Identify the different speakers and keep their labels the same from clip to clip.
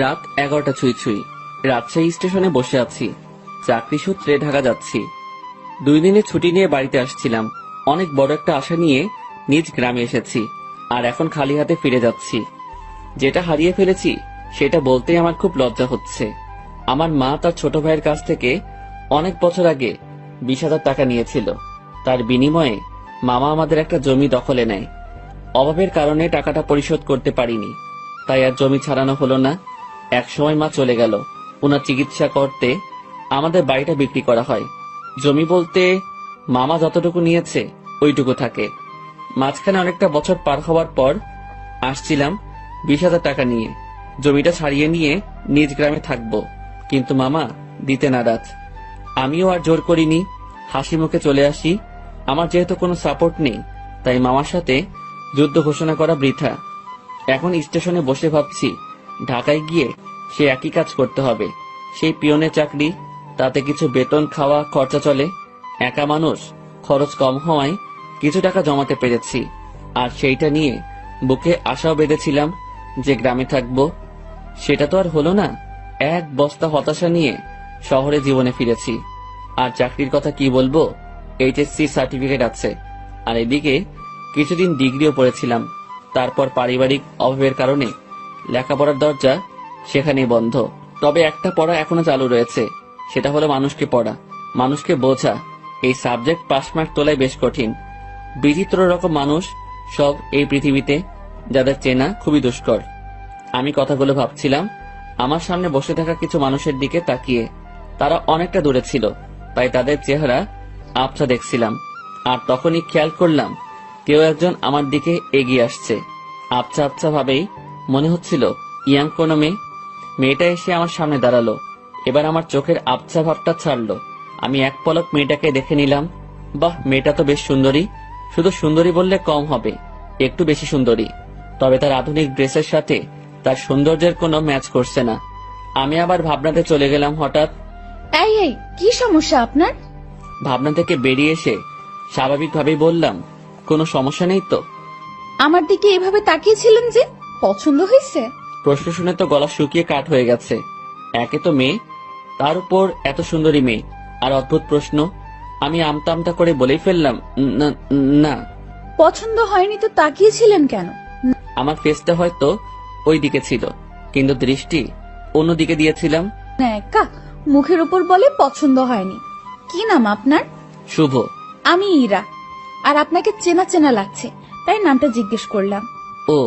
Speaker 1: রাত 11টা ছুঁই ছুঁই। রাজশাহী স্টেশনে বসে আছি, চাকরি সূত্রে ঢাকা যাচ্ছি। 2 দিনের ছুটি নিয়ে বাড়িতে আসছিলাম। অনেক বড় একটা আশা নিয়ে নিজ গ্রামে এসেছি, আর এখন খালি হাতে ফিরে যাচ্ছি। যেটা হারিয়ে ফেলেছি সেটা বলতেই আমার খুব লজ্জা হচ্ছে। আমার মা তার ছোট ভাইয়ের কাছ থেকে অনেক বছর আগে 20,000 টাকা নিয়েছিল। তার বিনিময়ে মামা আমাদের একটা জমি দখলে নেয়। অভাবের কারণে টাকাটা পরিশোধ করতে পারিনি, তাই আর জমি ছাড়ানো হলো না। এক সময় মা চলে গেল, ওনার চিকিৎসা করতে আমাদের বাড়িটা বিক্রি করা হয়। জমি বলতে মামা যতটুকু নিয়েছে ওইটুকু থাকে। মাঝখানে অনেকটা বছর পার হওয়ার পর আসছিলাম 20,000 টাকা নিয়ে, জমিটা ছাড়িয়ে নিয়ে নিজ গ্রামে থাকবো, কিন্তু মামা দিতে নারাজ। আমিও আর জোর করিনি, হাসি মুখে চলে আসি। আমার যেহেতু কোনো সাপোর্ট নেই, তাই মামার সাথে যুদ্ধ ঘোষণা করা বৃথা। এখন স্টেশনে বসে ভাবছি, ঢাকায় গিয়ে সে একই কাজ করতে হবে। সেই পিয়নের চাকরি, তাতে কিছু বেতন, খাওয়া খরচা চলে। একা মানুষ, খরচ কম হওয়ায় কিছু টাকা জমাতে পেরেছি, আর সেইটা নিয়ে বুকে আশাও বেঁধেছিলাম যে গ্রামে থাকবো। সেটা তো আর হলো না। এক বস্তা হতাশা নিয়ে শহরে জীবনে ফিরেছি। আর চাকরির কথা কি বলবো, এইচএসসি সার্টিফিকেট আছে, আর এদিকে কিছুদিন ডিগ্রিও পড়েছিলাম। তারপর পারিবারিক অভাবের কারণে লেখাপড়ার দরজা সেখানেই বন্ধ। তবে একটা পড়া এখনো চালু রয়েছে, সেটা হলো মানুষকে পড়া, মানুষকে বোঝা। এই সাবজেক্ট পাস মার্ক তোলাই বেশ কঠিন। বিচিত্র রকম মানুষ সব এই পৃথিবীতে, যাদের চেনা খুবই দুষ্কর। আমি কথাগুলো ভাবছিলাম আমার সামনে বসে থাকা কিছু মানুষের দিকে তাকিয়ে। তারা অনেকটা দূরে ছিল, তাই তাদের চেহারা আবছা দেখছিলাম। আর তখনই খেয়াল করলাম কেউ একজন আমার দিকে এগিয়ে আসছে। আবছা আবছা ভাবেই মনে হচ্ছিল ইয়াং কোনো মেয়ে। মেয়েটা এসে আমার সামনে দাঁড়ালো। এবার আমার চোখের আবছা ভাবটা ছাড়লো। আমি এক পলক মেয়েটাকে দেখে নিলাম। বাহ, মেয়েটা তো বেশ সুন্দরী। শুধু সুন্দরী বললে কম হবে, একটু বেশি সুন্দরী। তবে তার আধুনিক ড্রেসের সাথে তার সৌন্দর্যের কোনো ম্যাচ করছে না। আমি আবার ভাবনাতে চলে গেলাম। হঠাৎ
Speaker 2: এই এই কি সমস্যা আপনার?
Speaker 1: ভাবনা থেকে বেরিয়ে এসে স্বাভাবিকভাবেই বললাম, কোনো সমস্যা নেই তো।
Speaker 2: আমার দিকে এভাবে তাকিয়েছিলেন যে, পছন্দ হয়েছে?
Speaker 1: প্রশ্ন শুনে তো গলা শুকিয়ে কাঠ হয়ে গেছে। একে তো মেয়ে, তার উপর এত সুন্দরী মেয়ে, আর অদ্ভুত প্রশ্ন। আমি আমতা আমতা করে বলেই ফেললাম, না।
Speaker 2: পছন্দ হয়নি তো তাকিয়েছিলেন কেন?
Speaker 1: আমার ফেসটা হয়তো ওই দিকে ছিল, কিন্তু দৃষ্টি অন্যদিকে দিয়েছিলাম।
Speaker 2: একা মুখের উপর বলে পছন্দ হয়নি। কি নাম আপনার?
Speaker 1: শুভ।
Speaker 2: আমি ইরা। আর আপনাকে চেনা চেনা লাগছে, তাই নামটা জিজ্ঞেস করলাম।
Speaker 1: ও,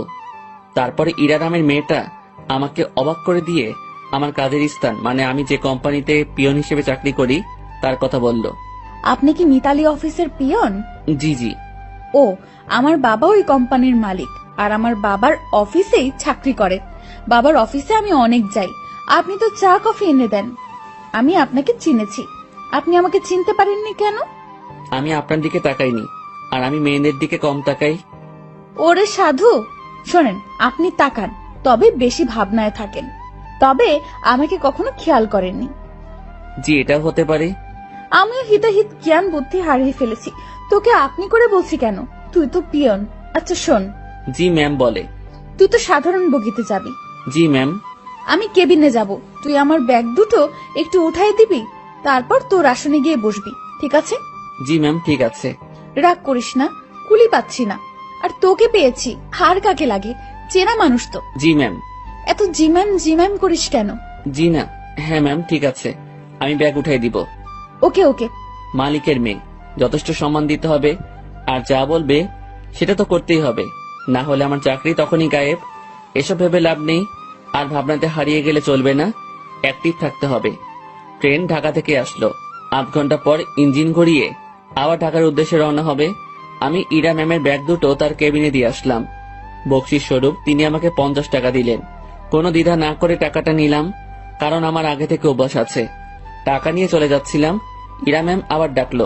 Speaker 1: তারপরে ইরা নামের মেয়েটা আমাকে অবাক করে দিয়ে আমার কাজের স্থান, মানে আমি যে কোম্পানিতে পিয়ন হিসেবে চাকরি করি, তার কথা বলল।
Speaker 2: আপনি কি মিতালি অফিসের পিয়ন?
Speaker 1: জি জি।
Speaker 2: ও, আমার বাবা ওই কোম্পানির মালিক, আর আমার বাবার অফিসেই চাকরি করে। বাবার অফিসে আমি অনেক যাই। আপনি তো চা কফি এনে দেন। আমি আপনাকে চিনেছি, আপনি আমাকে চিনতে পারেননি কেন?
Speaker 1: আমি আপনার দিকে তাকাইনি, আর আমি মেয়েদের দিকে কম তাকাই।
Speaker 2: ওরে সাধু, শোনেন, আপনি তাকান, তবে বেশি ভাবনায় থাকেন। তবে আমাকে কখনো খেয়াল করেননি।
Speaker 1: জি, এটাও হতে পারে।
Speaker 2: আমিও হিতাহিত জ্ঞান বুদ্ধি হারিয়ে ফেলেছি। তোকে আপনি করে বলছি কেন? তুই তো পিয়ন। আচ্ছা শোন।
Speaker 1: জি ম্যাম বলে।
Speaker 2: তুই তো সাধারণ বগিতে যাবি।
Speaker 1: জি ম্যাম।
Speaker 2: আমি কেবিনে যাব। তুই আমার ব্যাগ দুটো একটু উঠাই দিবি, তারপর তোর আসনে গিয়ে বসবি, ঠিক আছে?
Speaker 1: জি ম্যাম, ঠিক আছে।
Speaker 2: রাগ করিস না, কুলি পাচ্ছি না। আর তোকে পেয়েছি, হার কাকে লাগে, চেনা মানুষ তো।
Speaker 1: জি ম্যাম।
Speaker 2: এত জিম্যাম করিস কেন?
Speaker 1: জি না, হ্যাঁ ম্যাম, ঠিক আছে, আমি ব্যাগ উঠাই দিব।
Speaker 2: ওকে ওকে।
Speaker 1: মালিকের মেয়ে, যথেষ্ট সম্মান দিতে হবে, আর যা বলবে সেটা তো করতেই হবে, না হলে আমার চাকরি তখনই গায়েব। এসব ভেবে লাভ নেই, আর ভাবনাতে হারিয়ে গেলে চলবে না, অ্যাক্টিভ থাকতে হবে। ট্রেন ঢাকা থেকে আসলো। 8 ঘন্টা পর ইঞ্জিন ঘুরিয়ে আবার ঢাকার উদ্দেশ্যে রওনা হবে। আমি ইরা ম্যামের ব্যাগ দুটো তার কেবিনে দিয়ে আসলাম। বকশিস স্বরূপ তিনি আমাকে 50 টাকা দিলেন। কোনো দ্বিধা না করে টাকাটা নিলাম, কারণ আমার আগে থেকে অভ্যাস আছে। টাকা নিয়ে চলে যাচ্ছিলাম, ইরা ম্যাম আবার ডাকলো।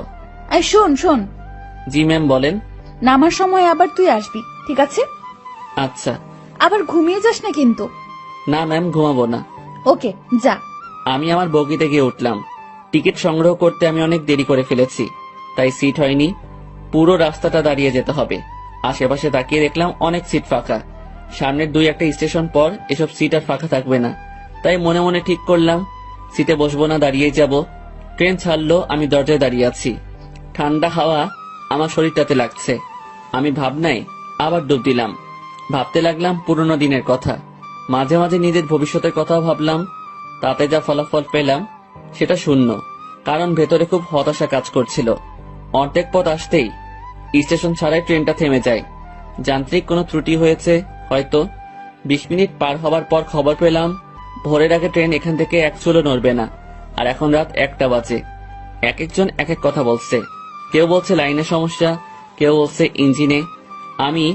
Speaker 2: এই শোন শোন।
Speaker 1: জি ম্যাম বলেন।
Speaker 2: নামার সময় আবার তুই আসবি, ঠিক আছে?
Speaker 1: আচ্ছা।
Speaker 2: আবার ঘুমিয়ে যাস না কিন্তু।
Speaker 1: না ম্যাম, ঘুমাবো না।
Speaker 2: ওকে, যা।
Speaker 1: আমি আমার বগিতে গিয়ে উঠলাম। টিকিট সংগ্রহ করতে আমি অনেক দেরি করে ফেলেছি, তাই সিট হয়নি। পুরো রাস্তাটা দাঁড়িয়ে যেতে হবে। আশেপাশে তাকিয়ে দেখলাম অনেক সিট ফাঁকা। সামনের 2-1টা স্টেশন পর এসব সিট আর ফাঁকা থাকবে না। তাই মনে মনে ঠিক করলাম সিটে বসবো না, দাঁড়িয়েই যাব। ট্রেন ছাড়লো, আমি দরজায় দাঁড়িয়ে আছি। ঠান্ডা হাওয়া আমার শরীরটাতে লাগছে। আমি ভাবনায় আবার ডুব দিলাম। ভাবতে লাগলাম পুরনো দিনের কথা। মাঝে মাঝে নিজের ভবিষ্যতের কথাও ভাবলাম। তাতে যা ফলাফল পেলাম সেটা শূন্য, কারণ ভেতরে খুব হতাশা কাজ করছিল। অর্ধেক পথ আসতেই স্টেশন ছাড়াই ট্রেনটা থেমে যায়। যান্ত্রিক কোনো ত্রুটি হয়েছে হয়তো। 20 মিনিট পার হবার পর খবর পেলাম ভোরের আগে ট্রেন এখান থেকে এক চুলও নড়বে না। আর এখন রাত 1টা বাজে। এক একজন এক এক কথা বলছে। কেউ বলছে লাইনের সমস্যা, কেউ বলছে ইঞ্জিনে। আমি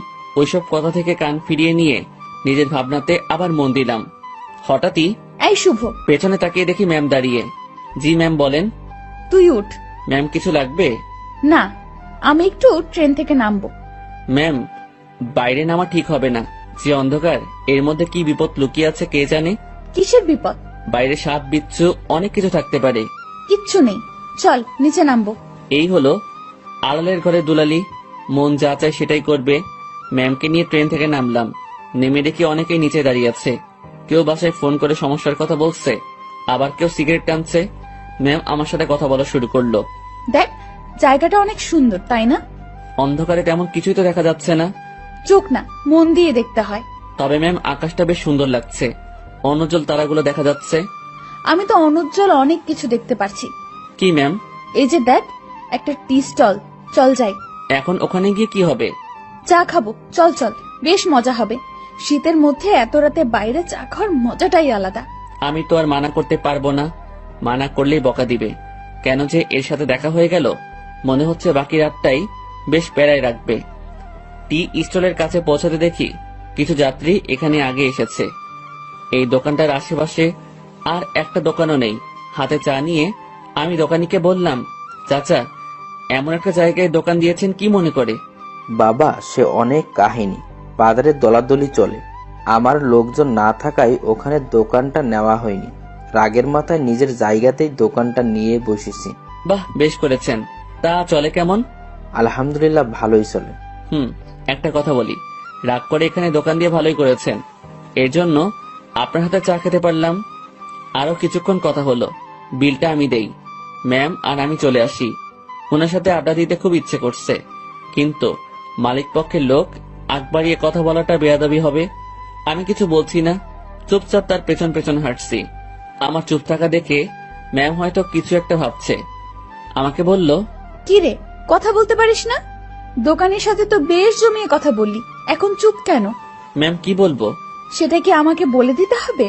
Speaker 1: ওইসব কথা থেকে কান ফিরিয়ে নিয়ে নিজের ভাবনাতে আবার মন দিলাম। হঠাৎই
Speaker 2: এই শুভ,
Speaker 1: পেছনে তাকিয়ে দেখি ম্যাম দাঁড়িয়ে। জি ম্যাম বলেন।
Speaker 2: তুই উঠ।
Speaker 1: ম্যাম কিছু লাগবে?
Speaker 2: না, আমি একটু ট্রেন থেকে নামবো।
Speaker 1: ম্যাম বাইরে নামা ঠিক হবে না, যে অন্ধকার, এর মধ্যে কি বিপদ লুকিয়ে আছে কে জানে।
Speaker 2: কিসের বিপদ?
Speaker 1: বাইরে সাপ বিচ্ছু অনেক কিছু থাকতে পারে।
Speaker 2: কিচ্ছু নেই, চল নিচে নামবো।
Speaker 1: এই হলো আড়ালের ঘরে দুলালি, মন যা চায় সেটাই করবে। ম্যামকে নিয়ে ট্রেন থেকে নামলাম। নেমে দেখি অনেকেই নিচে দাঁড়িয়ে আছে। কেউ বাসায় ফোন করে সমস্যার কথা বলছে, আবার কেউ সিগারেট টানছে। ম্যাম আমার সাথে কথা বলা শুরু করলো।
Speaker 2: দেখ, জায়গাটা অনেক সুন্দর, তাই না?
Speaker 1: অন্ধকারে তেমন কিছুই তো দেখা যাচ্ছে না।
Speaker 2: চোখ না, মন দিয়ে দেখতে হয়।
Speaker 1: তবে ম্যাম আকাশটা বেশ সুন্দর লাগছে, অনুজ্জ্বল তারাগুলো দেখা যাচ্ছে।
Speaker 2: আমি তো অনুজ্জ্বল অনেক কিছু দেখতে পারছি।
Speaker 1: কি ম্যাম?
Speaker 2: এই যে দেখ, একটা টি স্টল, চল যাই।
Speaker 1: এখন ওখানে গিয়ে কি হবে?
Speaker 2: চা খাবো, চল চল, বেশ মজা হবে। শীতের মধ্যে এত রাতে বাইরে চা খাওয়ার মজাটাই আলাদা।
Speaker 1: আমি তো আর মানা করতে পারবো না, মানা করলেই বকা দিবে। কেন যে এর সাথে দেখা হয়ে গেল, মনে হচ্ছে বাকি রাতটাই বেশ প্যারায় রাখবে। টি স্টলের কাছে পৌঁছাতে দেখি কিছু যাত্রী এখানে আগে এসেছে। এই দোকানটার আশেপাশে আর একটা দোকানও নেই। হাতে চা নিয়ে আমি দোকানিকে বললাম, চাচা এমন একটা জায়গায় দোকান দিয়েছেন কি মনে করে?
Speaker 3: বাবা, সে অনেক কাহিনী। বাজারে দলাদলি চলে, আমার লোকজন না থাকায় ওখানে দোকানটা নেওয়া হয়নি। রাগের মাথায় নিজের জায়গাতেই দোকানটা নিয়ে বসেছি।
Speaker 1: বাহ, বেশ করেছেন। তা চলে কেমন?
Speaker 3: আলহামদুলিল্লাহ, ভালোই চলে।
Speaker 1: একটা কথা বলি, রাগ করে এখানে দোকান দিয়ে ভালোই করেছেন। এর জন্য আপনার হাতে চা খেতে পারলাম। আরো কিছুক্ষণ কথা হলো, বিলটা আমি দেই। ম্যাম আর আমি চলে আসি। ওনার সাথে আড্ডা দিতে খুব ইচ্ছে করছে, কিন্তু মালিক পক্ষের লোক আগ বাড়িয়ে কথা বলাটা বেয়াদবি হবে। আমি কিছু বলছি না, চুপচাপ তার পেছন পেছন হাঁটছি। আমার চুপ থাকা দেখে ম্যাম হয়তো কিছু একটা ভাবছে। আমাকে বলল,
Speaker 2: কি রে, কথা বলতে পারিস না? দোকানের সাথে তো বেশ জমিয়ে কথা বললি, এখন চুপ কেন?
Speaker 1: ম্যাম কি বলবো?
Speaker 2: সেটা কি আমাকে বলে দিতে হবে?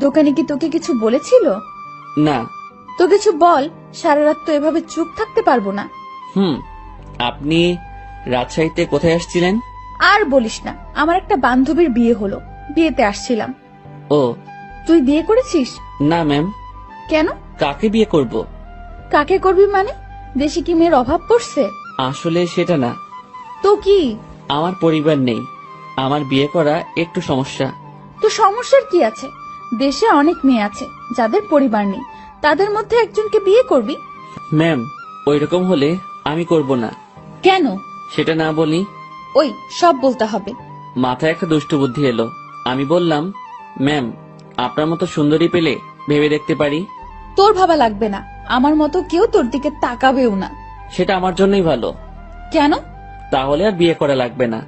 Speaker 2: দোকানে কি তোকে কিছু বলেছিল?
Speaker 1: না।
Speaker 2: তো কিছু বল, সারা রাত তো এভাবে চুপ থাকতে পারবো না।
Speaker 1: আপনি রাজশাহীতে কোথায় আসছিলেন?
Speaker 2: আর বলিস না, আমার একটা বান্ধবীর বিয়ে হলো, বিয়েতে আসছিলাম।
Speaker 1: ও,
Speaker 2: তুই বিয়ে করেছিস?
Speaker 1: না ম্যাম।
Speaker 2: কেন?
Speaker 1: কাকে বিয়ে করব?
Speaker 2: কাকে করবি মানে? দেশে কি মেয়ের অভাব পড়ছে?
Speaker 1: আসলে সেটা না,
Speaker 2: তো কি?
Speaker 1: আমার পরিবার নেই, আমার বিয়ে করা একটু সমস্যা।
Speaker 2: তো সমস্যার কি আছে? দেশে অনেক মেয়ে আছে যাদের পরিবার নেই, তাদের মধ্যে একজনকে বিয়ে করবি।
Speaker 1: ম্যাম ওইরকম হলে আমি করব না।
Speaker 2: কেন?
Speaker 1: সেটা না বলি।
Speaker 2: ওই সব বলতে হবে।
Speaker 1: মাথায় একটা দুষ্টু বুদ্ধি এলো। আমি বললাম, ম্যাম আপনার মতো সুন্দরী পেলে ভেবে দেখতে পারি।
Speaker 2: তোর ভাবা লাগবে না, আমার মতো কেউ তোর দিকে তাকাবেও না।
Speaker 1: সেটা আমার জন্যই ভালো।
Speaker 2: কেন?
Speaker 1: তাহলে আর বিয়ে করা লাগবে না।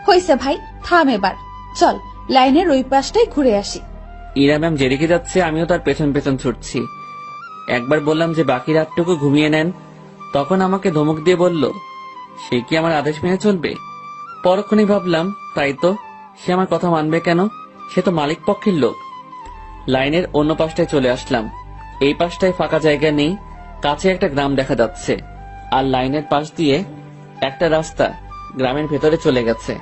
Speaker 2: হইছে ভাই, থাম এবার। চল লাইনের ওই পাশটাই ঘুরে আসি।
Speaker 1: ইরা ম্যাম যেদিকে যাচ্ছে আমিও তার পেছন পেছন ছুটছি। একবার বললাম যে বাকি রাতটুকু ঘুমিয়ে নেন, তখন আমাকে ধমক দিয়ে বলল, সে কি আমার আদেশ মেনে চলবে? পরক্ষণেই ভাবলাম, তাই তো, সে আমার কথা মানবে কেন? সে তো মালিক পক্ষের লোক। লাইনের অন্য পাশটায় চলে আসলাম। এই পাশটায় ফাঁকা জায়গা নেই, কাছে একটা গ্রাম দেখা যাচ্ছে, আর লাইনের পাশ দিয়ে একটা রাস্তা গ্রামের ভেতরে চলে গেছে।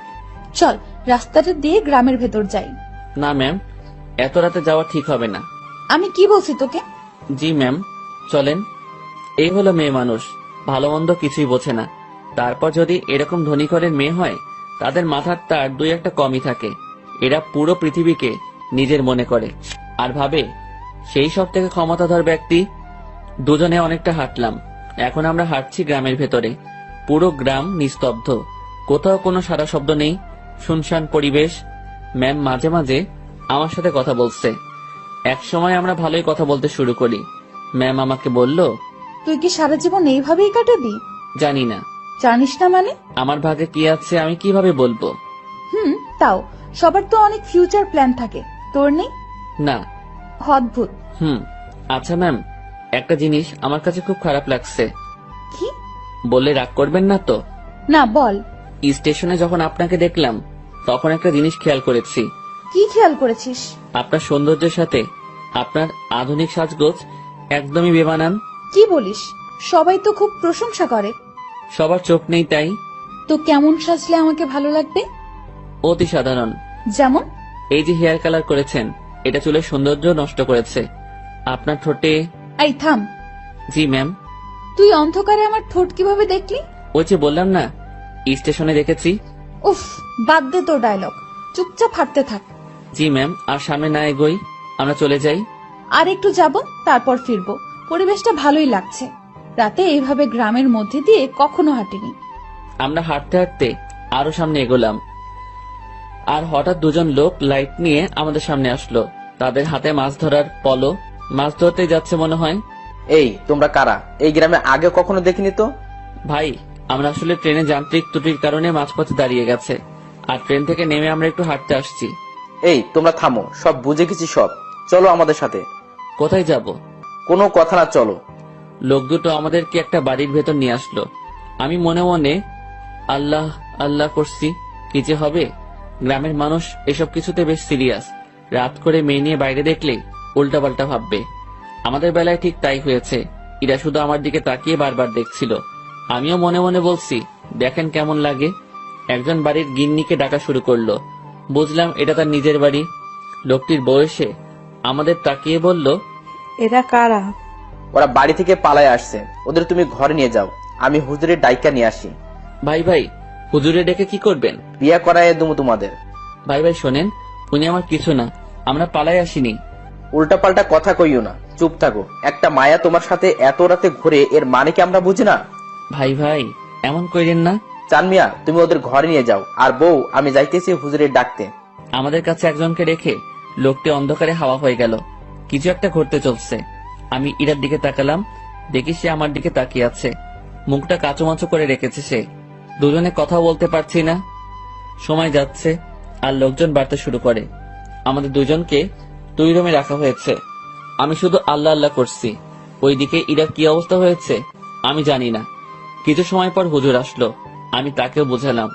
Speaker 2: চল রাস্তাটা দিয়ে গ্রামের ভেতর যাই।
Speaker 1: না ম্যাম, এত রাতে যাওয়া ঠিক হবে না।
Speaker 2: আমি কি বলছি তোকে?
Speaker 1: জি ম্যাম, চলেন। এই হলো মেয়ে মানুষ, ভালো মন্দ কিছুই বোঝে না। তারপর যদি এরকম ধনী ঘরের মেয়ে হয়, তাদের মাথার তার দুই একটা কমই থাকে। এরা পুরো পৃথিবীকে নিজের মনে করে আর ভাবে সেই সব থেকে ক্ষমতাধর ব্যক্তি। দুজনে অনেকটা হাঁটলাম। এখন আমরা হাঁটছি গ্রামের ভেতরে। পুরো গ্রাম নিস্তব্ধ, কোথাও কোনো সারা শব্দ নেই, শুনশান পরিবেশ। ম্যাম মাঝে মাঝে আমার সাথে কথা বলছে। এক সময় আমরা ভালোই কথা বলতে শুরু করি। ম্যাম আমাকে বলল,
Speaker 2: তুই কি সারা জীবন এইভাবেই কাটাবি?
Speaker 1: জানি না
Speaker 2: জানিস না মানে?
Speaker 1: আমার ভাগ্যে কি আছে আমি কিভাবে বলবো।
Speaker 2: তাও সবার তো অনেক ফিউচার প্ল্যান থাকে, তোর নেই?
Speaker 1: না।
Speaker 2: অদ্ভুত।
Speaker 1: আচ্ছা ম্যাম, একটা জিনিস আমার কাছে খুব খারাপ লাগছে।
Speaker 2: কি?
Speaker 1: বললে রাগ করবেন না তো?
Speaker 2: না, বল।
Speaker 1: স্টেশনে যখন আপনাকে দেখলাম তখন একটা জিনিস খেয়াল করেছি।
Speaker 2: কি খেয়াল করেছিস?
Speaker 1: আপনার সৌন্দর্যের সাথে আপনার আধুনিক সাজগোজ একদমই বেমানান।
Speaker 2: কি বলিস? সবাই তো খুব প্রশংসা করে।
Speaker 1: সবার চোখ নেই তাই।
Speaker 2: তো কেমন সাজলে আমাকে ভালো লাগবে?
Speaker 1: অতি সাধারণ।
Speaker 2: যেমন?
Speaker 1: এই যে হেয়ার কালার করেছেন, এটা চুলের সৌন্দর্য নষ্ট করেছে। আপনার ঠোঁটে।
Speaker 2: এই থাম।
Speaker 1: জি ম্যাম।
Speaker 2: তুই অন্ধকারে আমার ঠোঁট কিভাবে দেখলি?
Speaker 1: ওই যে বললাম না, স্টেশনে দেখেছি।
Speaker 2: উফ, বাদ দে তোর ডায়লগ, চুপচাপ হাঁটতে থাক।
Speaker 1: জি ম্যাম। আর সামনে না এগোই, আমরা চলে যাই।
Speaker 2: আর একটু যাব, তারপর ফিরবো। পরিবেশটা ভালোই লাগছে। রাতে এইভাবে গ্রামের মধ্যে দিয়ে কখনো হাঁটিনি।
Speaker 1: আমরা হাঁটতে হাঁটতে আরো সামনে এগোলাম, আর হঠাৎ দুজন লোক লাইট নিয়ে আমাদের সামনে আসলো। তাদের হাতে মাছ ধরার পলো, মাছ ধরতেই যাচ্ছে মনে হয়।
Speaker 3: এই তোমরা কারা? এই গ্রামে আগে কখনো দেখিনি তো।
Speaker 1: ভাই, আমরা আসলে ট্রেনে যান্ত্রিক ত্রুটির কারণে মাঝপথে দাঁড়িয়ে গেছে, আর ট্রেন থেকে নেমে আমরা একটু হাঁটতে আসছি।
Speaker 3: এই তোমরা থামো, সব বুঝে গেছি সব। চলো আমাদের সাথে।
Speaker 1: কোথায় যাব?
Speaker 3: কোনো কথা না, চলো।
Speaker 1: লোক দুটো আমাদেরকে একটা বাড়ির ভেতর নিয়ে আসলো। আমি মনে মনে আল্লাহ আল্লাহ করছি, কি যে হবে। গ্রামের মানুষ এসব কিছুতে বেশ সিরিয়াস। রাত করে মেয়ে নিয়ে বাইরে দেখলে উল্টাপাল্টা ভাববে। আমাদের বেলায় ঠিক তাই হয়েছে। এরা শুধু আমার দিকে তাকিয়ে বারবার দেখছিল। আমিও মনে মনে বলছি, দেখেন কেমন লাগে। একজন বাড়ির গিন্নিকে ডাকা শুরু করলো। বুঝলাম এটা তার নিজের বাড়ি। লোকটির বয়সে আমাদের তাকিয়ে বলল,
Speaker 4: এরা কারা?
Speaker 3: ওরা বাড়ি থেকে পালায় আসছে, ওদের তুমি ঘরে নিয়ে যাও, আমি হুজুরের ডাইকা নিয়ে আসি।
Speaker 1: ভাই ভাই, হুজুরে ডেকে কি করবেন?
Speaker 3: বিয়ে করায় দেবো তোমাদের।
Speaker 1: ভাই ভাই শোনেন, উনি আমার কিছু না, আমরা পালাই আসিনি।
Speaker 3: উল্টাপাল্টা কথা কইও না, চুপ থাকো। একটা মায়া তোমার সাথে এত রাতে ঘুরে, এর মানে কি আমরা বুঝি না?
Speaker 1: ভাই ভাই এমন কইরেন না।
Speaker 3: চান মিয়া, তুমি ওদের ঘরে নিয়ে যাও, আর বউ আমি যাইতেছি হুজুরের ডাকতে।
Speaker 1: আমাদের কাছে একজনকে রেখে লোকটি অন্ধকারে হাওয়া হয়ে গেল। কিছু একটা ঘটতে চলছে। আমি ইরার দিকে তাকালাম, দেখি সে আমার দিকে তাকিয়ে আছে। মুখটা কাঁচুমাচু করে রেখেছে সে। দুজনে কথা বলতে পারছি না। সময় যাচ্ছে আর লোকজন বাড়তে শুরু করে। আমাদের দুজনকে 2 রুমে রাখা হয়েছে। আমি শুধু আল্লাহ আল্লাহ করছি। ওইদিকে ইরার কি অবস্থা হয়েছে আমি জানি না। কিছু সময় পর হুজুর আসলো। আমি তাকেও বুঝালাম।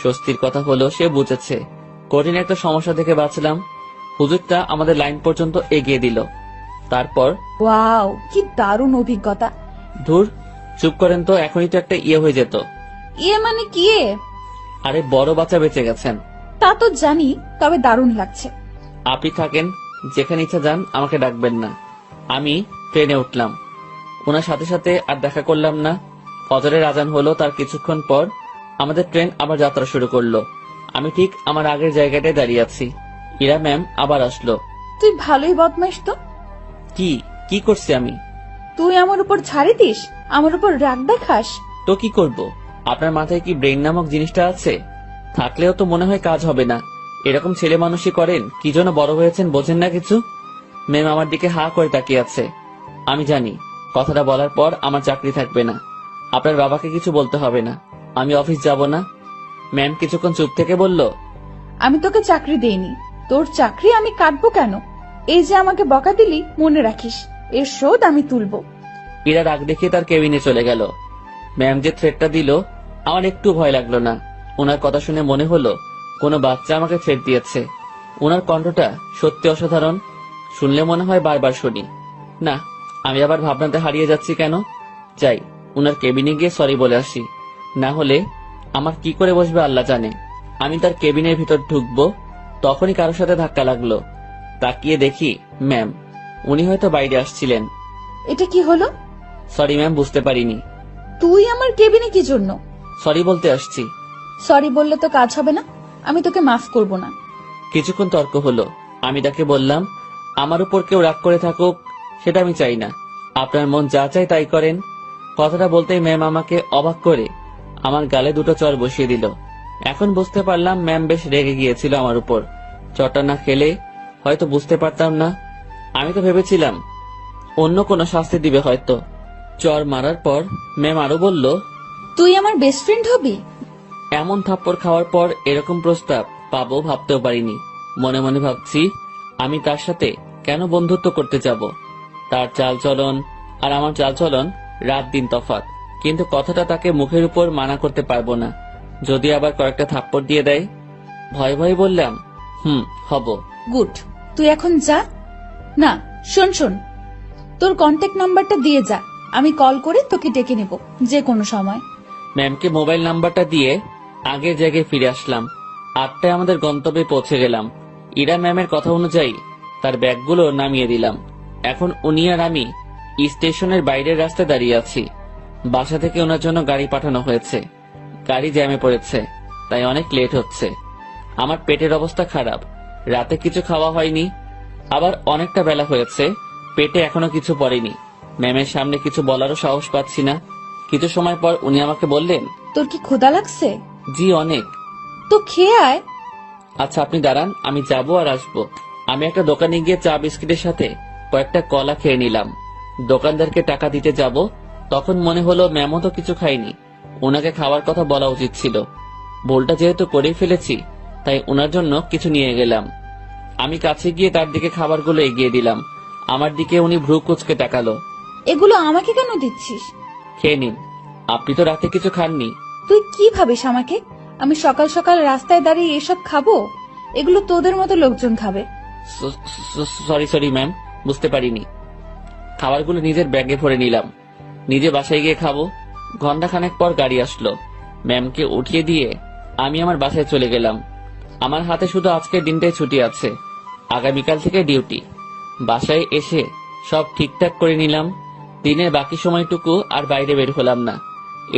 Speaker 1: স্বস্তির কথা হলো সে বুঝেছে। কঠিন একটা সমস্যা থেকে বাঁচলাম। হুজুরটা আমাদের লাইন পর্যন্ত এগিয়ে দিল। তারপর
Speaker 2: ওয়াও, কি দারুণ অভিজ্ঞতা।
Speaker 1: ধুর, চুপ করেন তো, এখনই তো একটা ইয়ে হয়ে যেত।
Speaker 2: ইয়ে মানে কি?
Speaker 1: আরে বড় বাচ্চা বেঁচে গেছেন।
Speaker 2: তা তো জানি, তবে দারুণ লাগছে।
Speaker 1: আপনি থাকেন, যেখানে ইচ্ছা যান, আমাকে ডাকবেন না। আমি ট্রেনে উঠলাম। ওনার সাথে সাথে আর দেখা করলাম না। ফজরের আজান হলো, তার কিছুক্ষণ পর আমাদের ট্রেন আবার যাত্রা শুরু করলো। আমি ঠিক আমার আগের জায়গাটায় দাঁড়িয়ে আছি। ইরা ম্যাম আবার আসলো।
Speaker 2: তুই ভালোই বদমাইশ তো।
Speaker 1: কি কি করছি আমি?
Speaker 2: তুই আমার উপর ছাড়ি দিস, আমার উপর রাগ দেখাস।
Speaker 1: তো কি করব? আপনার মাথায় কি ব্রেন নামক জিনিসটা আছে? থাকলেও তো মনে হয় কাজ হবে না। এরকম ছেলে মানুষই করেন, কি জন্য বড় হয়েছেন বোঝেন না কিছু। ম্যাম আমার দিকে হা করে তাকিয়ে আছে। আমি জানি কথাটা বলার পর আমার চাকরি থাকবে না। আপনার বাবাকে কিছু বলতে হবে না, আমি অফিস যাব না। ম্যাম কিছুক্ষণ চুপ থেকে বলল,
Speaker 2: আমি তোকে চাকরি দেইনি, তোর চাকরি আমি কাটবো কেন? এই যে আমাকে বকা দিলি, মনে রাখিস, এর শোধ আমি তুলবো।
Speaker 1: ইরা রাগ দেখিয়ে তার কেবিনে চলে গেল। ম্যাম যে থ্রেটটা দিল আমার একটু ভয় লাগলো না। ওনার কথা শুনে মনে হলো কোনো বাচ্চা আমাকে থ্রেট দিয়েছে। ওনার কণ্ঠটা সত্যি অসাধারণ। শুনলে মনে হয় বারবার শুনি। না, আমি আবার ভাবনাতে হারিয়ে যাচ্ছি কেন। যাই, ওনার কেবিনে গিয়ে সরি বলে আসি। না হলে আমার কি করে বসবে আল্লাহ জানে। আমি তার কেবিনের ভিতর ঢুকবো, তখনই কারোর সাথে ধাক্কা লাগলো। তাকিয়ে দেখি ম্যাম। উনি হয়তো বাইরে আসছিলেন।
Speaker 2: এটা কি হলো?
Speaker 1: সরি ম্যাম, বুঝতে পারিনি।
Speaker 2: তুই আমার কেবিনে কি জন্য?
Speaker 1: সরি বলতে আসছি।
Speaker 2: সরি বললে তো কাজ হবে না, আমি তোকে মাফ করব না।
Speaker 1: কিছুক্ষণ তর্ক হলো। আমি তাকে বললাম, আমার উপর কেউ রাগ করে থাকুক সেটা আমি চাই না, আপনার মন যা চাই তাই করেন। কথাটা বলতেই ম্যাম আমাকে অবাক করে আমার গালে 2টো চড় বসিয়ে দিল। এখন বুঝতে পারলাম ম্যাম বেশ রেগে গিয়েছিল আমার উপর। চড়টা না খেলে হয়তো বুঝতে পারতাম না। আমি তো ভেবেছিলাম অন্য কোনো শাস্তি দিবে হয়তো। চর মারার পর ম্যাম আরো বলল,
Speaker 2: তুই আমার বেস্ট ফ্রেন্ড হবি?
Speaker 1: এমন থাপ্পড় খাওয়ার পর এরকম প্রস্তাব পাবো ভাবতেও পারিনি। মনে মনে ভাবছি আমি তার সাথে কেন বন্ধুত্ব করতে যাব। তার চালচলন আর আমার চালচলন রাত দিন তফাৎ, কিন্তু কথাটা তাকে মুখের উপর মানা করতে পারবো না। যদি আবার কয়েকটা থাপ্পড় দিয়ে দেয়। ভয় ভয় বললাম, হব।
Speaker 2: গুড, তুই এখন যা। না, শোন, তোর কন্ট্যাক্ট নাম্বারটা দিয়ে যা, আমি কল করে তোকে ডেকে নেব যে কোনো সময়।
Speaker 1: ম্যামকে মোবাইল নাম্বারটা দিয়ে আগের জায়গায় ফিরে আসলাম। 8টায় আমাদের গন্তব্যে পৌঁছে গেলাম। ইরা ম্যামের কথা অনুযায়ী তার ব্যাগগুলো নামিয়ে দিলাম। এখন উনি আর আমি স্টেশনের বাইরের রাস্তায় দাঁড়িয়ে আছি। বাসা থেকে ওনার জন্য গাড়ি পাঠানো হয়েছে। গাড়ি জ্যামে পড়েছে, তাই অনেক লেট হচ্ছে। আমার পেটের অবস্থা খারাপ, রাতে কিছু খাওয়া হয়নি, আবার অনেকটা বেলা হয়েছে, পেটে এখনো কিছু পড়েনি। ম্যামের সামনে কিছু বলারও সাহস পাচ্ছি না। কিছু সময় পর উনি আমাকে বললেন,
Speaker 2: তোর কি ক্ষুধা লাগছে?
Speaker 1: জি অনেক।
Speaker 2: তো খেয়ে আয়।
Speaker 1: আচ্ছা আপনি দাঁড়ান, আমি যাবো আর আসবো। আমি একটা দোকানে গিয়ে চা বিস্কিটের সাথে কয়েকটা কলা খেয়ে নিলাম। দোকানদারকে টাকা দিতে যাব, তখন মনে হলো ম্যামও তো কিছু খায়নি, ওনাকে খাওয়ার কথা বলা উচিত ছিল। ভুলটা যেহেতু করেই ফেলেছি, তাই ওনার জন্য কিছু নিয়ে গেলাম। আমি কাছে গিয়ে তার দিকে খাবারগুলো এগিয়ে দিলাম। আমার দিকে উনি ভ্রু কুঁচকে তাকালো।
Speaker 2: এগুলো আমাকে কেন দিচ্ছিস?
Speaker 1: খেয়ে নিন, আপনি তো রাতে কিছু খাননি।
Speaker 2: তুই কি ভাবিস আমাকে? আমি সকাল সকাল রাস্তায় দাঁড়িয়ে এসব খাবো? এগুলো তোদের মতো লোকজন খাবে।
Speaker 1: সরি ম্যাম, বুঝতে পারিনি। খাবারগুলো নিজের ব্যাগে ভরে নিলাম। নিজে বাসায় গিয়ে খাবো। ঘন্টাখানেক পর গাড়ি আসলো। ম্যামকে উঠিয়ে দিয়ে আমি আমার বাসায় চলে গেলাম। আমার হাতে শুধু আজকের দিনটাই ছুটি আছে, আগামীকাল থেকে ডিউটি। বাসায় এসে সব ঠিকঠাক করে নিলাম। দিনের বাকি সময়টুকু আর বাইরে বের হলাম না।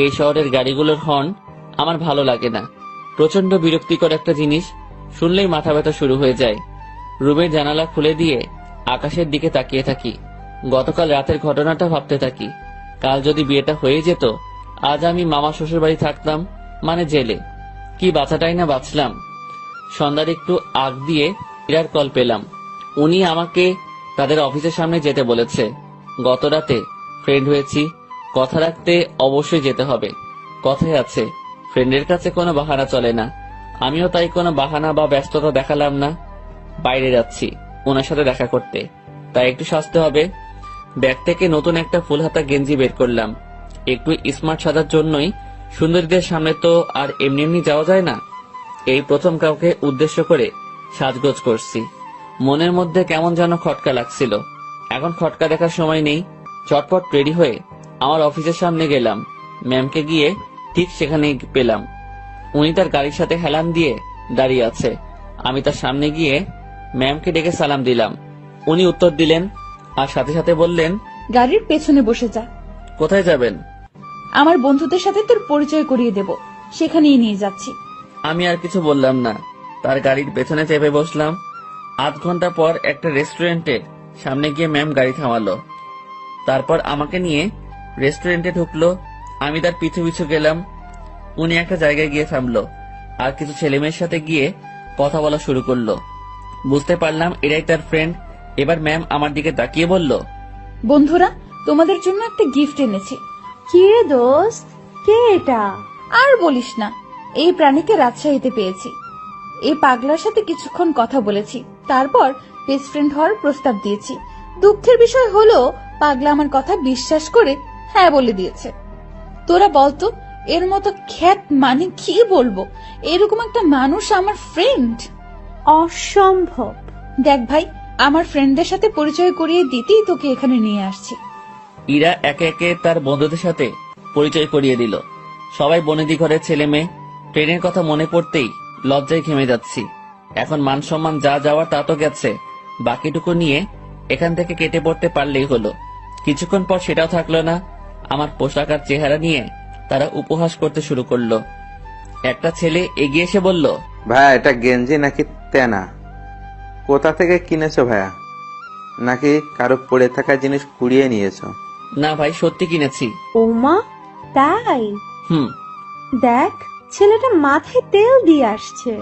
Speaker 1: এই শহরের গাড়িগুলোর হর্ন আমার ভালো লাগে না। প্রচন্ড বিরক্তিকর একটা জিনিস, শুনলেই মাথা ব্যথা শুরু হয়ে যায়। রুমের জানালা খুলে দিয়ে আকাশের দিকে তাকিয়ে থাকি। গতকাল রাতের ঘটনাটা ভাবতে থাকি। কাল যদি বিয়েটা হয়ে যেত, আজ আমি মামা শ্বশুর বাড়ি থাকতাম, মানে জেলে। কি বাঁচাটাই না বাঁচলাম। সন্ধ্যার একটু আগ দিয়ে ইরার কল পেলাম। উনি আমাকে তাদের অফিসের সামনে যেতে বলেছে। গত রাতে ফ্রেন্ড হয়েছি, কথা রাখতে অবশ্যই যেতে হবে। কথাই আছে, ফ্রেন্ডের কাছে কোনো বাহানা চলে না। আমিও তাই কোনো বাহানা বা ব্যস্ততা দেখালাম না। বাইরে যাচ্ছি ওনার সাথে দেখা করতে, তাই একটু সাজতে হবে। ব্যাগ থেকে নতুন একটা ফুল হাতা গেঞ্জি বের করলাম। একটু স্মার্ট সাজার জন্যই। সুন্দরীদের সামনে তো আর এমনি এমনি যাওয়া যায় না। এই প্রথম কাউকে উদ্দেশ্য করে সাজগোজ করছি। মনের মধ্যে কেমন যেন খটকা লাগছিল। এখন খটকা দেখার সময় নেই। চটপট রেডি হয়ে আমার অফিসের সামনে গেলাম। ম্যামকে গিয়ে ঠিক সেখানেই পেলাম। উনি তার গাড়ির সাথে হেলান দিয়ে দাঁড়িয়ে আছে। আমি তার সামনে গিয়ে ম্যামকে ডেকে সালাম দিলাম। উনি উত্তর দিলেন আর সাথে সাথে বললেন,
Speaker 2: গাড়ির পেছনে বসে যা।
Speaker 1: কোথায় যাবেন?
Speaker 2: আমার বন্ধুদের সাথে তোর পরিচয় করিয়ে দেব, সেখানেই নিয়ে যাচ্ছি।
Speaker 1: আমি আর কিছু বললাম না, তার গাড়ির পেছনে চেপে বসলাম। আধ ঘন্টা পর একটা রেস্টুরেন্টের সামনে গিয়ে ম্যাম গাড়ি থামালো। তারপর আমাকে নিয়ে রেস্টুরেন্টে ঢুকলো। আমি তার পিছু পিছু গেলাম। উনি একটা জায়গায় গিয়ে থামলো আর কিছু ছেলেমেয়ের সাথে গিয়ে কথা বলা শুরু করলো। বুঝতে পারলাম এরাই তার ফ্রেন্ড। এবার ম্যাম আমার দিকে তাকিয়ে বলল,
Speaker 2: বন্ধুরা, তোমাদের জন্য একটা গিফট এনেছি।
Speaker 4: কি রে দোস্ত, কে এটা?
Speaker 2: আর বলিস না, এই প্রাণীকে রাজশাহীতে পেয়েছি। এই পাগলার সাথে কিছুক্ষণ কথা বলেছি, তারপর বেস্ট ফ্রেন্ড হওয়ার প্রস্তাব দিয়েছি। দুঃখের বিষয় হলো পাগলা আমার কথা বিশ্বাস করে হ্যাঁ বলে দিয়েছে। তোরা বলতো, এর মতো খ্যাত মানে কি বলবো, এরকম একটা মানুষ আমার ফ্রেন্ড।
Speaker 4: অসম্ভব।
Speaker 2: দেখ ভাই, আমার ফ্রেন্ডদের সাথে পরিচয় করিয়ে দিতেই তোকে এখানে নিয়ে আসছি।
Speaker 1: ইরা একে একে তার বন্ধুদের সাথে পরিচয় করিয়ে দিল। সবাই বনেদি ঘরের ছেলে মেয়ে। ট্রেনের কথা মনে পড়তেই লজ্জায় ঘেমে যাচ্ছি। এখন মান সম্মান যা যাওয়ার তা তো গেছে, বাকিটুকু নিয়ে এখান থেকে কেটে পড়তে পারলেই হলো। কিছুক্ষণ পর সেটাও থাকলো না। আমার পোশাক আর চেহারা নিয়ে তারা উপহাস করতে শুরু করলো। একটা ছেলে এগিয়ে এসে বলল,
Speaker 5: ভাইয়া এটা গেঞ্জি নাকি তেনা? কোথা থেকে কিনেছো ভাইয়া? নাকি কারো পড়ে থাকা জিনিস কুড়িয়ে নিয়েছো?
Speaker 1: না ভাই, সত্যি কিনেছি।
Speaker 4: ওমা, তাই?
Speaker 1: হুম।
Speaker 4: দেখ, ছেলেটা মাথায় তেল দিয়ে আসছে।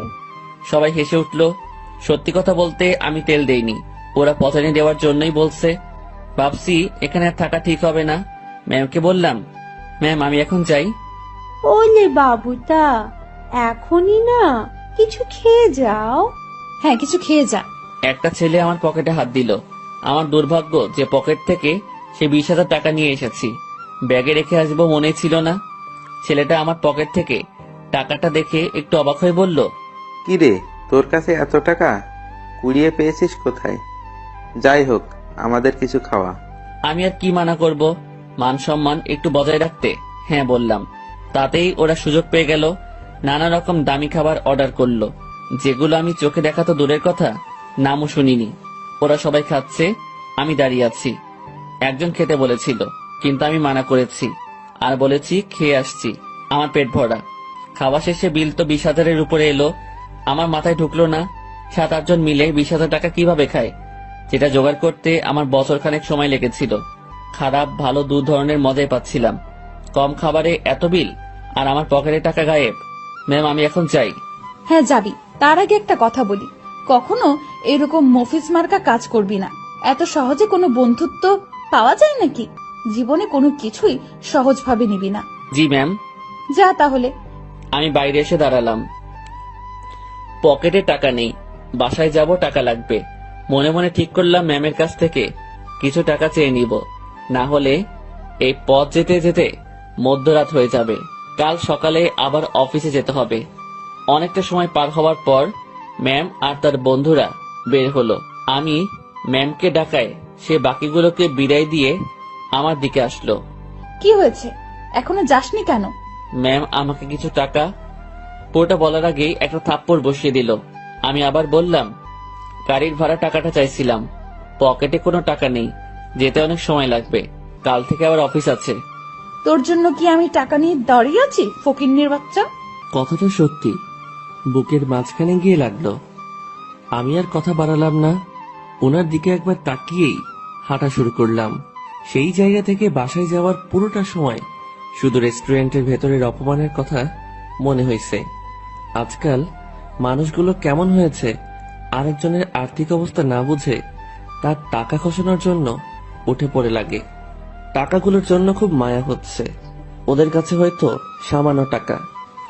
Speaker 1: সবাই হেসে উঠল। সত্যি কথা বলতে আমি তেল দেইনি, ওরা পচানি দেওয়ার জন্যই বলছে। ভাবছি এখানে আর থাকা ঠিক হবে না। ম্যামকে বললাম, ম্যাম আমি এখন যাই।
Speaker 4: ওলে বাবুটা, এখনই না, কিছু খেয়ে যাও।
Speaker 2: হ্যাঁ, কিছু খেয়ে যা।
Speaker 1: একটা ছেলে আমার পকেটে হাত দিল। আমার দুর্ভাগ্য যে পকেট থেকে সে 20,000 টাকা নিয়ে এসেছি। ব্যাগে রেখে আসবো মনে ছিল না। ছেলেটা আমার পকেট থেকে টাকাটা দেখে একটু অবাক হয়ে বলল,
Speaker 5: কি রে, তোর কাছে এত টাকা কুড়িয়ে পেয়েছিস কোথায়? যাই হোক, আমাদের কিছু খাওয়া।
Speaker 1: আমি আর কি মানা করব, মান সম্মান একটু বজায় রাখতে হ্যাঁ বললাম। তাতেই ওরা সুযোগ পেয়ে গেল, নানা রকম দামি খাবার অর্ডার করলো, যেগুলো আমি চোখে দেখা তো দূরের কথা, নামও শুনিনি। ওরা সবাই খাচ্ছে, আমি দাঁড়িয়ে আছি। একজন খেতে বলেছিল, কিন্তু আমি মানা করেছি আর বলেছি খেয়ে আসছি, আমার পেট ভরা। খাওয়া শেষে বিল তো 20,000-এর উপরে এলো। আমার মাথায় ঢুকলো না 7-8 জন মিলে 20,000 টাকা কিভাবে খায়, যেটা জোগাড় করতে আমার বছরখানেক সময় লেগেছিল। খারাপ ভালো দু ধরনের মজাই পাচ্ছিলাম। কম খাবারে এত বিল, আর আমার পকেটে টাকা গায়েব। ম্যাম আমি এখন চাই।
Speaker 2: হ্যাঁ যাবি, তার আগে একটা কথা বলি, কখনো এরকম মফিজ মার্কা কাজ করবি না। এত সহজে কোনো বন্ধুত্ব পাওয়া যায় নাকি? জীবনে কোনো কিছুই সহজভাবে নিবি না।
Speaker 1: জি ম্যাম।
Speaker 2: যা তাহলে।
Speaker 1: আমি বাইরে এসে দাঁড়ালাম। পকেটে টাকা নেই, বাসায় যাব, টাকা লাগবে। মনে মনে ঠিক করলাম ম্যামের কাছ থেকে কিছু টাকা চেয়ে নিব, না হলে এই পথ যেতে যেতে মধ্যরাত হয়ে যাবে। কাল সকালে আবার অফিসে যেতে হবে। অনেকটা সময় পার হওয়ার পর ম্যাম আর তার বন্ধুরা বের হলো। আমি ম্যামকে ডাকায় সে বাকিগুলোকে বিদায় দিয়ে আমার দিকে আসলো।
Speaker 2: কি হয়েছে, এখনো যাসনি কেন?
Speaker 1: ম্যাম আমাকে কিছু টাকা, পুরোটা বলার আগেই একটা থাপ্পড় বসিয়ে দিল। আমি আবার বললাম, গাড়ির ভাড়া টাকাটা চাইছিলাম, পকেটে কোনো টাকা নেই, যেতে অনেক সময় লাগবে, কাল থেকে আবার অফিস আছে।
Speaker 2: তোর জন্য কি আমি টাকা নিয়ে দাঁড়িয়ে আছি, ফকিন্নির বাচ্চা?
Speaker 6: কথাটা সত্যি, বুকের মাঝখানে গিয়ে লাগলো। আমি আর কথা বাড়ালাম না, ওনার দিকে একবার তাকিয়েই হাঁটা শুরু করলাম। সেই জায়গা থেকে বাসায় যাওয়ার পুরোটা সময় শুধু রেস্টুরেন্টের ভেতরের অপমানের কথা মনে হয়েছে। আজকাল মানুষগুলো কেমন হয়েছে, আরেকজনের আর্থিক অবস্থা না বুঝে তার টাকা খসানোর জন্য উঠে পড়ে লাগে। টাকাগুলোর জন্য খুব মায়া হচ্ছে। ওদের কাছে হয়তো সামান্য টাকা,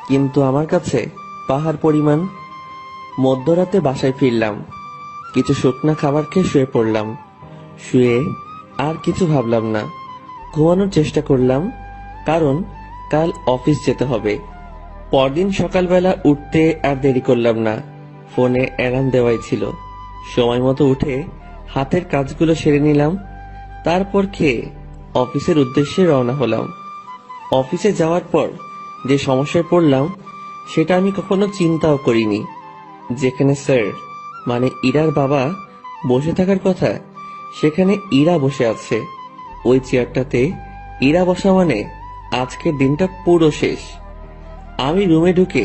Speaker 6: কিন্তু আমার কাছে পাহাড় পরিমাণ। মধ্যরাতে বাসায় ফিরলাম, কিছু শুকনা খাবার খেয়ে শুয়ে পড়লাম। শুয়ে আর কিছু ভাবলাম না, ঘুমানোর চেষ্টা করলাম, কারণ কাল অফিস যেতে হবে। পরদিন সকালবেলা উঠতে আর দেরি করলাম না, ফোনে অ্যালার্ম দেওয়াই ছিল। সময় মতো উঠে হাতের কাজগুলো সেরে নিলাম, তারপর খেয়ে অফিসের উদ্দেশ্যে রওনা হলাম। অফিসে যাওয়ার পর যে সমস্যায় পড়লাম সেটা আমি কখনো চিন্তাও করিনি। যেখানে স্যার মানে ইরার বাবা বসে থাকার কথা, সেখানে ইরা বসে আছে। ওই চেয়ারটাতে ইরা বসা মানে আজকের দিনটা পুরো শেষ। আমি রুমে ঢুকে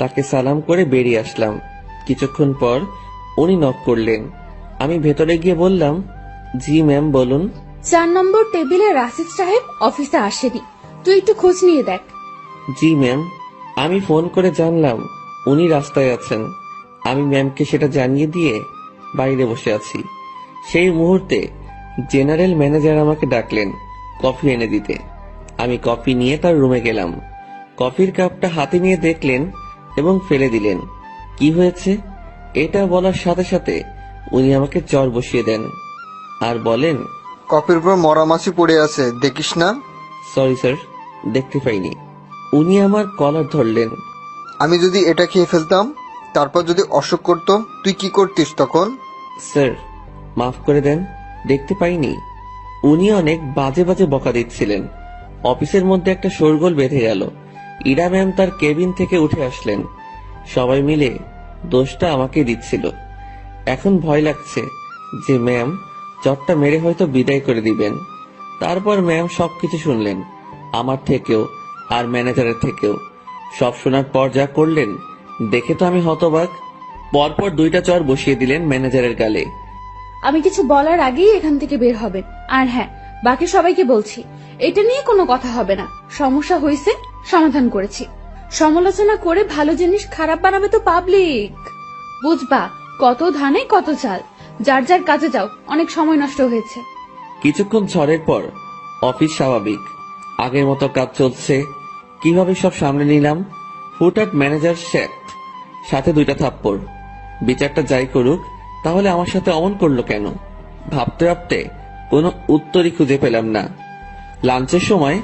Speaker 6: তাকে সালাম করে বেরিয়ে আসলাম। কিছুক্ষণ পর উনি নক করলেন। আমি ভেতরে গিয়ে বললাম, জি ম্যাম বলুন।
Speaker 2: 4 নম্বর টেবিলে রাশিদ সাহেব অফিসে আসেনি, তুই একটু খোঁজ নিয়ে দেখ।
Speaker 6: জি ম্যাম। আমি ফোন করে জানলাম উনি রাস্তায় আছেন। আমি ম্যামকে সেটা জানিয়ে দিয়ে বাইরে বসে আছি। সেই মুহূর্তে জেনারেল ম্যানেজার আমাকে ডাকলেন কফি এনে দিতে। আমি কফি নিয়ে তার রুমে গেলাম। কফির কাপটা হাতে নিয়ে দেখলেন এবং ফেলে দিলেন। কি হয়েছে এটা বলার সাথে সাথে উনি আমাকে জ্বর বসিয়ে দেন আর বলেন,
Speaker 7: কফির উপর মরা মাছি পড়ে আছে, দেখিস না?
Speaker 6: সরি স্যার, দেখতে পাইনি। উনি আমার কলার ধরলেন।
Speaker 7: আমি যদি এটা খেয়ে ফেলতাম, তারপর যদি অসুখ করতো, তুই কি করতিস তখন?
Speaker 6: স্যার মাফ করে দেন, দেখতে পাইনি। উনি অনেক বাজে বাজে বকা দিচ্ছিলেন। অফিসের মধ্যে একটা শোরগোল বেঁধে গেল। ইরা ম্যাম তার কেবিন থেকে উঠে আসলেন। সবাই মিলে দোষটা আমাকে দিচ্ছিল। এখন ভয় লাগছে যে ম্যাম চটটা মেরে হয়তো বিদায় করে দিবেন। তারপর ম্যাম সবকিছু শুনলেন, আমার থেকেও আর ম্যানেজারের থেকেও। সব শোনার পর যা করলেন দেখে তো আমি হতবাক। পরপর 2টা চর বসিয়ে দিলেন ম্যানেজারের গালে।
Speaker 2: আমি কিছু বলার আগেই এখান থেকে বের হবেন। আর হ্যাঁ, বাকি সবাইকে বলছি, এটা নিয়ে কোনো কথা হবে না। সমস্যা হয়েছে, সমাধান করেছি। সমালোচনা করে ভালো জিনিস খারাপ বানাবে তো পাবলিক, বুঝবা? কত ধানে কত চাল। যার যার কাজে যাও, অনেক সময় নষ্ট হয়েছে।
Speaker 1: কিছুক্ষণ ঝড়ের পর অফিস স্বাভাবিক, আগের মতো কাজ চলছে। কিভাবে সব সামনে নিলাম, হুটহাট ম্যানেজার শেখ, সাথে 2টা থাপ্পড়। বিচারটা যাই করুক, তাহলে আমার সাথে অমন করলো কেন? ভাবতে ভাবতে কোনো উত্তরই খুঁজে পেলাম না। লাঞ্চের সময়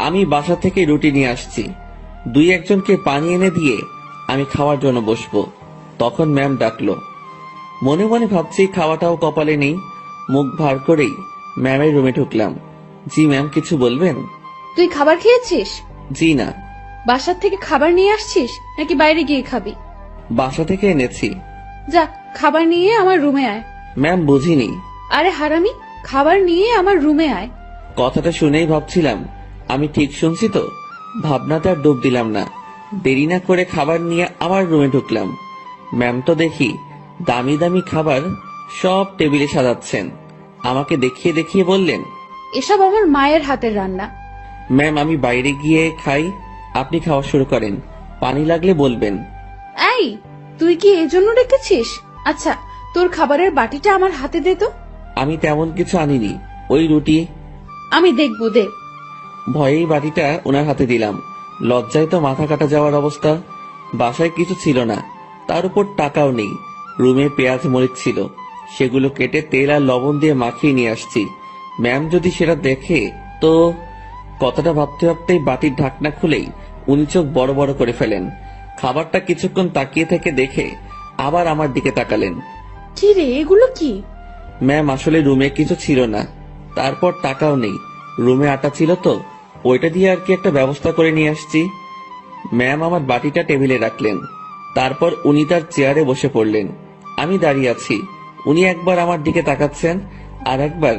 Speaker 1: আমি বাসা থেকে রুটি নিয়ে আসছি। 2-1জনকে পানি এনে দিয়ে আমি খাওয়ার জন্য বসবো, তখন ম্যাম ডাকলো। মনে মনে ভাবছি খাওয়াটাও কপালে নেই। মুখ ভার করেই ম্যামের রুমে ঢুকলাম। জি ম্যাম, কিছু বলবেন?
Speaker 2: তুই খাবার খেয়েছিস?
Speaker 1: জি না।
Speaker 2: বাসার থেকে খাবার নিয়ে আসছিস নাকি বাইরে গিয়ে খাবি?
Speaker 1: বাসা থেকে এনেছি।
Speaker 2: যা, খাবার নিয়ে আমার রুমে আয়।
Speaker 1: ম্যাম, বুঝিনি।
Speaker 2: আরে হারামি, খাবার নিয়ে আমার রুমে আয়।
Speaker 1: কথাটা শুনেই ভাবছিলাম আমি ঠিক শুনছি তো। ভাবনাতে আর ডুব দিলাম না। দেরি না করে খাবার নিয়ে আমার রুমে ঢুকলাম। ম্যাম তো দেখি দামি দামি খাবার সব টেবিলে সাজাচ্ছেন। আমাকে দেখিয়ে দেখিয়ে বললেন,
Speaker 2: এসব আমার মায়ের হাতের রান্না।
Speaker 1: ম্যাম, আমি বাইরে গিয়ে খাই, আপনি খাওয়া শুরু করেন। পানি লাগলে বলবেন।
Speaker 2: এই, তুই কি এজন্য রেখেছিস? আচ্ছা, তোর খাবারের বাটিটা আমার হাতে দে তো।
Speaker 1: আমি তেমন কিছু আনিনি, ওই রুটি।
Speaker 2: আমি দেখবো, দে।
Speaker 1: ভয়েই বাটিটা ওনার হাতে দিলাম। লজ্জায় তো মাথা কাটা যাওয়ার অবস্থা। বাসায় কিছু ছিল না, তার উপর টাকাও নেই। রুমে পেঁয়াজ মরিচ ছিল, সেগুলো কেটে তেল আর লবণ দিয়ে মাখিয়ে নিয়ে আসছি। ম্যাম যদি সেটা দেখে তো। কথাটা ভাবতে ভাবতেই বাটির ঢাকনা খুলেই উনি চোখ বড় বড় করে ফেলেন। খাবারটা কিছুক্ষণ তাকিয়ে থেকে দেখে আবার আমার দিকে তাকালেন।
Speaker 2: কি রে, এগুলো কি?
Speaker 1: ম্যাম, আসলে রুমে কিছু ছিল না, তারপর টাকাও নেই। রুমে আটা ছিল তো, ওইটা দিয়ে আর কি একটা ব্যবস্থা করে নিয়ে আসছি। ম্যাম আমার বাটিটা টেবিলে রাখলেন, তারপর উনি তার চেয়ারে বসে পড়লেন। আমি দাঁড়িয়ে আছি। উনি একবার আমার দিকে তাকাচ্ছেন, আর একবার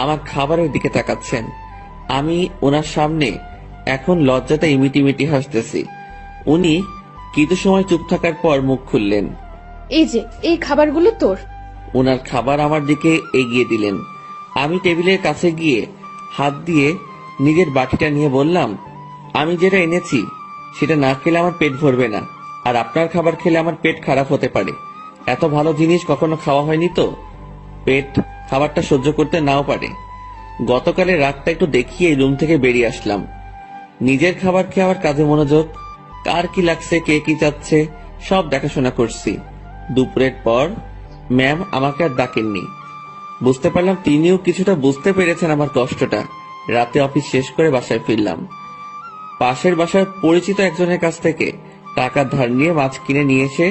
Speaker 1: আমার খাবারের দিকে তাকাচ্ছেন। আমি ওনার সামনে এখন লজ্জাতে ইমিটিমিটি হাসতেছি। উনি কিছু সময় চুপ থাকার পর মুখ খুললেন।
Speaker 2: এই যে, এই খাবারগুলো তোর।
Speaker 1: ওনার খাবার আমার দিকে এগিয়ে দিলেন। আমি টেবিলের কাছে গিয়ে হাত দিয়ে নিজের বাটিটা নিয়ে বললাম, আমি যেটা এনেছি সেটা না খেলে আমার পেট ভরবে না, আর আপনার খাবার খেলে আমার পেট খারাপ হতে পারে। এত ভালো জিনিস কখনো খাওয়া হয়নি তো, পেট খাবারটা সহ্য করতে নাও পারে। গতকালের রাতটা একটু দেখিয়ে রুম থেকে বেরিয়ে আসলাম। নিজের খাবার খেয়ে আমার কাজে মনোযোগ। কার কি লাগছে, কে কি চাচ্ছে, সব দেখাশোনা করছি। দুপুরের পর ম্যাম আমাকে আর ডাকেননি। বুঝতে পারলাম তিনিও কিছুটা বুঝতে পেরেছেন আমার কষ্টটা। রাতে অফিস শেষ করে বাসায় ফিরলাম। পাশের বাসার পরিচিত একজনের কাছ থেকে টাকা ধার নিয়ে মাছ কিনে নিয়ে এসে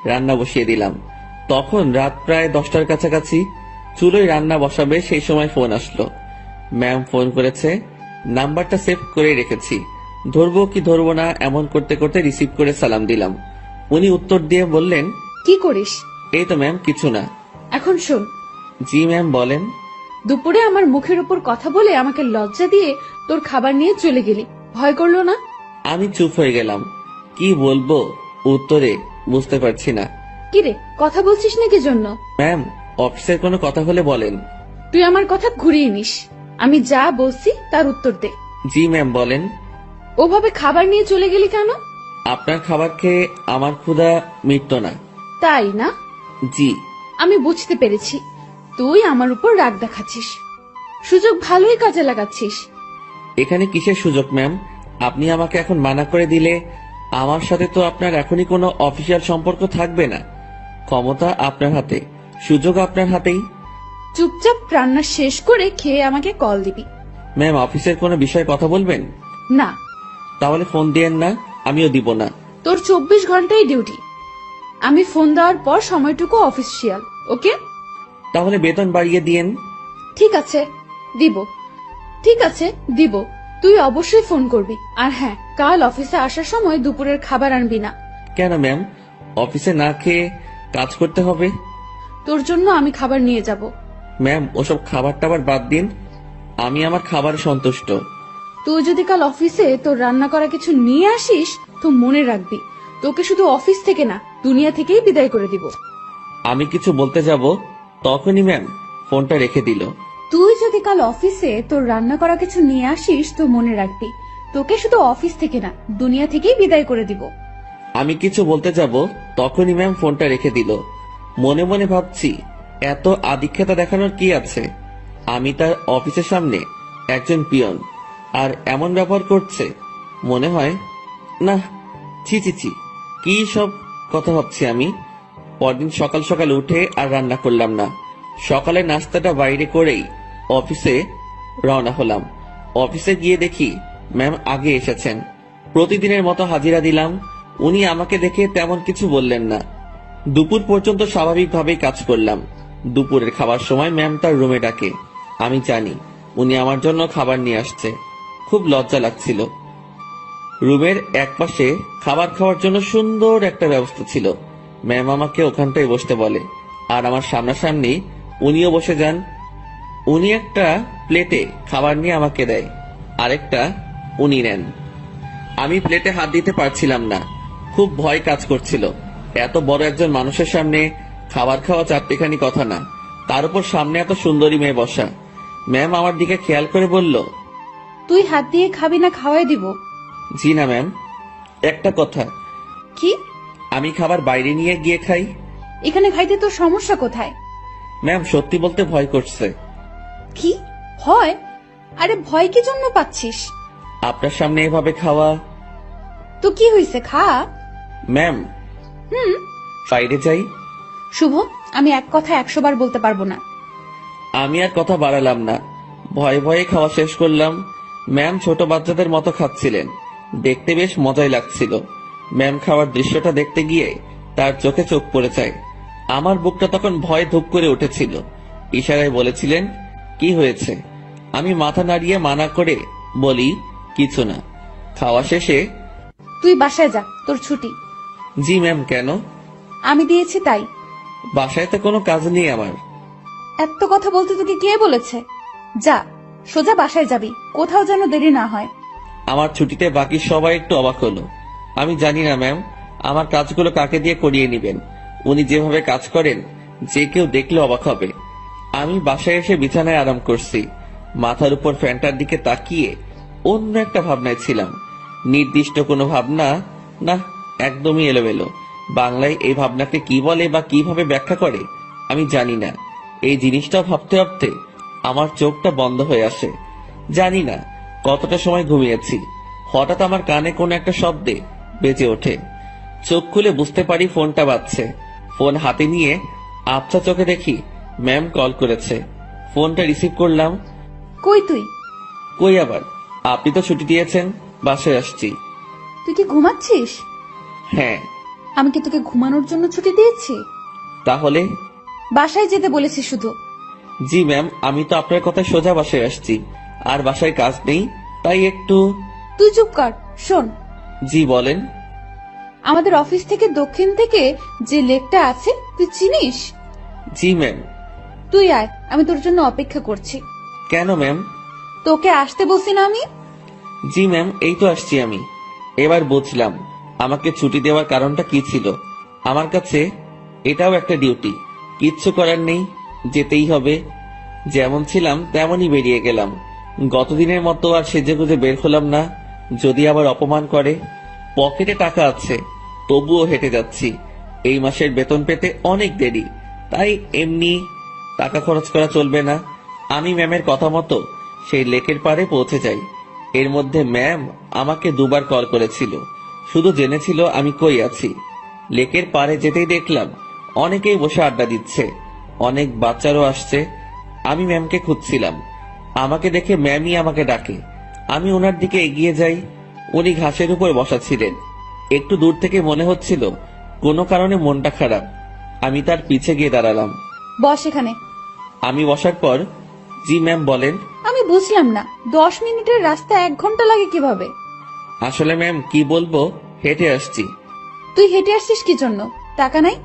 Speaker 1: রান্না বসিয়ে দিলাম। তখন রাত প্রায় 10টার কাছাকাছি। চুলোয় রান্না বসাবে সেই সময় ফোন আসলো। ম্যাম ফোন করেছে, নাম্বারটা সেভ করে রেখেছি। ধরবো কি ধরবো না এমন করতে করতে রিসিভ করে সালাম দিলাম। উনি উত্তর দিয়ে বললেন,
Speaker 2: কি করিস?
Speaker 1: এই তো ম্যাম, কিছু না।
Speaker 2: এখন শোন,
Speaker 1: জি ম্যাম, বলেন।
Speaker 2: দুপুরে আমার মুখের উপর কথা বলে আমাকে লজ্জা দিয়ে তোর খাবার নিয়ে চলে গেলি, ভয় করলো না?
Speaker 1: আমি চুপ হয়ে গেলাম। কি বলবো উত্তরে বুঝতে পারছি না।
Speaker 2: কি রে, কথা বলছিস না কি জন্য?
Speaker 1: ম্যাম, অফিসের কোনো কথা হলে বলেন।
Speaker 2: তুই আমার কথা ঘুরিয়ে নিস। আমি যা বলছি তার উত্তর দে।
Speaker 1: জি ম্যাম, বলেন।
Speaker 2: ওভাবে খাবার নিয়ে চলে গেলি কেন?
Speaker 1: আপনার খাবার খেয়ে আমার ক্ষুধা মিটত না।
Speaker 2: তাই না?
Speaker 1: জি।
Speaker 2: আমি বুঝতে পেরেছি, তুই আমার উপর রাগ দেখাচ্ছিস, সুযোগ ভালোই কাজে লাগাচ্ছিস।
Speaker 1: এখানে কিসের সুযোগ ম্যাম? আপনি আমাকে এখন মানা করে দিলে আমার সাথে তো আপনার এখনই কোনো অফিসিয়াল সম্পর্ক থাকবে না। ক্ষমতা আপনার হাতে, সুযোগ আপনার হাতেই।
Speaker 2: চুপচাপ রান্না শেষ করে খেয়ে আমাকে কল দিবি।
Speaker 1: ম্যাম, অফিসের কোনো বিষয়ে কথা বলবেন?
Speaker 2: না।
Speaker 1: তাহলে ফোন দিয়েন না, আমিও দিব না।
Speaker 2: তোর 24 ঘন্টাই ডিউটি। আমি ফোন দেওয়ার পর সময়টুকু অফিসিয়াল, ওকে?
Speaker 1: তাহলে বেতন বাড়িয়ে দিয়েন।
Speaker 2: ঠিক আছে, দিব। ঠিক আছে, দিব। তুই অবশ্যই ফোন করবি। আর হ্যাঁ, কাল অফিসে আসার সময় দুপুরের খাবার আনবি না।
Speaker 1: কেন ম্যাম? অফিসে না খেয়ে কাজ করতে হবে?
Speaker 2: তোর জন্য আমি খাবার নিয়ে যাব।
Speaker 1: ম্যাম, ওসব খাবার টাবার বাদ দিন, আমি আমার খাবারে সন্তুষ্ট।
Speaker 2: তুই যদি কাল অফিসে তোর রান্না করা কিছু নিয়ে আসিস তো মনে রাখবি, তোকে শুধু অফিস থেকে না, দুনিয়া থেকেই বিদায় করে দিব।
Speaker 1: আমি কিছু বলতে যাব, তখনই ম্যাম ফোনটা রেখে দিল।
Speaker 2: তুই যদি কাল অফিসে তোর রান্না করা কিছু নিয়ে আসিস তো মনে রাখবি, তোকে শুধু অফিস থেকে না, দুনিয়া থেকেই বিদায় করে দিব।
Speaker 1: আমি কিছু বলতে যাব, তখনই ম্যাম ফোনটা রেখে দিল। মনে মনে ভাবছি এত আধিক্যতা দেখানোর কি আছে? আমি তার অফিসের সামনে একজন পিয়ন, আর এমন ব্যবহার করছে। মনে হয় না, ছি ছি ছি, কি সব কথা ভাবছি আমি। পরদিন সকাল সকাল উঠে আর রান্না করলাম না। সকালে নাস্তাটা বাইরে করেই অফিসে রওনা হলাম। অফিসে গিয়ে দেখি ম্যাম আগে এসেছেন। প্রতিদিনের মতো হাজিরা দিলাম। উনি আমাকে দেখে তেমন কিছু বললেন না। দুপুর পর্যন্ত স্বাভাবিকভাবেই কাজ করলাম। দুপুরের খাবার সময় ম্যাম তার রুমে ডাকে। আমি জানি উনি আমার জন্য খাবার নিয়ে আসছে। খুব লজ্জা লাগছিল। রুমের একপাশে খাবার খাওয়ার জন্য সুন্দর একটা ব্যবস্থা ছিল। ম্যাম আমাকে ওখানটায় বসতে বলে, আর আমার সামনাসামনি উনিও বসে যান। উনি একটা প্লেটে খাবার নিয়ে আমাকে দেয়, আরেকটা উনি নেন। আমি প্লেটে হাত দিতে পারছিলাম না, খুব ভয় কাজ করছিল। এত বড় একজন মানুষের সামনে খাবার খাওয়া চারটিখানি কথা না, তার উপর সামনে এত সুন্দরী মেয়ে বসা। ম্যাম আমার দিকে খেয়াল করে বলল,
Speaker 2: তুই হাত দিয়ে খাবি না খাওয়াই দিব?
Speaker 1: জি না ম্যাম। একটা কথা,
Speaker 2: কি?
Speaker 1: আমি খাবার বাইরে নিয়ে গিয়ে খাই।
Speaker 2: এখানে খাইতে তোর সমস্যা কোথায়?
Speaker 1: ম্যাম সত্যি বলতে ভয় করছে।
Speaker 2: কি ভয়? আরে ভয় কি জন্য পাচ্ছিস?
Speaker 1: আপনার সামনে এভাবে খাওয়া।
Speaker 2: তো কি হয়েছে, খা।
Speaker 1: ম্যাম বাইরে যাই।
Speaker 2: শুভ, আমি এক কথা 100 বার বলতে পারবো না।
Speaker 1: আমি আর কথা বাড়ালাম না, ভয়ে ভয়ে খাওয়া শেষ করলাম। ম্যাম ছোট বাচ্চাদের মতো খাচ্ছিলেন, দেখতে বেশ মজাই লাগছিল। ম্যাম খাওয়ার দৃশ্যটা দেখতে গিয়ে তার চোখে চোখ পড়ে যায়। আমার বুকটা তখন ভয়ে ধুপ করে উঠেছিল। ইশারায় বলেছিলেন, কি হয়েছে? আমি মাথা নাড়িয়ে মানা করে বলি, কিছু না। খাওয়া শেষে,
Speaker 2: তুই বাসায় যা, তোর ছুটি।
Speaker 1: জি ম্যাম। কেন?
Speaker 2: আমি দিয়েছি তাই।
Speaker 1: বাসায় তো কোনো কাজ নেই আমার।
Speaker 2: এত কথা বলতে তোকে কে বলেছে? যা, সোজা বাসায় যাবি, কোথাও যেন দেরি না হয়।
Speaker 1: আমার ছুটিতে বাকি সবাই একটু অবাক হলো। আমি জানি না ম্যাম আমার কাজগুলো কাকে দিয়ে করিয়ে নেবেন। উনি যেভাবে কাজ করেন, যে কেউ দেখলে অবাক হবে। আমি বাসায় এসে বিছানায় আরাম করছি। মাথার উপর ফ্যানটার দিকে তাকিয়ে অন্য একটা ভাবনায় ছিলাম। নির্দিষ্ট কোনো ভাবনা না, একদমই এলোমেলো। বাংলায় এই ভাবনাকে কি বলে বা কিভাবে ব্যাখ্যা করে আমি জানি না। এই জিনিসটা ভাবতে ভাবতে আমার চোখটা বন্ধ হয়ে আসে। জানি না কতটা সময় ঘুমিয়েছি। হঠাৎ আমার কানে কোনো একটা শব্দে বেজে ওঠে। চোখ খুলে বুঝতে পারি ফোনটা বাজছে। ফোন হাতে নিয়ে আবছা চোখে দেখি ম্যাম কল করেছে। ফোনটা রিসিভ করলাম।
Speaker 2: কই তুই?
Speaker 1: কই আবার, আপনি তো ছুটি দিয়েছেন, বাসায় আসছি।
Speaker 2: তুই কি ঘুমাচ্ছিস?
Speaker 1: হ্যাঁ।
Speaker 2: আমি কি তোকে ঘুমানোর জন্য ছুটি দিয়েছি?
Speaker 1: তাহলে?
Speaker 2: বাসায় যেতে বলেছি শুধু।
Speaker 1: জি ম্যাম, আমি তো আপনার কথায় সোজা বাসায় আসছি। আর বাসায় কাজ নেই, তাই একটু।
Speaker 2: তুই চুপ কর, শোন।
Speaker 1: জি বলেন।
Speaker 2: আমাদের অফিস থেকে দক্ষিণ থেকে যে লেকটা আছে তুই চিনিস?
Speaker 1: জি ম্যাম।
Speaker 2: তুই আয়, আমি তোর জন্য অপেক্ষা করছি।
Speaker 1: কেন ম্যাম?
Speaker 2: তোকে আসতে বলছি না আমি?
Speaker 1: জি ম্যাম, এই তো আসছি আমি। এবার বুঝলাম আমাকে ছুটি দেওয়ার কারণটা কি ছিল। আমার কাছে এটাও একটা ডিউটি, কিচ্ছু করার নেই, যেতেই হবে। যেমন ছিলাম তেমনই বেরিয়ে গেলাম। গতদিনের মতো আর সেজেগুজে বের হলাম না, যদি আবার অপমান করে। পকেটে টাকা আছে, তবুও হেঁটে যাচ্ছি। এই মাসের বেতন পেতে অনেক দেরি, তাই এমনি টাকা খরচ করা চলবে না। আমি ম্যামের কথা মতো সেই লেকের পাড়ে পৌঁছে যাই। এর মধ্যে ম্যাম আমাকে 2 বার কল করেছিল, শুধু জেনেছিল আমি কই আছি। লেকের পাড়ে যেতেই দেখলাম অনেকেই বসে আড্ডা দিচ্ছে, অনেক বাচ্চারও আসছে। আমি ম্যামকে খুঁজছিলাম, আমাকে দেখে ম্যামই আমাকে ডাকে। আমি ওনার দিকে এগিয়ে যাই। উনি ঘাসের উপর বসা ছিলেন। একটু দূর থেকে মনে হচ্ছিল কোনো কারণে মনটা খারাপ। আমি তার পিছে গিয়ে দাঁড়ালাম।
Speaker 2: বস এখানে।
Speaker 1: আমি বসার পর, জি ম্যাম বলেন।
Speaker 2: আমি বুঝলাম না, 10 মিনিটের রাস্তা 1 ঘন্টা লাগে কিভাবে?
Speaker 1: আসলে ম্যাম কি বলবো, হেঁটে আসছি।
Speaker 2: তুই হেঁটে আসছিস কি জন্য? টাকা নাই?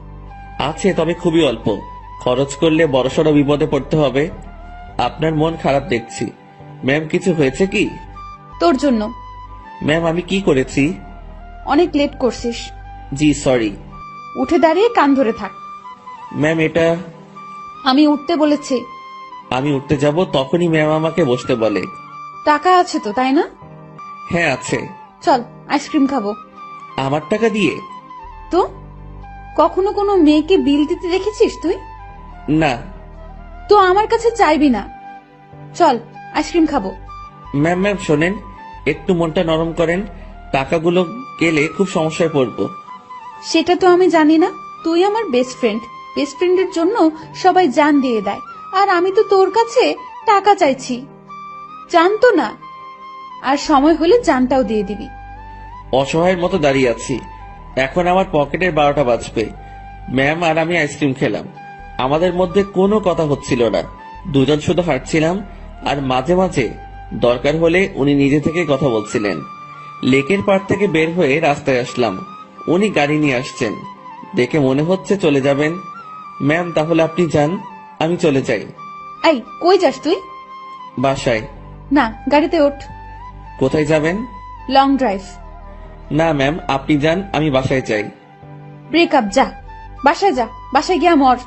Speaker 1: আছে, তবে খুবই অল্প। খরচ করলে বড়সড় বিপদে পড়তে হবে। আপনার মন খারাপ দেখছি। ম্যাম কিছু হয়েছে কি?
Speaker 2: তোর জন্য।
Speaker 1: ম্যাম আমি কি করেছি?
Speaker 2: অনেক লেট করছিস।
Speaker 1: জি সরি।
Speaker 2: উঠে দাঁড়িয়ে কান ধরে থাক।
Speaker 1: ম্যাম এটা।
Speaker 2: আমি উঠতে বলেছি।
Speaker 1: আমি উঠতে যাব তখনই ম্যাম আমাকে বসতে বলে।
Speaker 2: টাকা আছে তো, তাই না?
Speaker 1: হ্যাঁ আছে।
Speaker 2: চল আইসক্রিম খাবো।
Speaker 1: আমার টাকা দিয়ে?
Speaker 2: তো কখনো কোনো মেয়েকে বিল দিতে দেখেছিস তুই?
Speaker 1: না।
Speaker 2: তো আমার কাছে চাইবি না। চল আইসক্রিম খাবো।
Speaker 1: ম্যাম ম্যাম শোনেন, একটু মনটা নরম করেন, টাকাগুলো গেলে খুব সমস্যায় পড়বো।
Speaker 2: সেটা তো আমি জানি না। তুই আমার বেস্ট ফ্রেন্ড, বেস্ট ফ্রেন্ডের জন্য সবাই জান দিয়ে দেয়, আর আমি তো তোর কাছে টাকা চাইছি। জানতো না, আর সময় হলে জানটাও দিয়ে দিবি।
Speaker 1: অসহায়ের মতো দাঁড়িয়ে আছি, এখন আমার পকেটের 12টা বাজবে। ম্যাম আর আমি আইসক্রিম খেলাম, আমাদের মধ্যে কোনো কথা হচ্ছিল না, দুজন শুধু হাঁটছিলাম, আর মাঝে মাঝে দরকার হলে উনি নিজে থেকে কথা বলছিলেন। লেকের পাড় থেকে বের হয়ে রাস্তায় আসলাম, উনি গাড়ি নিয়ে আসছেন, দেখে মনে হচ্ছে চলে যাবেন। ম্যাম তাহলে আপনি যান, আমি চলে যাই।
Speaker 2: এই কই যাস তুই?
Speaker 1: বাসায়।
Speaker 2: না, গাড়িতে ওঠ।
Speaker 1: কোথায় যাবেন?
Speaker 2: Long drive.
Speaker 1: না ম্যাম আপনি যান, আমি বাসায় চাই।
Speaker 2: ব্রেকআপ, যা বাসায় যা, বাসায় গিয়া মর।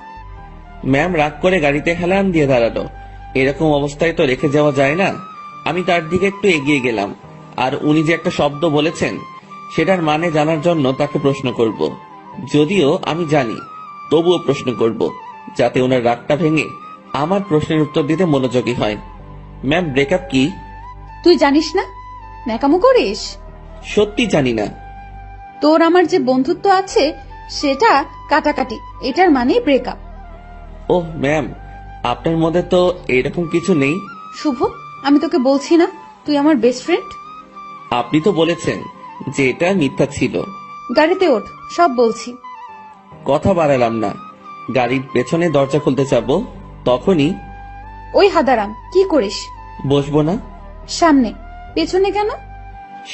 Speaker 1: ম্যাম রাগ করে গাড়িতে হেলান দিয়ে দাঁড়ালো। এরকম অবস্থায় তো রেখে যাওয়া যায় না। আমি তার দিকে একটু এগিয়ে গেলাম, আর উনি যে একটা শব্দ বলেছেন সেটার মানে জানার জন্য তাকে প্রশ্ন করব। যদিও আমি জানি, তবুও প্রশ্ন করব, যাতে ওনার রাগটা ভেঙে আমার প্রশ্নের উত্তর দিতে মনোযোগী হয়। ম্যাম ব্রেকআপ কি?
Speaker 2: তুই জানিস না? ন্যাকামো করিস?
Speaker 1: সত্যি জানি না।
Speaker 2: তোর আমার যে বন্ধুত্ব আছে সেটা কাটাকাটি, এটার মানে ব্রেকআপ।
Speaker 1: ওহ ম্যাম, আপনার মধ্যে তো এরকম কিছু নেই।
Speaker 2: শুভ, আমি তোকে বলছি না তুই আমার বেস্ট ফ্রেন্ড?
Speaker 1: আপনি তো বলেছেন যে এটা মিথ্যা ছিল।
Speaker 2: গাড়িতে ওঠ, সব বলছি।
Speaker 1: কথা বাড়ালাম না, গাড়ির পেছনে দরজা খুলতে যাব, তখনই
Speaker 2: ওই হাদারাম, কি করিস?
Speaker 1: বসবো না।
Speaker 2: সামনে। পেছনে কেন?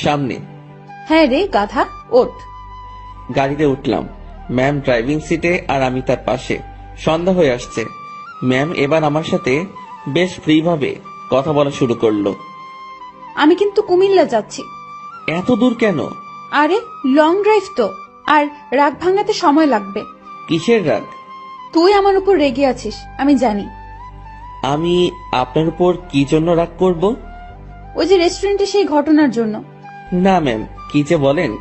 Speaker 1: সামনে।
Speaker 2: হ্যাঁ রে গাধা, ওঠ।
Speaker 1: গাড়িতে উঠলাম, ম্যাম ড্রাইভিং সিটে আর আমি তার পাশে। সন্ধ্যা হয়ে আসছে, ম্যাম এবার আমার সাথে বেশ ফ্রি ভাবে কথা বলা শুরু করলো।
Speaker 2: আমি কিন্তু কুমিল্লা যাচ্ছি।
Speaker 1: এত দূর কেন?
Speaker 2: আরে লং ড্রাইভ তো, আর রাগ ভাঙাতে সময় লাগবে।
Speaker 1: কিসের রাগ?
Speaker 2: তুই আমার উপর রেগে আছিস, আমি জানি।
Speaker 1: আমি আপনার উপর কি জন্য রাগ করব?
Speaker 2: ওই যে রেস্টুরেন্টে সেই ঘটনার জন্য।
Speaker 1: না ম্যাম, কি যে বলেন,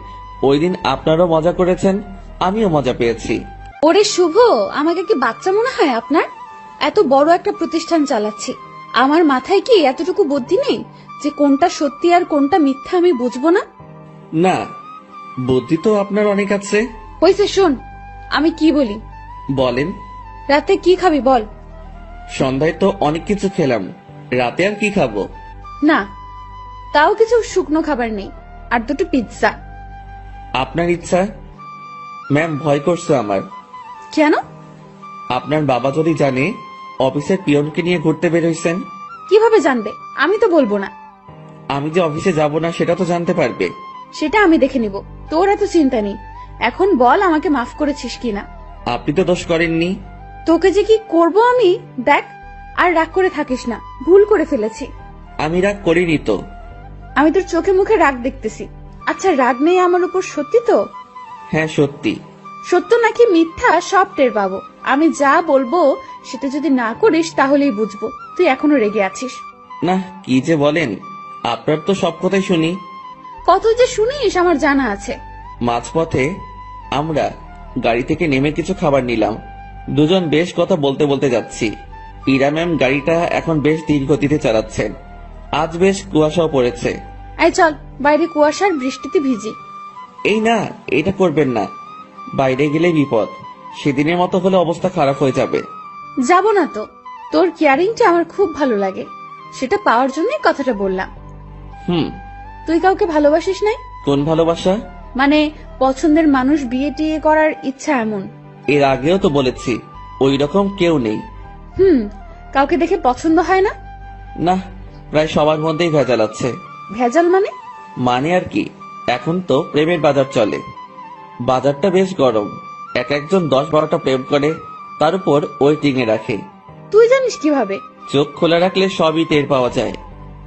Speaker 1: ওই দিন আপনারও মজা করেছেন, আমিও মজা পেয়েছি।
Speaker 2: ওরে শুভ, আমাকে কি বাচ্চা মনে হয় আপনার? এত বড় একটা প্রতিষ্ঠান চালাচ্ছি, আমার মাথায় কি এতটুকু বুদ্ধি নেই যে কোনটা সত্যি আর কোনটা মিথ্যা আমি বুঝবো না?
Speaker 1: না, বুদ্ধি তো আপনার অনেক আছে।
Speaker 2: হইছে, শোন আমি কি বলি।
Speaker 1: বলেন।
Speaker 2: রাতে কি খাবি বল?
Speaker 1: সন্ধ্যায় তো অনেক কিছু খেলাম, রাতে আর কি খাবো?
Speaker 2: না, তাও কিছু শুকনো খাবার নেই, আর দুটো পিৎজা।
Speaker 1: আপনার ইচ্ছা। ম্যাম ভয় করছে আমার।
Speaker 2: কেন?
Speaker 1: আপনার বাবা যদি জানে অফিসের পিয়নকে নিয়ে ঘুরতে বের হইছেন।
Speaker 2: কিভাবে জানবে? আমি তো বলবো না।
Speaker 1: আমি যে অফিসে যাব না সেটা তো জানতে পারবে।
Speaker 2: সেটা আমি দেখে নিব, তোর এত চিন্তা নেই। এখন বল আমাকে মাফ করেছিস কিনা।
Speaker 1: আপনি তো দোষ করেননি।
Speaker 2: তোকে যে কি করব আমি, দেখ। আর রাগ করে থাকিস না, ভুল করে ফেলেছি।
Speaker 1: আমি রাগ করিনি তো।
Speaker 2: আমি তোর চোখে মুখে রাগ দেখতেছি। আচ্ছা, রাগ নেই আমার উপর, সত্যি তো?
Speaker 1: হ্যাঁ সত্যি।
Speaker 2: সত্য নাকি মিথ্যা সব টের পাবো। আমি যা বলবো সেটা যদি না করিস তাহলেই বুঝবো তুই এখনো রেগে আছিস।
Speaker 1: না, কি যে বলেন, আপনার তো সব কথাই শুনি।
Speaker 2: কত যে শুনিস আমার জানা আছে।
Speaker 1: মাঝপথে আমরা গাড়ি থেকে নেমে কিছু খাবার নিলাম, দুজন বেশ কথা বলতে বলতে যাচ্ছি। ইরা ম্যাম গাড়িটা এখন বেশ ধীর গতিতে চালাচ্ছেন। আজ বেশ কুয়াশাও পড়েছে।
Speaker 2: এই চল, বাইরে কুয়াশার বৃষ্টিতে ভিজি।
Speaker 1: এই না, এটা করবেন না, বাইরে গেলে বিপদ। সেদিনের মতো হলে অবস্থা খারাপ হয়ে যাবে।
Speaker 2: যাব না তো, তোর কেয়ারিংটা আমার খুব ভালো লাগে, সেটা পাওয়ার জন্যই কথাটা বললাম। তুই কাউকে ভালোবাসিস নাই?
Speaker 1: কোন ভালোবাসা?
Speaker 2: মানে পছন্দের মানুষ বিয়ে টিয়ে করার ইচ্ছা এমন।
Speaker 1: এর আগেও তো বলেছি ওই রকম কেউ নেই।
Speaker 2: কাউকে দেখে পছন্দ হয় না?
Speaker 1: না, প্রায় সবার মধ্যেই ভেজাল আছে।
Speaker 2: ভেজাল মানে?
Speaker 1: মানে আর কি, এখন তো প্রেমের বাজার চলে। বাজারটা বেশ গরম, এক একজন 10-12টা প্রেম করে, তার উপর ওয়েটিং এ রাখে।
Speaker 2: তুই জানিস কিভাবে?
Speaker 1: চোখ খোলা রাখলে সবই টের পাওয়া যায়।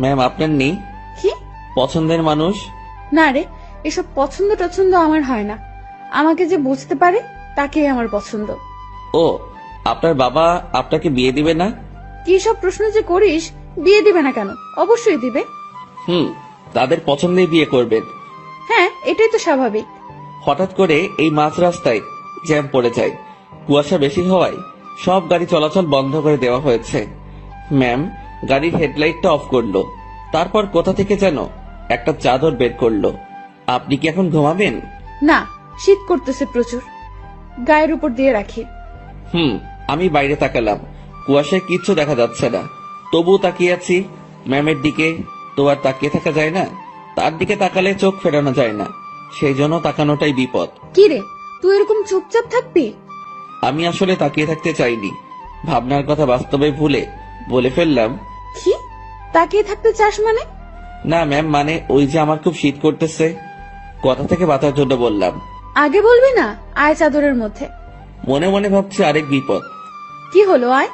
Speaker 1: ম্যাম আপনার নেই
Speaker 2: কি
Speaker 1: পছন্দের মানুষ?
Speaker 2: না রে, এসব পছন্দ টছন্দ আমার হয় না। আমাকে যে বুঝতে পারে তাকেই আমার পছন্দ।
Speaker 1: ও, আপনার বাবা আপনাকে বিয়ে দিবে না?
Speaker 2: কি সব প্রশ্ন যে করিস, বিয়ে দিবে না কেন? অবশ্যই দিবে।
Speaker 1: তাদের পছন্দেই বিয়ে করবেন।
Speaker 2: হ্যাঁ, এটাই তো স্বাভাবিক।
Speaker 1: হঠাৎ করে এই মাঝ রাস্তায় জ্যাম পড়ে যায়, কুয়াশা বেশি হওয়ায় সব গাড়ি চলাচল বন্ধ করে দেওয়া হয়েছে। ম্যাম গাড়ির হেডলাইটটা অফ করলো, তারপর কোথা থেকে যেন একটা চাদর বের করলো। আপনি কি এখন ঘুমাবেন?
Speaker 2: না, শীত করতেছে প্রচুর, গায়ের উপর দিয়ে রাখি।
Speaker 1: আমি বাইরে তাকালাম, কুয়াশায় কিচ্ছু দেখা যাচ্ছে না, তবুও তাকিয়ে আছি ম্যামের দিকে। তো আর তাকিয়ে থাকা যায় না, তার দিকে তাকালে চোখ ফেরানো যায় না, সেই জন্য তাকানোটাই বিপদ।
Speaker 2: কি রে, তুই এরকম চুপচাপ থাকবি?
Speaker 1: আমি আসলে তাকিয়ে থাকতে চাইনি, ভাবনার কথা বাস্তবে ভুলে বলে ফেললাম।
Speaker 2: কি তাকিয়ে থাকতে চাস মানে?
Speaker 1: না ম্যাম, মানে ওই যে আমার খুব শীত করতেছে, কথা থেকে বাঁচার জন্য বললাম।
Speaker 2: আগে বলবি না? আয় চাদরের মধ্যে।
Speaker 1: মনে মনে ভাবছি আরেক বিপদ।
Speaker 2: কি হলো, আয়।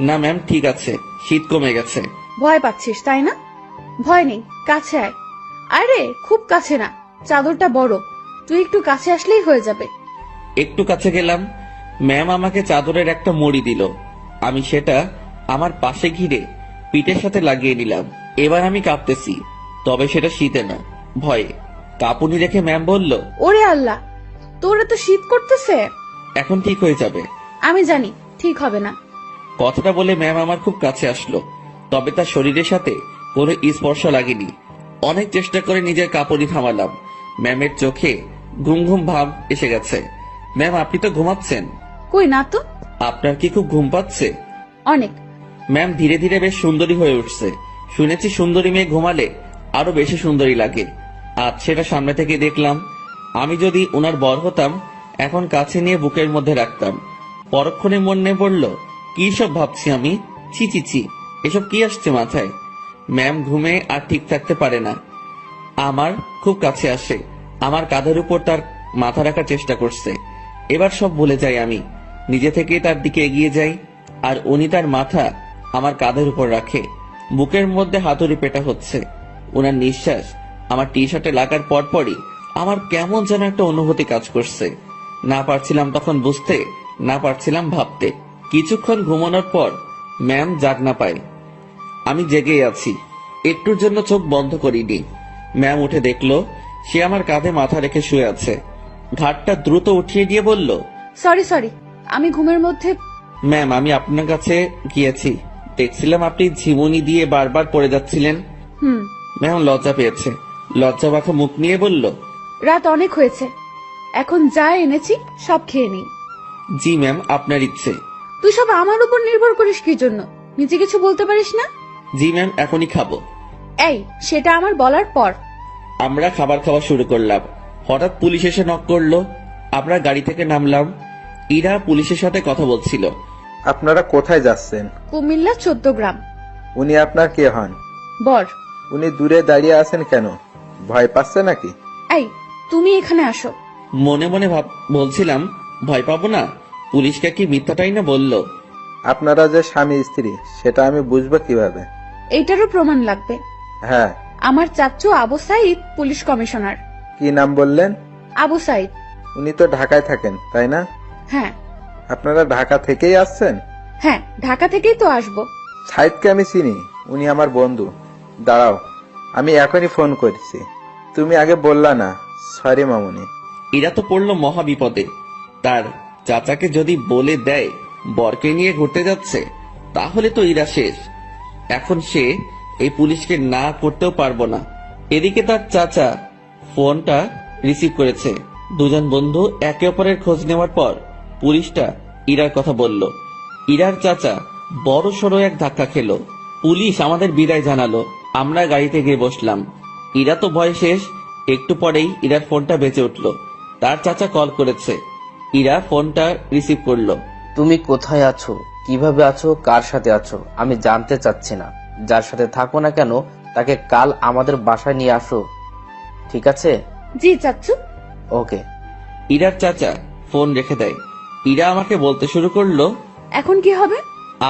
Speaker 1: না ম্যাম, ঠিক আছে, শীত কমে গেছে।
Speaker 2: ভয় পাচ্ছিস তাই না? ভয় নেই, কাছে আয়। আরে খুব কাছে না, চাদরটা বড়, তুই একটু কাছে আসলেই হয়ে যাবে।
Speaker 1: একটু কাছে গেলাম, ম্যাম আমাকে চাদরের একটা মুড়ি দিল। আমি সেটা আমার পাশে ঘিরে পিঠের সাথে লাগিয়ে নিলাম। এবার আমি কাঁপতেছি, তবে সেটা শীতে না, ভয়ে। কাঁপুনি রেখে ম্যাম বলল,
Speaker 2: ওরে আল্লাহ, তোর এত শীত করতেছে।
Speaker 1: এখন ঠিক হয়ে যাবে।
Speaker 2: আমি জানি ঠিক হবে না।
Speaker 1: কথাটা বলে ম্যাম আমার খুব কাছে আসলো, তবে তার শরীরের সাথে কোনো স্পর্শ লাগেনি। অনেক চেষ্টা করে নিজের কাঁপুনি থামালাম। ম্যামের চোখে ঘুম ঘুম ভাব এসে গেছে। ম্যাম, আপনি তো ঘুমাচ্ছেন।
Speaker 2: কই না তো।
Speaker 1: আপনার কি খুব ঘুম পাচ্ছে?
Speaker 2: অনেক।
Speaker 1: ম্যাম ধীরে ধীরে বেশ সুন্দরী হয়ে উঠছে। শুনেছি সুন্দরী মেয়ে ঘুমালে আরো বেশি সুন্দরী লাগে। আজ সেটা সামনে থেকে দেখলাম। আমি যদি ওনার বর হতাম, এখন কাছে নিয়ে বুকের মধ্যে রাখতাম। পরক্ষণে মনে পড়ল, কি সব ভাবছি আমি। ছি ছি ছি, এসব কি আসছে মাথায়। ম্যাম ঘুমে আর ঠিক থাকতে পারে না, আমার খুব কাছে আসে, আমার কাঁধের উপর তার মাথা রাখার চেষ্টা করছে। এবার সব ভুলে যাই আমি, নিজে থেকে তার দিকে এগিয়ে যাই, আর উনি তার মাথা আমার কাঁধের উপর রাখে। বুকের মধ্যে হাতুড়ি পেটা হচ্ছে। ওনার নিঃশ্বাস আমার টি শার্টে লাগার পরপরই আমার কেমন যেন একটা অনুভূতি কাজ করছে। না পারছিলাম তখন বুঝতে, না পারছিলাম ভাবতে। কিছুক্ষণ ঘুমানোর পর ম্যাম জাগ না পায়, আমি জেগেই আছি। একটুর জন্য চোখ বন্ধ করিনি। ম্যাম উঠে দেখলো সে আমার কাঁধে মাথা রেখে শুয়ে আছে। ঘাটটা দ্রুত উঠিয়ে দিয়ে বলল,
Speaker 2: সরি, আমি ঘুমের মধ্যে।
Speaker 1: ম্যাম, আমি আপনার কাছে গিয়েছি, দেখছিলাম আপনি ঝিমুনি দিয়ে বারবার পড়ে যাচ্ছিলেন। ম্যাম লজ্জা পেয়েছে, লজ্জা মাখা মুখ নিয়ে বলল,
Speaker 2: রাত অনেক হয়েছে, এখন যা এনেছি সব খেয়ে নিই।
Speaker 1: জি ম্যাম, আপনার ইচ্ছে।
Speaker 2: তুই সব আমার উপর নির্ভর করিস কি জন্য? নিজে কিছু বলতে পারিস না?
Speaker 1: জি ম্যাম, এখনই খাবো।
Speaker 2: এই, সেটা আমার বলার পর।
Speaker 1: আমরা খাবার খাওয়া শুরু করলাম। হঠাৎ পুলিশ এসে নক করলো। আমরা গাড়ি থেকে নামলাম। ইরা পুলিশের সাথে কথা বলছিল।
Speaker 5: আপনারা কোথায় যাচ্ছেন?
Speaker 2: কুমিল্লা 14 গ্রাম।
Speaker 5: উনি আপনার কে হন?
Speaker 2: বর।
Speaker 5: উনি দূরে দাঁড়িয়ে আছেন কেন? ভয় পাচ্ছে নাকি?
Speaker 2: এই, তুমি এখানে আসো।
Speaker 1: মনে মনে বলছিলাম, ভয় পাবো না, পুলিশকে কি মিথ্যাটাই না বললো।
Speaker 5: আপনারা যে স্বামী স্ত্রী সেটা আমি বুঝবো কিভাবে?
Speaker 2: এইটারও প্রমাণ লাগবে।
Speaker 5: হ্যাঁ।
Speaker 2: আমার চাচু আবু সাইদ পুলিশ কমিশনার।
Speaker 5: কি নাম বললেন?
Speaker 2: আবু সাইদ।
Speaker 5: উনি তো ঢাকায় থাকেন, তাই না?
Speaker 2: হ্যাঁ।
Speaker 5: আপনারা ঢাকা থেকেই আসছেন?
Speaker 2: হ্যাঁ, ঢাকা থেকেই তো আসবো।
Speaker 5: সাইদকে আমি চিনি, উনি আমার বন্ধু। দাঁড়াও, আমি এখনই ফোন করছি। তুমি আগে বললা না। সরি মামুনি।
Speaker 1: এরা তো পড়লো মহা বিপদে। তার চাচাকে যদি বলে দেয় বরকে নিয়ে ঘুরতে যাচ্ছে, তাহলে তো ইরা শেষ। এখন সে এই পুলিশকে না করতেও পারবো না। এদিকে তার চাচা ফোনটা রিসিভ করেছে। দুজন বন্ধু একে অপরের খোঁজ নেওয়ার পর পুলিশটা ইরার কথা বলল। ইরার চাচা বড় সড়ো এক ধাক্কা খেলো। পুলিশ আমাদের বিদায় জানালো। আমরা গাড়িতে গিয়ে বসলাম। ইরা তো ভয় শেষ। একটু পরেই ইরার ফোনটা বেজে উঠলো। তার চাচা কল করেছে। ইরা ফোনটা রিসিভ করলো।
Speaker 3: তুমি কোথায় আছো, কিভাবে আছো, কার সাথে আছো আমি জানতে চাচ্ছি না। যার সাথে থাকো না কেন তাকে কাল আমাদের বাসায় নিয়ে আসো, ঠিক আছে?
Speaker 2: জি চাচু।
Speaker 3: ওকে।
Speaker 1: ইরার চাচা ফোন রেখে দেয়। ইরা আমাকে বলতে শুরু করলো,
Speaker 2: এখন কি হবে?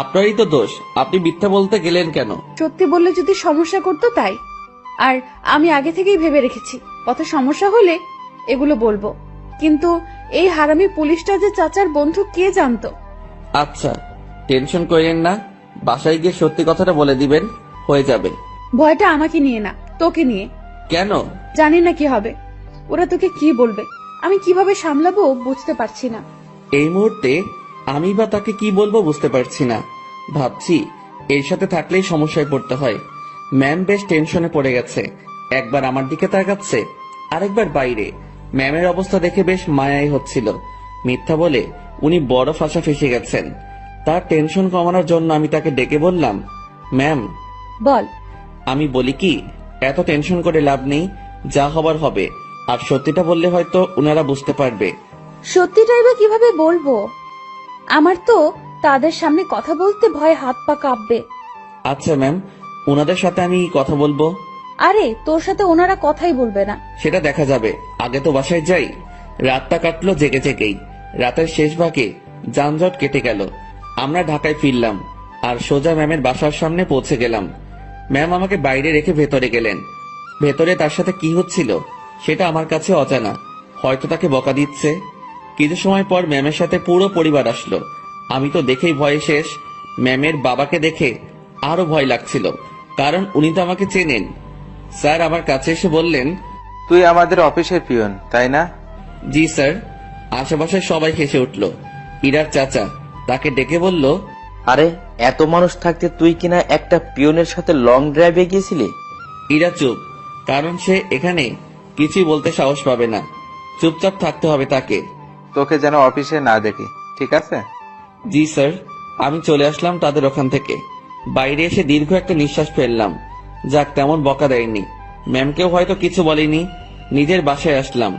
Speaker 1: আপনারই তো দোষ, আপনি মিথ্যা বলতে গেলেন কেন?
Speaker 2: সত্যি বললে যদি সমস্যা করতো তাই। আর আমি আগে থেকেই ভেবে রেখেছি পথে সমস্যা হলে এগুলো বলবো। কিন্তু এই হারামি পুলিশটা যে চাচার বন্ধু কে জানতো?
Speaker 1: আচ্ছা, টেনশন করেন না, বাসায় গিয়ে সত্যি কথাটা বলে দিবেন, হয়ে যাবে।
Speaker 2: ভয়টা আমাকে নিয়ে না, তোকে নিয়ে।
Speaker 1: কেন?
Speaker 2: জানি না কি হবে। ওরা তোকে কি বলবে, আমি কিভাবে সামলাবো বুঝতে পারছি না।
Speaker 1: এই মুহূর্তে আমি বা তাকে কি বলবো বুঝতে পারছি না। ভাবছি এর সাথে থাকলেই সমস্যায় পড়তে হয়। ম্যাম বেশ টেনশনে পড়ে গেছে, একবার আমার দিকে তাকাচ্ছে, আরেকবার বাইরে। ম্যামের অবস্থা দেখে বেশ মায়াই হচ্ছিল। মিথ্যা বলে উনি বড় ফাঁসা ফেসে গেছেন। তার টেনশন কমানোর জন্য আমি তাকে ডেকে বললাম, ম্যাম।
Speaker 2: বল।
Speaker 1: আমি বলি কি, এত টেনশন করে লাভ নেই, যা হবার হবে। আর সত্যিটা বললে হয়তো উনারা বুঝতে পারবে।
Speaker 2: সত্যিটাই বা কিভাবে বলবো? আমার তো তাদের সামনে কথা বলতে ভয় হাত পা কাঁপবে।
Speaker 1: আচ্ছা ম্যাম, উনাদের সাথে আমি কথা বলবো।
Speaker 2: আরে তোর সাথে ওনারা কথাই বলবে না।
Speaker 1: সেটা দেখা যাবে, আগে তো বাসায় যাই। রাতটা কাটলো জেগে জেগেই। রাতের শেষ ভাগে যানজট কেটে গেল। আমরা ঢাকায় ফিরলাম আর সোজা ম্যামের বাসার সামনে পৌঁছে গেলাম। ম্যাম আমাকে বাইরে রেখে ভেতরে গেলেন। ভেতরে তার সাথে কি হচ্ছিল সেটা আমার কাছে অজানা। হয়তো তাকে বকা দিচ্ছে। কিছু সময় পর ম্যামের সাথে পুরো পরিবার আসলো। আমি তো দেখেই ভয়ে শেষ। ম্যামের বাবাকে দেখে আরো ভয় লাগছিল, কারণ উনি তো আমাকে চেনেন। স্যার আমার কাছে এসে বললেন,
Speaker 5: তুই আমাদের অফিসের পিয়ন তাই না?
Speaker 1: জি স্যার। আশেপাশে সবাই হেসে উঠল। ইরার চাচা তাকে ডেকে বলল,
Speaker 3: আরে এত মানুষ থাকতে তুই কিনা একটা পিয়নের সাথে লং ড্রাইভে গিয়েছিলি?
Speaker 1: ইরা চুপ, কারণ সে এখানে কিছুই বলতে সাহস পাবে না। চুপচাপ থাকতে হবে তাকে।
Speaker 5: তোকে যেন অফিসে না দেখি, ঠিক আছে?
Speaker 1: জি স্যার। আমি চলে আসলাম তাদের ওখান থেকে। বাইরে এসে দীর্ঘ একটা নিঃশ্বাস ফেললাম। যাক, তেমন বকা দেয়নি। ম্যামকেও হয়তো কিছু বলেনি। নিজের বাসায় আসলাম।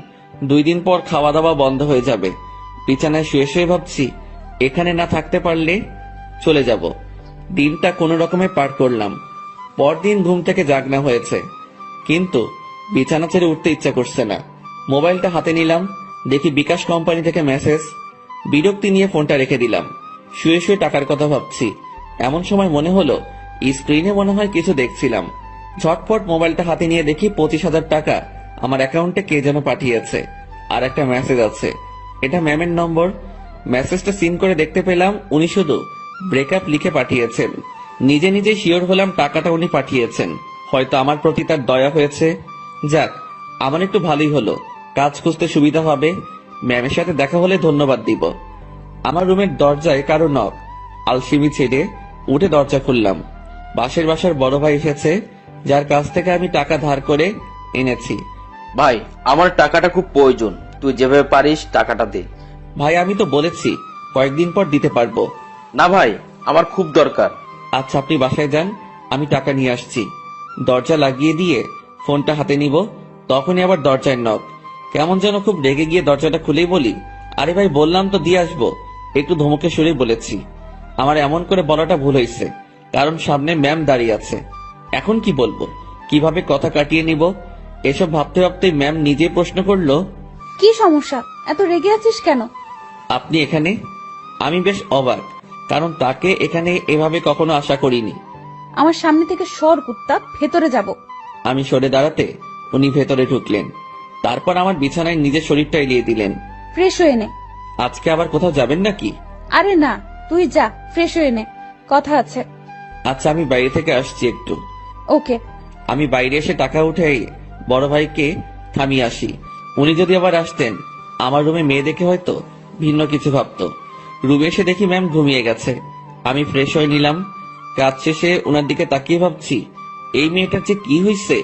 Speaker 1: 2 দিন পর খাওয়া দাওয়া বন্ধ হয়ে যাবে। বিছানায় শুয়ে শুয়ে ভাবছি, এখানে না থাকতে পারলে চলে যাব। দিনটা কোনো রকমে পার করলাম। পরদিন ঘুম থেকে জাগনা হয়েছে, কিন্তু বিছানা ছেড়ে উঠতে ইচ্ছা করছে না। মোবাইলটা হাতে নিলাম, দেখি বিকাশ কোম্পানি থেকে মেসেজ। বিরক্তি নিয়ে ফোনটা রেখে দিলাম। শুয়ে শুয়ে টাকার কথা ভাবছি। এমন সময় মনে হলো স্ক্রিনে মনে হয় কিছু দেখছিলাম। ঝটপট মোবাইলটা হাতে নিয়ে দেখি 25,000 টাকা আমার অ্যাকাউন্টে কে যেন পাঠিয়েছে। আর একটা মেসেজ আছে, এটা ম্যামের নম্বর। মেসেজটা সিন করে দেখতে পেলাম উনি শুধু ব্রেকআপ লিখে পাঠিয়েছেন। নিজে নিজে শিওর হলাম টাকাটা উনি পাঠিয়েছেন। হয়তো আমার প্রতি তার দয়া হয়েছে। যাক, আমার একটু ভালোই হলো, কাজ খুঁজতে সুবিধা হবে। ম্যামের সাথে দেখা হলে ধন্যবাদ দিব। আমার রুমের দরজায় কারো নক। আলসিমি ছেড়ে উঠে দরজা খুললাম। বাসার বড় ভাই এসেছে, যার কাছ থেকে আমি টাকা ধার করে এনেছি।
Speaker 3: ভাই আমার টাকাটা খুব প্রয়োজন, তুই যেভাবে পারিস টাকাটা দে।
Speaker 1: ভাই আমি তো বলেছি কয়েকদিন পর দিতে পারবো।
Speaker 3: না ভাই, আমার খুব দরকার।
Speaker 1: আচ্ছা আপনি বাসায় যান, আমি টাকা নিয়ে আসছি। দরজা লাগিয়ে দিয়ে ফোনটা হাতে নিব, তখনই আবার দরজায় নক। কেমন যেন খুব রেগে গিয়ে দরজাটা খুলেই বলি, আরে ভাই বললাম তো দিয়ে আসবো। একটু ধমকে সুরে বলেছি। আমার এমন করে বলাটা ভুল হয়েছে, কারণ সামনে ম্যাম দাঁড়িয়ে আছে। এখন কি বলবো, কিভাবে কথা কাটিয়ে নিব, এসব ভাবতে ভাবতে ম্যাম নিজে প্রশ্ন করলো,
Speaker 2: কি সমস্যা? এত রেগে আছিস কেন?
Speaker 1: আপনি এখানে? আমি বেশ অবাক, কারণ তাকে এখানে এভাবে কখনো আশা করিনি।
Speaker 2: আমার সামনে থেকে সর কুত্তা, ভেতরে যাব।
Speaker 1: আমি সরে দাঁড়াতে উনি ভেতরে ঢুকলেন। তারপর আমার বিছানায় নিজের শরীরটা এলিয়ে দিলেন।
Speaker 2: ফ্রেশ হয়ে নে।
Speaker 1: আজকে আবার কোথাও যাবেন নাকি?
Speaker 2: আরে না, তুই যা, ফ্রেশ হয়ে নে, কথা আছে।
Speaker 1: আচ্ছা আমি বাইরে থেকে আসছি একটু।
Speaker 2: ওকে।
Speaker 1: আমি বাইরে এসে টাকা উঠে বড় ভাইকে থামিয়ে আসি। উনি যদি আবার আসতেন, আমার রুমে মেয়ে দেখে হয়তো ভিন্ন কিছু ভাবতো। রুমে এসে দেখি ম্যাম ঘুমিয়ে গেছে। আমি ফ্রেশ হয়ে নিলাম। কাজ শেষে উনার দিকে তাকিয়ে ভাবছি, এই মেয়েটার যে কি হয়েছে।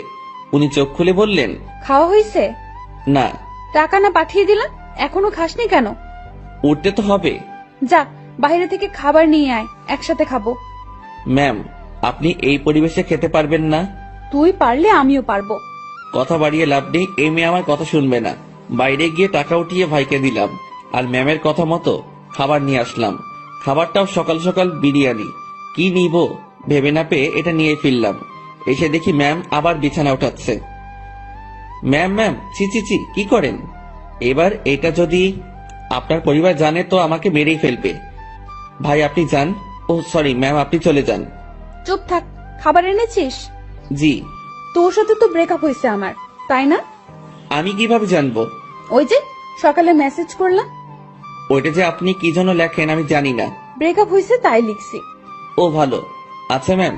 Speaker 1: উনি চোখ খুলে বললেন,
Speaker 2: খাওয়া হয়েছে?
Speaker 1: না।
Speaker 2: টাকা না পাঠিয়ে দিলাম, এখনো খাসনি কেন?
Speaker 1: উঠতে তো হবে।
Speaker 2: যা, বাইরে থেকে খাবার নিয়ে আয়, একসাথে খাবো।
Speaker 1: ম্যাম আপনি এই পরিবেশে খেতে পারবেন না।
Speaker 2: তুই পারলে আমিও পারবো।
Speaker 1: কথা বাড়িয়ে লাভ নেই, এই মেয়ে আমার কথা শুনবে না। বাইরে গিয়ে টাকা উঠিয়ে ভাইকে দিলাম, আর ম্যামের কথা মতো খাবার নিয়ে আসলাম। খাবারটাও সকাল সকাল বিরিয়ানি। কি নিব ভেবে না পেয়ে এটা নিয়ে ফিরলাম। এসে দেখি ম্যাম আবার বিছানা উঠাচ্ছে। ম্যাম ছি ছি ছি, কি করেন? এবার এটা যদি আপনার পরিবার জানে তো আমাকে মেরেই ফেলবে। ভাই আপনি যান। ও সরি ম্যাম, আপনি চলে যান।
Speaker 2: চুপ থাক। খাবার এনেছিস?
Speaker 1: জি।
Speaker 2: তোর সাথে তো ব্রেকআপ হয়েছে আমার, তাই না?
Speaker 1: আমি কিভাবে জানবো?
Speaker 2: ওই যে সকালে মেসেজ করলাম।
Speaker 1: ওইটা যে আপনি কি জন্য লেখেন আমি জানি না।
Speaker 2: ব্রেকআপ হয়েছে তাই লিখছি।
Speaker 1: ও ভালো। আচ্ছা ম্যাম,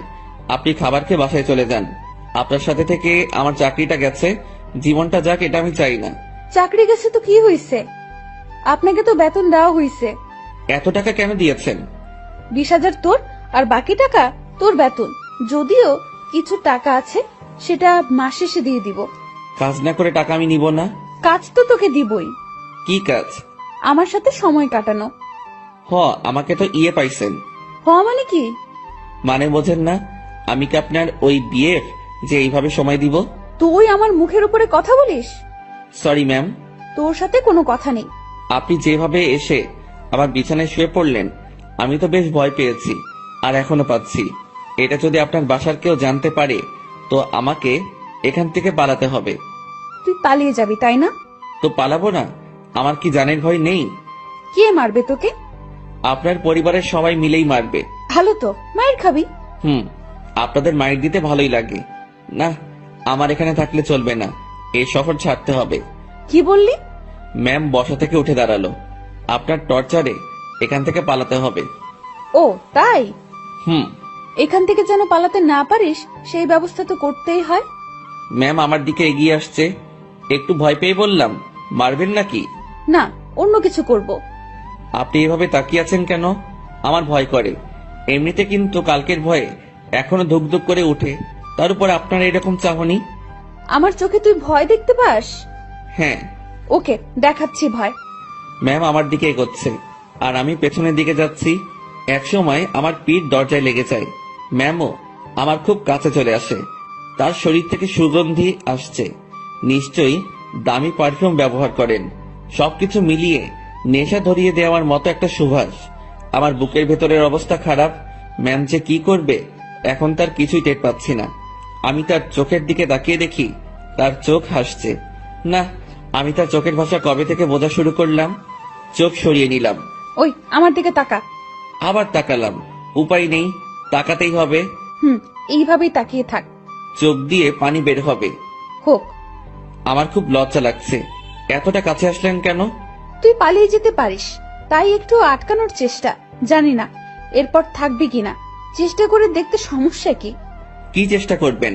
Speaker 1: আপনি খাবার খেয়ে বাসায় চলে যান। আপনার সাথে থেকে আমার চাকরিটা গেছে, জীবনটা যাক এটা আমি চাই না।
Speaker 2: চাকরি গেছে তো কি হয়েছে? আপনাকে তো বেতন দেওয়া হয়েছে।
Speaker 1: এত টাকা কেন দিয়েছেন?
Speaker 2: 20,000 তোর, আর বাকি টাকা তোর বেতন। যদিও কিছু টাকা আছে, সেটা মাস শেষে দিয়ে দিব।
Speaker 1: কাজ না করে টাকা আমি নিব না।
Speaker 2: কাজ তো তোকে দিবই,
Speaker 1: কি কাজ?
Speaker 2: আমার সাথে সময় কাটানো।
Speaker 1: আমাকে তো পাইছেন।
Speaker 2: মানে কি?
Speaker 1: মানে বোঝেন না? আমি কি আপনার ওই বিএফ যে এইভাবে সময় দিব?
Speaker 2: তুই আমার মুখের উপরে কথা বলিস?
Speaker 1: Sorry ma'am.
Speaker 2: তোর সাথে কোনো কথা নেই।
Speaker 1: আপনি যেভাবে এসে আমার বিছানায় শুয়ে পড়লেন, আমি তো বেশ ভয় পেয়েছি, আর এখনো পাচ্ছি। এটা যদি আপনার বাসার কেউ জানতে পারে, তো আমাকে এখান থেকে পালাতে হবে।
Speaker 2: তুই পালিয়ে যাবি তাই না?
Speaker 1: তো পালাবো না? আমার কি জানের ভয় নেই?
Speaker 2: কে মারবে তোকে?
Speaker 1: আপনার পরিবারের সবাই মিলেই মারবে।
Speaker 2: ভালো তো, মায়ের খাবি।
Speaker 1: আপনাদের মাইর দিতে ভালোই লাগে না। আমার এখানে থাকলে চলবে না, এই শহর ছাড়তে হবে।
Speaker 2: কি বললি?
Speaker 1: ম্যাম বসা থেকে উঠে দাঁড়ালো। আপনার টর্চারে এখান থেকে পালাতে হবে।
Speaker 2: ও তাই?
Speaker 1: হুম।
Speaker 2: এখান থেকে যেন পালাতে না পারিস, সেই ব্যবস্থা তো করতেই হয়।
Speaker 1: ম্যাম আমার দিকে এগিয়ে আসছে, একটু ভয় পেয়ে বললাম, মারবেন নাকি?
Speaker 2: না, অন্য কিছু করব।
Speaker 1: আপনি এভাবে তাকিয়ে আছেন কেন? আমার ভয় করে। এমনিতে কিন্তু কালকের ভয়ে এখনো ধুক ধুক করে উঠে, তার উপর আপনার এরকম চাহনি।
Speaker 2: আমার চোখে তুই ভয় দেখতে পাস?
Speaker 1: হ্যাঁ।
Speaker 2: ওকে, দেখাচ্ছি ভয়।
Speaker 1: ম্যাম আমার দিকে এগোচ্ছে, আর আমি পেছনের দিকে যাচ্ছি। একসময় আমার পিঠ দরজায় লেগে যায়। ম্যামও আমার খুব কাছে চলে আসে। তার শরীর থেকে সুগন্ধি আসছে। নিশ্চয়ই দামি পারফিউম ব্যবহার করেন। সবকিছু মিলিয়ে নেশা ধরিয়ে দেওয়ার মতো একটা সুবাস। আমার বুকের ভেতরের অবস্থা খারাপ। ম্যাম যে কি করবে এখন তার কিছুই টের পাচ্ছি না। আমি তার চোখের দিকে তাকিয়ে দেখি তার চোখ হাসছে। না, আমি তার চোখের ভাষা কবে থেকে বোঝা শুরু করলাম। চোখ সরিয়ে নিলাম।
Speaker 2: ওই আমার দিকে তাকা।
Speaker 1: আবার তাকালাম, উপায় নেই, তাকাতেই হবে।
Speaker 2: এইভাবেই তাকিয়ে থাক।
Speaker 1: চোখ দিয়ে পানি বের হবে।
Speaker 2: হোক।
Speaker 1: আমার খুব লজ্জা লাগছে। এতটা কাছে আসলেন কেন?
Speaker 2: তুই পালিয়ে যেতে পারিস, তাই একটু আটকানোর চেষ্টা। জানি না এরপর থাকবি কিনা, চেষ্টা করে দেখতে সমস্যা কি?
Speaker 1: কি চেষ্টা করবেন?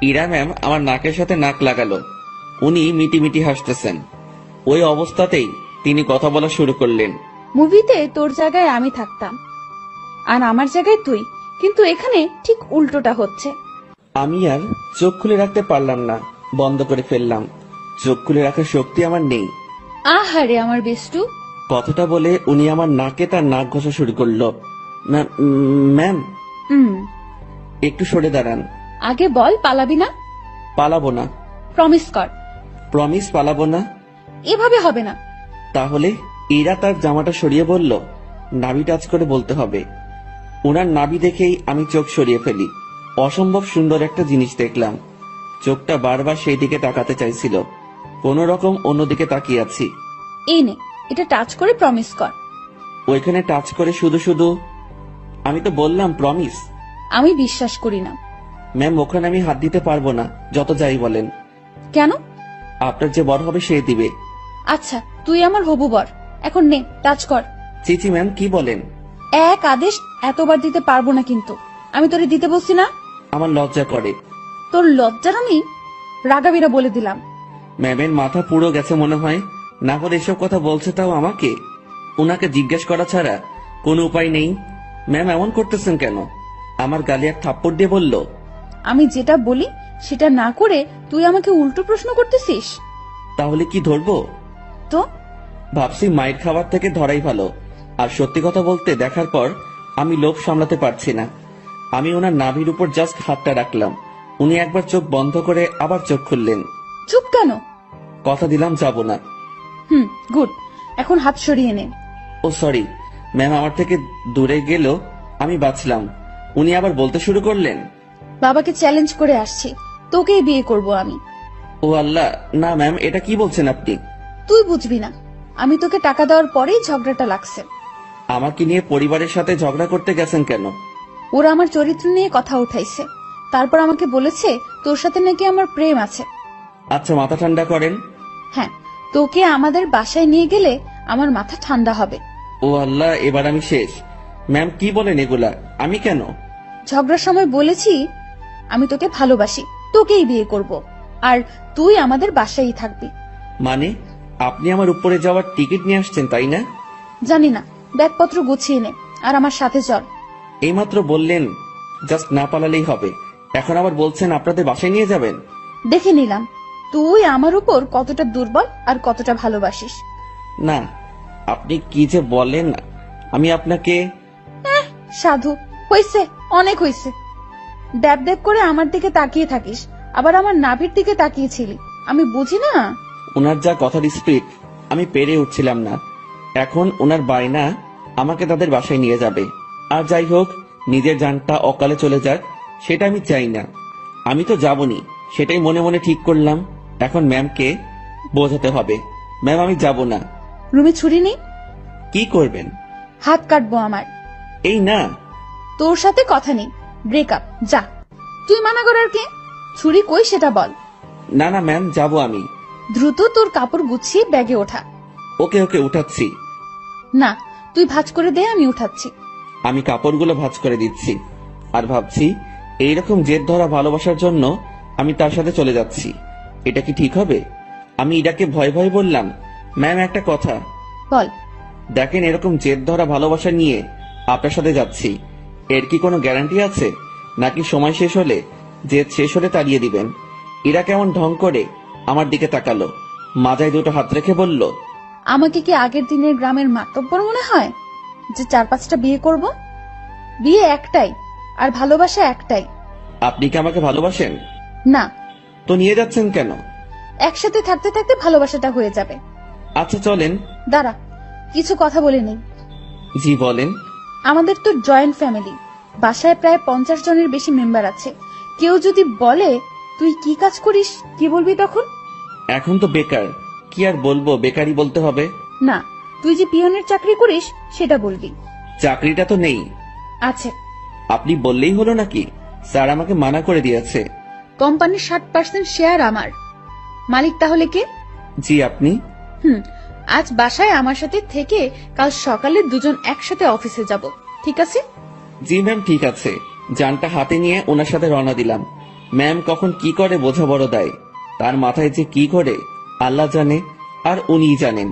Speaker 1: ইরা ম্যাম আমার নাকের সাথে নাক লাগালো। উনি মিটিমিটি হাসতেছেন। ওই অবস্থাতেই তিনি কথা বলা শুরু করলেন।
Speaker 2: মুভিতে তোর জায়গায় আমি থাকতাম, আর আমার জায়গায় তুই, কিন্তু এখানে ঠিক উল্টোটা হচ্ছে।
Speaker 1: আমি আর চোখ খুলে রাখতে পারলাম না, বন্ধ করে ফেললাম। চোখ খুলে রাখার শক্তি আমার নেই।
Speaker 2: আহারে আমার বেষ্টু।
Speaker 1: কথাটা বলে উনি আমার নাকে তার নাক ঘষা শুরু করলো। ম্যাম, একটু সরে দাঁড়ান।
Speaker 2: আগে বল পালাবি না?
Speaker 1: পালাবো না।
Speaker 2: প্রমিস কর।
Speaker 1: প্রমিস পালাবো না।
Speaker 2: এভাবে হবে না।
Speaker 1: তাহলে? ইরা তার জামাটা সরিয়ে বলল, নাভি টাচ করে বলতে হবে। ওনার নাভি দেখেই আমি চোখ সরিয়ে ফেলি। অসম্ভব সুন্দর একটা জিনিস দেখলাম। চোখটা বারবার সেই দিকে তাকাতে চাইছিল। কোন রকম অন্যদিকে তাকিয়ে আছি।
Speaker 2: এই নে, এটা টাচ করে প্রমিস কর।
Speaker 1: ওইখানে টাচ করে শুধু শুধু? আমি তো বললাম প্রমিস।
Speaker 2: আমি বিশ্বাস করি না।
Speaker 1: ম্যাম ওখানে আমি হাত দিতে পারবো না, যত যাই বলেন।
Speaker 2: কেন?
Speaker 1: আপনার যে বর হবে সে দিবে।
Speaker 2: আচ্ছা, তুই আমার হবু বর, এখন নে টাচ কর।
Speaker 1: চিচি ম্যাম কি বলেন?
Speaker 2: এক আদেশ এতবার দিতে পারবো না, কিন্তু আমি তোরে দিতে বলছি না।
Speaker 1: আমার লজ্জা করে।
Speaker 2: তোর লজ্জার আমি রাগাবিরা বলে দিলাম।
Speaker 1: ম্যামের মাথা পুরো গেছে মনে হয়, না করে এসব কথা বলছে তাও আমাকে। উনাকে জিজ্ঞেস করা ছাড়া কোনো উপায় নেই। ম্যাম এমন করতেছেন কেন? আমার গালে এক থাপ্পড় দিয়ে বলল,
Speaker 2: আমি যেটা বলি সেটা না করে তুই আমাকে উল্টো প্রশ্ন করতেছিস।
Speaker 1: তাহলে কি ধরবো?
Speaker 2: তো
Speaker 1: ভাবছি মাইর খাবার থেকে ধরাই ভালো। আর সত্যি কথা বলতে দেখার পর আমি লোভ সামলাতে পারছি না। আমি ওনার নাভির উপর জাস্ট হাতটা রাখলাম। উনি একবার চোখ বন্ধ করে আবার চোখ খুললেন।
Speaker 2: চুপ কেন?
Speaker 1: কথা দিলাম যাব না।
Speaker 2: গুড, এখন হাত সরিয়ে নে।
Speaker 1: ও সরি ম্যাম, আমার থেকে দূরে গেল, আমি বাঁচলাম। উনি আবার বলতে শুরু করলেন,
Speaker 2: বাবাকে চ্যালেঞ্জ করে আসছি, তোকেই বিয়ে করব আমি।
Speaker 1: ও আল্লাহ, না ম্যাম এটা কি বলছেন আপনি?
Speaker 2: তুই বুঝবি না, আমি তোকে টাকা দেওয়ার পরেই ঝগড়াটা লাগছে।
Speaker 1: আমাকে নিয়ে পরিবারের সাথে ঝগড়া করতে গেছেন কেন?
Speaker 2: ওরা আমার চরিত্র নিয়ে কথা উঠাইছে, তারপর আমাকে বলেছে তোর সাথে নাকি আমার প্রেম আছে।
Speaker 1: আচ্ছা মাথা ঠান্ডা করেন।
Speaker 2: হ্যাঁ, তোকে আমাদের বাসায় নিয়ে গেলে আমার মাথা ঠান্ডা হবে।
Speaker 1: ও আল্লাহ, এবার আমি শেষ। ম্যাম কি বলেন এগুলা? আমি কেন?
Speaker 2: ঝগড়ার সময় বলেছি আমি তোকে ভালোবাসি, তোকেই বিয়ে করব, আর তুই আমাদের বাসায়ই থাকবি।
Speaker 1: মানে আপনি আমার উপরে যাওয়ার টিকিট নিয়ে আসছেন তাই না?
Speaker 2: জানি না, ব্যাগপত্র গুছিয়ে নে আর আমার সাথে চল।
Speaker 1: এইমাত্র বললেন জাস্ট না পালালেই হবে, এখন আবার বলছেন আপনাদের বাসায় নিয়ে যাবেন।
Speaker 2: দেখে নিলাম তুই আমার উপর কতটা দুর্বল আর কতটা ভালোবাসিস।
Speaker 1: না, আপনি কি যে বলেন, আমি আপনাকে।
Speaker 2: সাধু, হইছে, অনেক হইছে। ড্যাব ড্যাব করে আমার দিকে তাকিয়ে থাকিস, আবার আমার নাভির দিকে তাকিয়েছিলি, আমি বুঝি না।
Speaker 1: ওনার যা কথার স্পিড আমি পেরে উঠছিলাম না। এখন ওনার বায়না আমাকে তাদের বাসায় নিয়ে যাবে। আর যাই হোক, নিজের জানটা অকালে চলে যাক সেটা আমি চাই না। আমি তো যাবনি, সেটাই মনে মনে ঠিক করলাম। এখন ম্যামকে বোঝাতে হবে, ম্যাম আমি যাব না।
Speaker 2: রুমে ছুরি নেই?
Speaker 1: কি করবেন?
Speaker 2: হাত কাটবো আমার।
Speaker 1: এই না।
Speaker 2: তোর সাথে কথা নেই, ব্রেকআপ, যা। তুই মানা করার কে? ছুরি কই সেটা বল।
Speaker 1: না না ম্যাম, যাব আমি।
Speaker 2: দ্রুত তোর কাপড় গুছিয়ে ব্যাগে ওঠা।
Speaker 1: ওকে ওকে, উঠাচ্ছি।
Speaker 2: না, তুই ভাঁজ করে দে, আমি উঠাচ্ছি।
Speaker 1: আমি কাপড়গুলো ভাঁজ করে দিচ্ছি আর ভাবছি এইরকম জেদ ধরা ভালোবাসার জন্য আমি তার সাথে চলে যাচ্ছি। এটা কি ঠিক হবে? আমি ইরাকে ভয় ভয় বললাম, ম্যাম একটা কথা।
Speaker 2: বল।
Speaker 1: দেখেন, এরকম জেদ ধরা ভালোবাসা নিয়ে আপনার সাথে যাচ্ছি, এর কি কোনো গ্যারান্টি আছে? নাকি সময় শেষ হলে, জেদ শেষ হলে তাড়িয়ে দিবেন? ইরা কেমন ঢং করে আমার দিকে তাকালো, মাথায় দুটো হাত রেখে বলল,
Speaker 2: আমাকে কি আগের দিনের গ্রামের মাতব্বর মনে হয় যে 4-5টা বিয়ে করব? বিয়ে একটাই, আর ভালোবাসা একটাই।
Speaker 1: আপনি কি আমাকে ভালোবাসেন?
Speaker 2: না।
Speaker 1: তো নিয়ে যাচ্ছেন কেন?
Speaker 2: একসাথে থাকতে থাকতে ভালোবাসাটা হয়ে যাবে।
Speaker 1: আচ্ছা চলেন।
Speaker 2: দাঁড়া, কিছু কথা বলে নেই।
Speaker 1: জি বলেন।
Speaker 2: আমাদের তো জয়েন্ট ফ্যামিলি, বাসায় প্রায় 50 জনের বেশি মেম্বার আছে। কেউ যদি বলে তুই কি কাজ করিস, কি বলবি তখন?
Speaker 1: এখন তো বেকার, কি আর বলবো, বেকারই বলতে হবে।
Speaker 2: না, তুই যে পিয়নের চাকরি করিস সেটা বলবি।
Speaker 1: চাকরিটা তো নেই।
Speaker 2: আছে।
Speaker 1: আপনি বললেই হলো নাকি? স্যার আমাকে মানা করে দিয়েছে।
Speaker 2: কোম্পানির 60% শেয়ার আমার। মালিক তাহলে কে?
Speaker 1: জি আপনি।
Speaker 2: আজ বাসায় আমার সাথে থেকে কাল সকালে দুজন একসাথে অফিসে যাব, ঠিক আছে?
Speaker 1: জি ম্যাম, ঠিক আছে। জানটা হাতে নিয়ে ওনার সাথে রওনা দিলাম। ম্যাম কখন কি করে বোঝা বড় দায়, তার মাথায় যে কি করে আল্লাহ জানে, আর উনিই জানেন।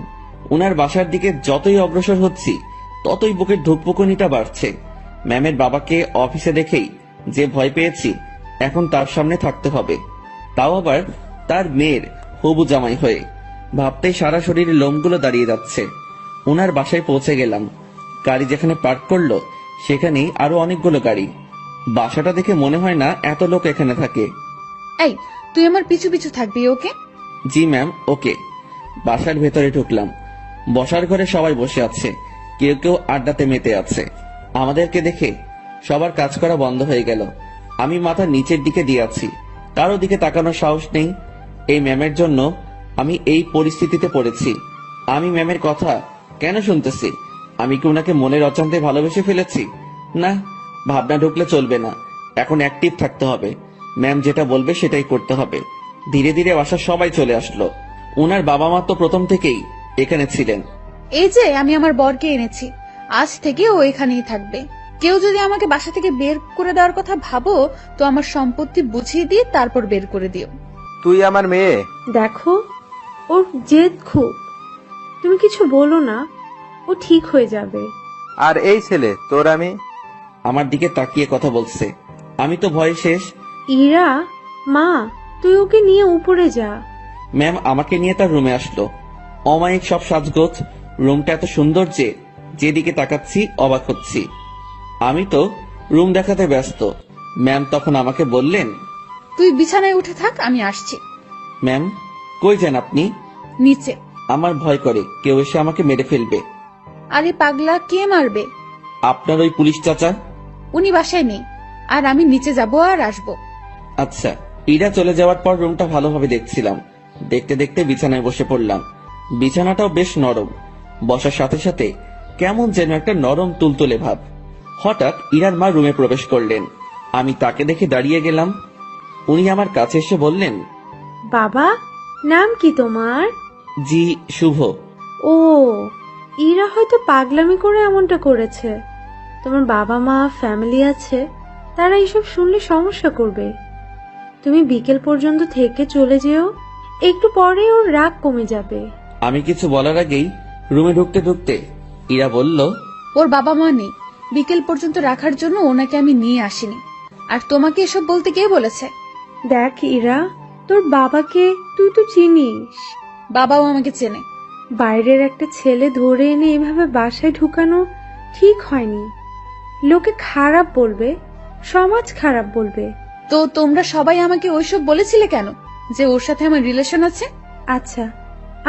Speaker 1: ওনার বাসার দিকে যতই অগ্রসর হচ্ছি ততই বুকের ধুকপুকুনিটা বাড়ছে। ম্যামের বাবাকে অফিসে দেখেই যে ভয় পেয়েছি, এখন তার সামনে থাকতে হবে, তাও আবার তার মেয়ের হবু জামাই হয়ে। ভাবতেই সারা শরীরে লোমগুলো দাঁড়িয়ে যাচ্ছে। ওনার বাসায় পৌঁছে গেলাম। গাড়ি যেখানে পার্ক করলো সেখানেই আরো অনেকগুলো গাড়ি। বাসাটা দেখে মনে হয় না এত লোক এখানে থাকে।
Speaker 2: এই, তুই আমার পিছু পিছু থাকবি, ওকে?
Speaker 1: জি ম্যাম, ওকে। বাসার ভেতরে ঢুকলাম। বসার ঘরে সবাই বসে আছে, কেউ কেউ আড্ডাতে মেতে আছে। আমাদেরকে দেখে সবার কাজ করা বন্ধ হয়ে গেল। আমি মাথা নিচের দিকে দিয়ে আছি, কারো দিকে তাকানোর সাহস নেই। এই ম্যামের জন্য আমি এই পরিস্থিতিতে পড়েছি। আমি ম্যামের কথা কেন শুনতেছি? আমি কি ওনাকে মনের অজান্তে ভালোবেসে ফেলেছি? না, ভাবনা ঢুকলে চলবে না, এখন অ্যাক্টিভ থাকতে হবে। ম্যাম যেটা বলবে সেটাই করতে হবে। ধীরে ধীরে বাসার সবাই চলে আসলো। ওনার বাবা মা তো প্রথম থেকেই এখানে ছিলেন।
Speaker 2: এই যে আমি আমার বরকে এনেছি, আজ থেকে ও এখানেই থাকবে। কেউ যদি আমাকে বাসা থেকে বের করে দেওয়ার কথা ভাবো তো আমার সম্পত্তি বুঝিয়ে দিয়ে তারপর বের করে দিও।
Speaker 5: তুই আমার মেয়ে।
Speaker 4: দেখো, ওর জেদ খুব, তুমি কিছু বলো না, ও ঠিক হয়ে যাবে।
Speaker 5: আর এই ছেলে তোর আমি।
Speaker 1: আমার দিকে তাকিয়ে কথা বলছে। আমি তো ভয়ে শেষ।
Speaker 4: ইরা, মা, তুই ওকে নিয়ে উপরে যা।
Speaker 1: ম্যাম আমাকে নিয়ে তার রুমে আসলো। অমায়িক সব সাজগোজ, রুমটা এত সুন্দর যে যেদিকে তাকাচ্ছি অবাক হচ্ছি। আমি তো রুম দেখাতে ব্যস্ত। ম্যাম তখন আমাকে বললেন,
Speaker 2: তুই বিছানায় উঠে থাক, আমি আসছি।
Speaker 1: ম্যাম কই যান আপনি?
Speaker 2: নিচে।
Speaker 1: আমার ভয় করে কেউ এসে আমাকে মেরে ফেলবে।
Speaker 2: আরে পাগলা, কে মারবে?
Speaker 1: আপনার ওই পুলিশ চাচা।
Speaker 2: উনি বাসায় নেই, আর আমি নিচে যাব আর আসবো।
Speaker 1: আচ্ছা। ইরা চলে যাওয়ার পর রুমটা ভালোভাবে দেখছিলাম। দেখতে দেখতে বিছানায় বসে পড়লাম। বিছানাটাও বেশ নরম, বসার সাথে সাথে কেমন যেন একটা নরম তুলতুলে ভাব। হঠাৎ ইরার মা রুমে প্রবেশ করলেন। আমি তাকে দেখে দাঁড়িয়ে গেলাম। উনি আমার কাছে এসে বললেন,
Speaker 4: বাবা, নাম কি তোমার?
Speaker 1: জি শুভ।
Speaker 4: ও, ইরা হয়তো পাগলামি করে এমনটা করেছে। তোমার বাবা মা, ফ্যামিলি আছে, তারা এসব শুনলে সমস্যা করবে। তুমি বিকেল পর্যন্ত থেকে চলে যেও, একটু পরে ওর রাগ কমে যাবে।
Speaker 1: আমি কিছু বলার আগেই রুমে ঢুকতে ঢুকতে ইরা বলল,
Speaker 2: ওর বাবা মা নেই, বিকেল পর্যন্ত রাখার জন্য ওনাকে আমি নিয়ে আসিনি। আর তোমাকে এসব বলতে কে বলেছে?
Speaker 4: দেখ ইরা, তোর বাবাকে তুই তো চিনিস।
Speaker 2: বাবাও আমাকে চেনে।
Speaker 4: বাইরের একটা ছেলে ধরে এনে এভাবে বাসায় ঢুকানো ঠিক হয়নি। লোকে খারাপ বলবে, সমাজ খারাপ বলবে।
Speaker 2: তো তোমরা সবাই আমাকে ওইসব বলেছিলে কেন, যে ওর সাথে আমার রিলেশন আছে?
Speaker 4: আচ্ছা,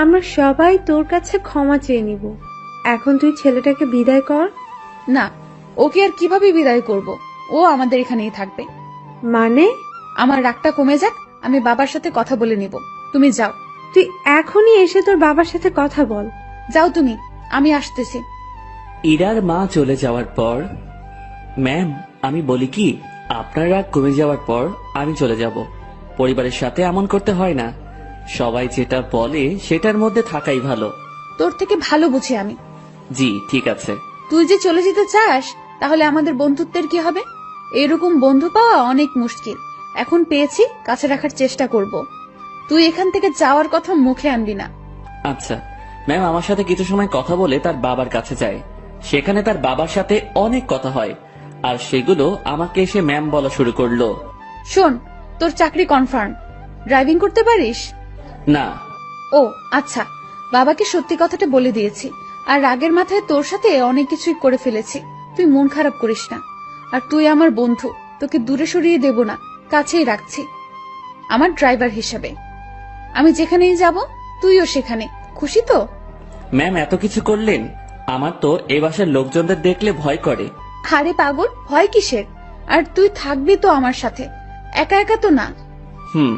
Speaker 4: আমরা সবাই তোর কাছে ক্ষমা চেয়ে নিব। এখন তুই ছেলেটাকে বিদায় কর।
Speaker 2: না, ওকে আর কিভাবে বিদায় করব? ও আমাদের এখানেই থাকবে।
Speaker 4: মানে?
Speaker 2: আমার রাগটা কমে যাক, আমি বাবার সাথে কথা বলে নিব। তুমি যাও।
Speaker 4: তুই এখনই এসে তোর বাবার সাথে কথা বল।
Speaker 2: যাও তুমি, আমি আসতেছি।
Speaker 1: ইরার মা চলে যাওয়ার পর, ম্যাম আমি বলি কি, আপনার রাগ কমে যাওয়ার পর আমি চলে যাব। পরিবারের সাথে এমন করতে হয় না, সবাই যেটা বলে সেটার মধ্যে থাকাই ভালো।
Speaker 2: তোর থেকে ভালো বুঝি আমি।
Speaker 1: জি ঠিক আছে।
Speaker 2: তুই যে চলে যেতে চাস, তাহলে আমাদের বন্ধুত্বের কি হবে? এরকম বন্ধু পাওয়া অনেক মুশকিল। এখন পেয়েছি, কাছে রাখার চেষ্টা করব। তুই এখান থেকে যাওয়ার কথা মুখে আনবি না।
Speaker 1: আচ্ছা ম্যাম, আমার সাথে কিছু সময় কথা বলে তার বাবার কাছে যায়। সেখানে তার বাবার সাথে অনেক কথা হয়, আর সেগুলো আমাকে এসে ম্যাম বলা শুরু করলো।
Speaker 2: শোন, তোর চাকরি কনফার্ম। ড্রাইভিং করতে পারিস?
Speaker 1: না।
Speaker 2: ও আচ্ছা, বাবাকে সত্যি কথাটা বলে দিয়েছি। আর রাগের মাথায় তোর সাথে অনেক কিছুই করে ফেলেছি। তুই মন খারাপ করিস না। আর তুই আমার বন্ধু, তোকে দূরে সরিয়ে দেব না, কাছেই রাখছি আমার ড্রাইভার হিসাবে। আমি যেখানেই যাব তুইও সেখানে। খুশি তো?
Speaker 1: ম্যাম এত কিছু করলেন, আমার তো এ বাসার লোকজনদের দেখলে ভয় করে।
Speaker 2: আরে পাগল, ভয় কিসের? আর তুই থাকবি তো আমার সাথে, একা একা তো না।
Speaker 1: হুম।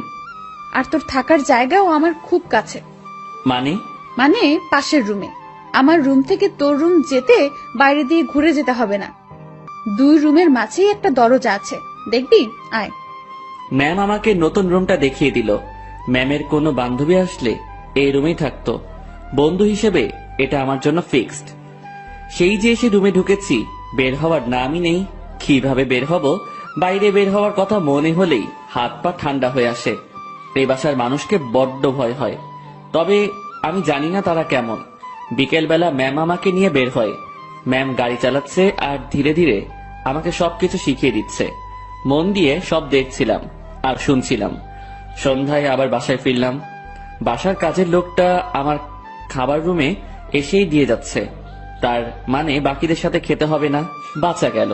Speaker 2: আর তোর থাকার জায়গাও আমার খুব কাছে।
Speaker 1: মানে?
Speaker 2: মানে পাশের রুমে। আমার রুম থেকে তোর রুম যেতে বাইরে দিয়ে ঘুরে যেতে হবে না। 2 রুমের মাঝেই একটা দরজা আছে, দেখবি? আয়।
Speaker 1: ম্যাম আমাকে নতুন রুমটা দেখিয়ে দিল। ম্যামের কোনো বান্ধবী আসলে এই রুমেই থাকতো। বন্ধু হিসেবে এটা আমার জন্য ফিক্সড। সেই যে এসে রুমে ঢুকেছি, বের হওয়ার নামই নেই। কিভাবে বের হব? বাইরে বের হওয়ার কথা মনে হলেই হাত পা ঠান্ডা হয়ে আসে। এই বাসার মানুষকে বড্ড ভয় হয়, তবে আমি জানি না তারা কেমন। বিকেলবেলা ম্যাম আমাকে নিয়ে বের হয়। ম্যাম গাড়ি চালাচ্ছে আর ধীরে ধীরে আমাকে সবকিছু শিখিয়ে দিচ্ছে। মন দিয়ে সব দেখছিলাম আর শুনছিলাম। সন্ধ্যায় আবার বাসায় ফিরলাম। বাসার কাজের লোকটা আমার খাবার রুমে এসেই দিয়ে যাচ্ছে, তার মানে বাকিদের সাথে খেতে হবে না। বাঁচা গেল।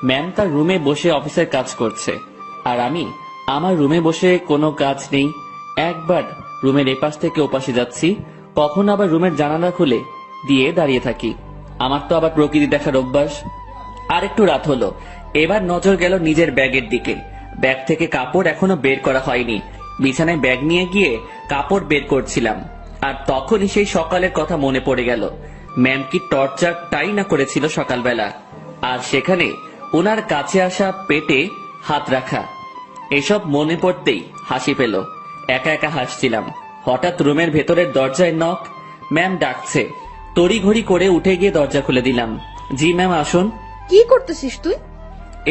Speaker 1: ম্যাম তার রুমে বসে অফিসের কাজ করছে, আর আমি আমার রুমে বসে কোনো কাজ নেই। একবার রুমের এপাশ থেকে ওপাশে যাচ্ছি, কখন আবার রুমের জানালা খুলে দিয়ে দাঁড়িয়ে থাকি। আমার তো আবার প্রকৃতি দেখার অভ্যাস। আর একটু রাত হলো, এবার নজর গেল নিজের ব্যাগের দিকে। ব্যাগ থেকে কাপড় এখনো বের করা হয়নি। বিছানায় ব্যাগ নিয়ে গিয়ে কাপড় বের করছিলাম, আর তখনই সেই সকালের কথা মনে পড়ে গেল। ম্যাম কি টর্চারটাই না করেছিল সকালবেলা, আর সেখানে ওনার কাছে আসা পেটে হাত রাখা। এসব মনে পড়তেই হাসি পেল। একা একা হাসছিলাম। হঠাৎ রুমের ভেতরের দরজায় নক। ম্যাম ডাকছে। তড়িঘড়ি করে উঠে গিয়ে দরজা খুলে দিলাম। জি ম্যাম আসুন।
Speaker 2: কি করতেছিস তুই?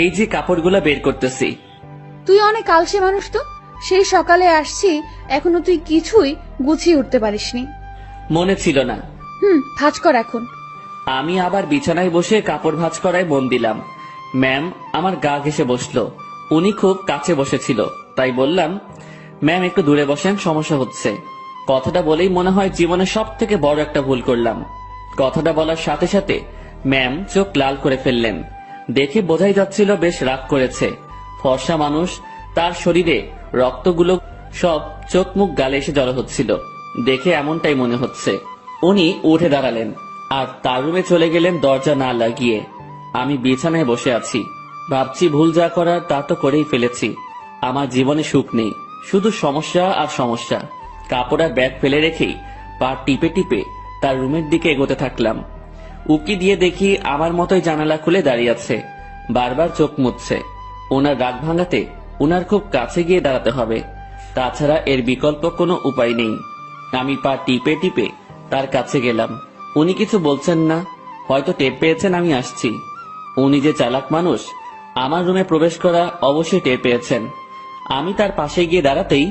Speaker 1: এই যে কাপড়গুলো বের করতেছি।
Speaker 2: তুই অনেক আলসে মানুষ তো। সেই সকালে আসছি, এখনো তুই কিছুই গুছিয়ে উঠতে পারিসনি।
Speaker 1: মনে ছিল না।
Speaker 2: ভাঁজ কর এখন।
Speaker 1: আমি আবার বিছানায় বসে কাপড় ভাঁজ করায় মন দিলাম। ম্যাম আমার গা ঘেঁষে বসলো। উনি খুব কাছে বসেছিল, তাই বললাম, ম্যাম একটু দূরে বসেন, সমস্যা হচ্ছে। কথাটা বলেই মনে হয় জীবনে সব থেকে বড় একটা ভুল করলাম। কথাটা বলার সাথে সাথে ম্যাম চোখ লাল করে ফেললেন। দেখে বোঝাই যাচ্ছিল বেশ রাগ করেছে। ফর্সা মানুষ, তার শরীরে রক্তগুলো সব চোখ মুখ গালে এসে জড়ো হচ্ছিল। দেখে এমনটাই মনে হচ্ছে। উনি উঠে দাঁড়ালেন আর তার রুমে চলে গেলেন দরজা না লাগিয়ে। আমি বিছানায় বসে আছি, ভাবছি ভুল যা করার তা তো করেই ফেলেছি। আমার জীবনে সুখ নেই, শুধু সমস্যা আর সমস্যা। কাপড় আর ব্যাগ ফেলে রেখেই পা টিপে টিপে তার রুমের দিকে এগোতে থাকলাম। উকি দিয়ে দেখি আমার মতোই জানালা খুলে দাঁড়িয়ে আছে, বারবার চোখ মুছছে। ওনার রাগ ভাঙাতে ওনার খুব কাছে গিয়ে দাঁড়াতে হবে, তাছাড়া এর বিকল্প কোনো উপায় নেই। আমি পা টিপে টিপে তার কাছে গেলাম। উনি কিছু বলছেন না, হয়তো টের পেয়েছেন আমি আসছি। উনি যে চালাক মানুষ, আমার রুমে প্রবেশ করা অবশ্যই টের পেয়েছেন। আমি তার পাশে গিয়ে দাঁড়াতেই,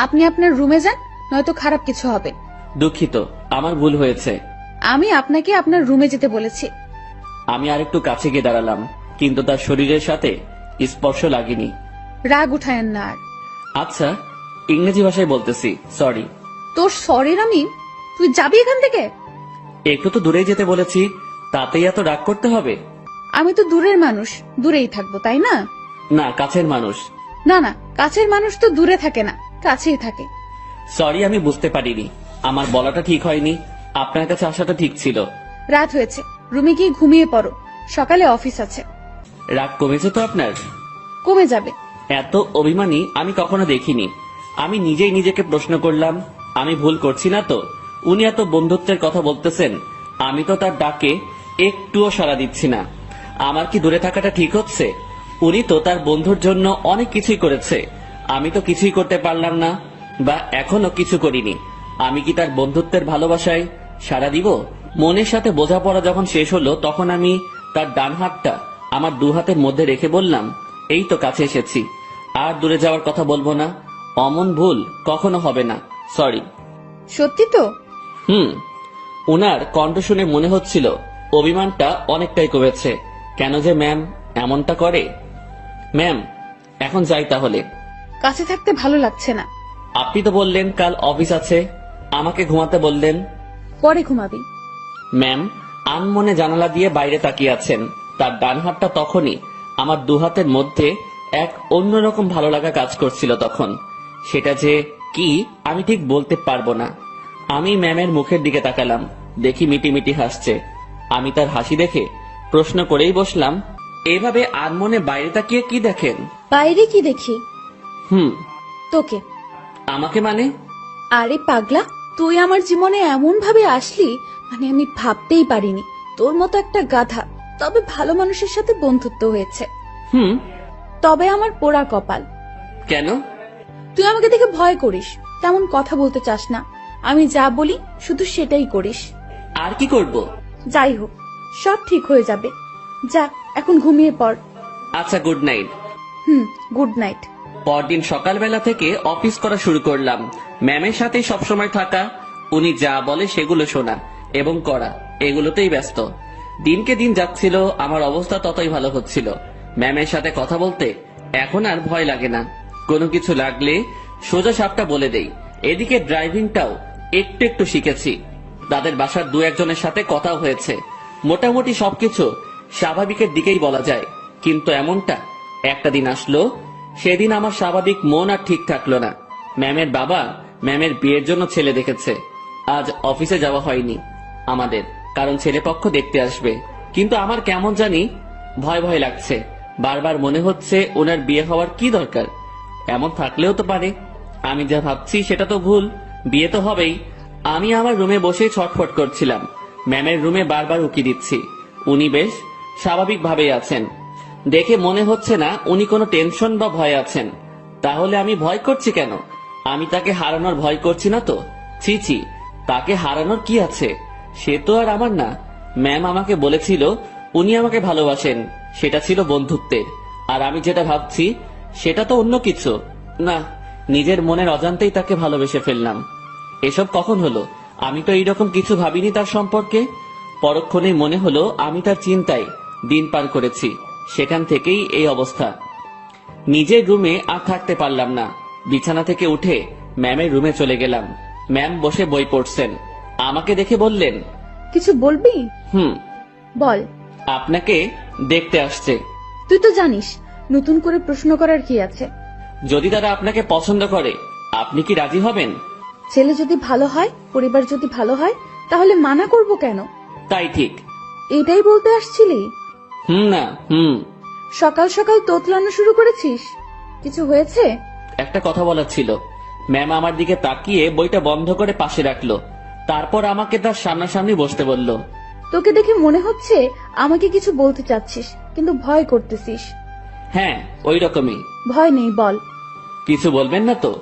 Speaker 2: আপনি আপনার রুমে যান, নয়তো খারাপ কিছু হবে।
Speaker 1: দুঃখিত, আমার ভুল হয়েছে।
Speaker 2: আমি আপনাকে আপনার রুমে যেতে বলেছি।
Speaker 1: আমি আরেকটু কাছে গিয়ে দাঁড়ালাম, কিন্তু তার শরীরের সাথে স্পর্শ লাগেনি।
Speaker 2: রাগ উঠায়েন না আর।
Speaker 1: আচ্ছা, ইংরেজি ভাষায় বলতেছি, সরি।
Speaker 2: তোর সরির আমি, তুই যাবি এখান থেকে?
Speaker 1: একটু তো দূরেই যেতে বলেছি, তাতেই এত রাগ করতে হবে?
Speaker 2: আমি তো দূরের মানুষ, দূরেই থাকবো, তাই না?
Speaker 1: না, কাছের মানুষ।
Speaker 2: না না, কাছের মানুষ তো দূরে থাকে না, কাছেই থাকে।
Speaker 1: সরি, আমি বুঝতে পারিনি। আমার বলাটা ঠিক হয়নি, আপনার কাছে আসাটা ঠিক ছিল।
Speaker 2: রাত হয়েছে, রুমে গিয়ে ঘুমিয়ে পড়ো, সকালে অফিস আছে।
Speaker 1: রাগ কমেছে তো আপনার?
Speaker 2: কমে যাবে।
Speaker 1: এত অভিমানী আমি কখনো দেখিনি। আমি নিজেই নিজেকে প্রশ্ন করলাম, আমি ভুল করছি না তো? উনি এত বন্ধুত্বের কথা বলতেছেন, আমি তো তার ডাকে একটুও সাড়া দিচ্ছি না। আমার কি দূরে থাকাটা ঠিক হচ্ছে? উনি তো তার বন্ধুর জন্য অনেক কিছুই করেছে, আমি তো কিছুই করতে পারলাম না, বা এখনো কিছু করিনি। আমি কি তার বন্ধুত্বের ভালোবাসায় সাড়া দিব? মনের সাথে বোঝাপড়া যখন শেষ হলো, তখন আমি তার ডান হাতটা আমার দু হাতের মধ্যে রেখে বললাম, এই তো কাছে এসেছি, আর দূরে যাওয়ার কথা বলবো না। অমন ভুল কখনো হবে না, সরি।
Speaker 2: সত্যি তো?
Speaker 1: উনার কণ্ঠ শুনে মনে হচ্ছিল অভিমানটা অনেকটাই কমেছে। কেন যে ম্যাম এমনটা করে? ম্যাম, এখন যাই তাহলে।
Speaker 2: কাছে থাকতে ভালো লাগছে না।
Speaker 1: আপনি তো বললেন কাল অফিস আছে, আমাকে ঘুমাতে বললেন।
Speaker 2: পরে ঘুমাবি।
Speaker 1: ম্যাম আনমনে জানালা দিয়ে বাইরে তাকিয়ে আছেন। তার ডান হাতটা তখনই আমার দু হাতের মধ্যে এক অন্যরকম ভালো লাগা কাজ করছিল তখন। সেটা যে কি আমি ঠিক বলতে পারবো না। আমি ম্যামের মুখের দিকে তাকালাম, দেখি মিটিমিটি হাসছে। আমি তার হাসি দেখে প্রশ্ন করেই বসলাম, এভাবে আনমনে বাইরে তাকিয়ে কি দেখেন?
Speaker 2: বাইরে কি দেখি? তোকে।
Speaker 1: আমাকে মানে?
Speaker 2: আরে পাগলা, তুই আমার জীবনে এমন ভাবে আসলি, মানে আমি ভাবতেই পারিনি তোর মতো একটা গাধা, তবে ভালো মানুষের সাথে বন্ধুত্ব হয়েছে। তবে আমার পোড়া কপাল।
Speaker 1: কেন?
Speaker 2: তুই আমাকে দেখে ভয় করিস, তেমন কথা বলতে চাস না। আমি যা বলি শুধু সেটাই করিস।
Speaker 1: আর কি করব?
Speaker 2: যাই হোক, সব ঠিক হয়ে যাবে। যা, এখন ঘুমিয়ে পড়।
Speaker 1: আচ্ছা, গুড নাইট।
Speaker 2: Good night.
Speaker 1: পরদিন সকালবেলা থেকে অফিস করা শুরু করলাম। ম্যামের সাথে সবসময় থাকা, উনি যা বলে সেগুলো শোনা এবং করা, এগুলোতেই ব্যস্ত। দিনকে দিন যাচ্ছিল, আমার অবস্থা ততই ভালো হচ্ছিল। ম্যামের সাথে কথা বলতে এখন আর ভয় লাগে না। কোনো কিছু লাগলে সোজা সাপটা বলে দেই। এদিকে ড্রাইভিংটাও একটু একটু শিখেছি। তাদের বাসার দু একজনের সাথে কথাও হয়েছে। মোটামুটি সবকিছু স্বাভাবিকের দিকেই বলা যায়। কিন্তু এমনটা একটা দিন আসলো, সেদিন আমার স্বাভাবিক মন আর ঠিক থাকলো না। ম্যামের বাবা ম্যামের বিয়ের জন্য ছেলে দেখেছে। আজ অফিসে যাওয়া হয়নি আমাদের, কারণ ছেলেপক্ষ দেখতে আসবে। কিন্তু আমার কেমন জানি ভয় ভয় লাগছে। বারবার মনে হচ্ছে ওনার বিয়ে হওয়ার কি দরকার? এমন থাকলেও তো পারে। আমি যা ভাবছি সেটা তো ভুল, বিয়ে তো হবেই। আমি আমার রুমে বসে ছটফট করছিলাম। ম্যামের রুমে বারবার উকি দিচ্ছি। উনি বেশ স্বাভাবিকভাবেই আছেন। দেখে মনে হচ্ছে না উনি কোনো টেনশন বা ভয় আছেন। তাহলে আমি ভয় করছি কেন? আমি তাকে হারানোর ভয় করছি না তো। ছি ছি, তাকে হারানোর কি আছে? সে তো আর আমার না। ম্যাম আমাকে বলেছিল উনি আমাকে ভালোবাসেন, সেটা ছিল বন্ধুত্বের। আর আমি যেটা ভাবছি সেটা তো অন্য কিছু। না, নিজের মনের অজান্তেই তাকে ভালোবেসে ফেললাম। এসব কখন হলো? আমি তো এইরকম কিছু ভাবিনি তার সম্পর্কে। পরক্ষণেই মনে হলো আমি তার চিন্তায় দিন পার করেছি, সেখান থেকেই এই অবস্থা। নিজের রুমে আর থাকতে পারলাম না। বিছানা থেকে উঠে ম্যামের রুমে চলে গেলাম। ম্যাম বসে বই পড়ছেন। আমাকে দেখে বললেন,
Speaker 2: কিছু বলবি? বল।
Speaker 1: আপনাকে দেখতে আসছে।
Speaker 2: তুই তো জানিস নতুন করে প্রশ্ন করার কি আছে।
Speaker 1: যদি তারা আপনাকে পছন্দ করে, আপনি কি রাজি হবেন?
Speaker 2: ছেলে যদি ভালো হয়, পরিবার যদি ভালো হয়, তাহলে মানা করব কেন?
Speaker 1: তাই ঠিক।
Speaker 2: এটাই বলতে আসছিলি?
Speaker 1: না।
Speaker 2: সকাল সকাল তোতলানো শুরু করেছিস? কিছু হয়েছে?
Speaker 1: একটা কথা বলার ছিল। ম্যাম আমার দিকে তাকিয়ে বইটা বন্ধ করে পাশে রাখলো। তারপর আমাকে তার সামনাসামনি বসতে বলল।
Speaker 2: তোকে দেখে মনে হচ্ছে আমাকে কিছু বলতে চাচ্ছিস, কিন্তু ভয় করতেছিস।
Speaker 1: হ্যাঁ, ওই রকমই।
Speaker 2: ভয় নেই, বল।
Speaker 1: কিছু বলবেন না তো?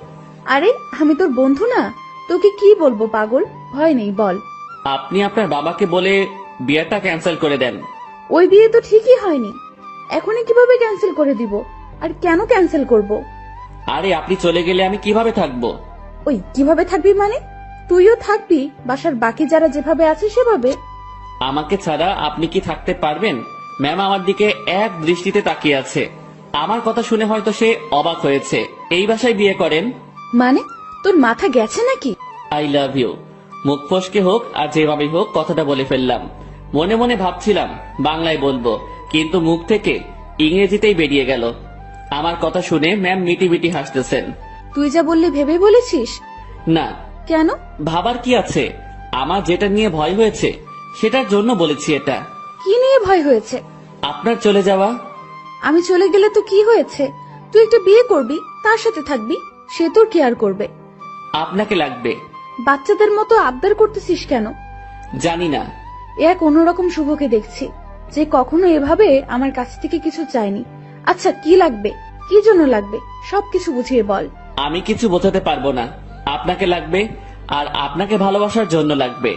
Speaker 2: আরে আমি তোর বন্ধু না, তোকে কি বলবো পাগল। ভয় নেই, বল।
Speaker 1: আপনি আপনার বাবাকে বলে বিয়েটা ক্যান্সেল করে দেন।
Speaker 2: ওই বিয়ে তো ঠিকই হয়নি, এখনই কিভাবে ক্যান্সেল করে দিব? আর কেন ক্যান্সেল করব?
Speaker 1: আরে আপনি চলে গেলে আমি কিভাবে থাকবো?
Speaker 2: ওই কিভাবে থাকবি মানে? তুইও থাকবি বাসার বাকি যারা যেভাবে আছে সেভাবে।
Speaker 1: আমাকে ছাড়া আপনি কি থাকতে পারবেন? ম্যাম আমার দিকে এক দৃষ্টিতে তাকিয়ে আছে। আমার কথা শুনে হয়তো সে অবাক হয়েছে। এই বাসায় বিয়ে করেন?
Speaker 2: মানে তোর মাথা গেছে নাকি?
Speaker 1: I love you. মুখ ফসকে হোক আর যেভাবে হোক কথাটা বলে ফেললাম। মনে মনে ভাবছিলাম বাংলায় বলবো, কিন্তু মুখ থেকে ইংরেজিতেই বেরিয়ে গেল। আমার কথা শুনে ম্যাম মিটি মিটি হাসতেছেন।
Speaker 2: তুই যা বললি ভেবে বলেছিস?
Speaker 1: না,
Speaker 2: কেন?
Speaker 1: ভাবার কি আছে? আমার যেটা নিয়ে ভয় হয়েছে সেটার জন্য বলেছি এটা।
Speaker 2: কি নিয়ে ভয় হয়েছে?
Speaker 1: আপনার চলে যাওয়া।
Speaker 2: আমি চলে গেলে তো কি হয়েছে? তুই একটা বিয়ে করবি, তার সাথে থাকবি, সে তোর কেয়ার করবে।
Speaker 1: আপনাকে লাগবে।
Speaker 2: বাচ্চাদের মতো আবদার করতেছিস কেন?
Speaker 1: জানি না।
Speaker 2: এক অন্যরকম শুভকে দেখছি, যে কখনো এভাবে আমার কাছ থেকে কিছু চায়নি। আচ্ছা কি লাগবে, কি জন্য লাগবে, সবকিছু বুঝিয়ে বল।
Speaker 1: আমি কিছু বোঝাতে পারবো না। আপনাকে লাগবে, আর আপনাকে ভালোবাসার জন্য লাগবে।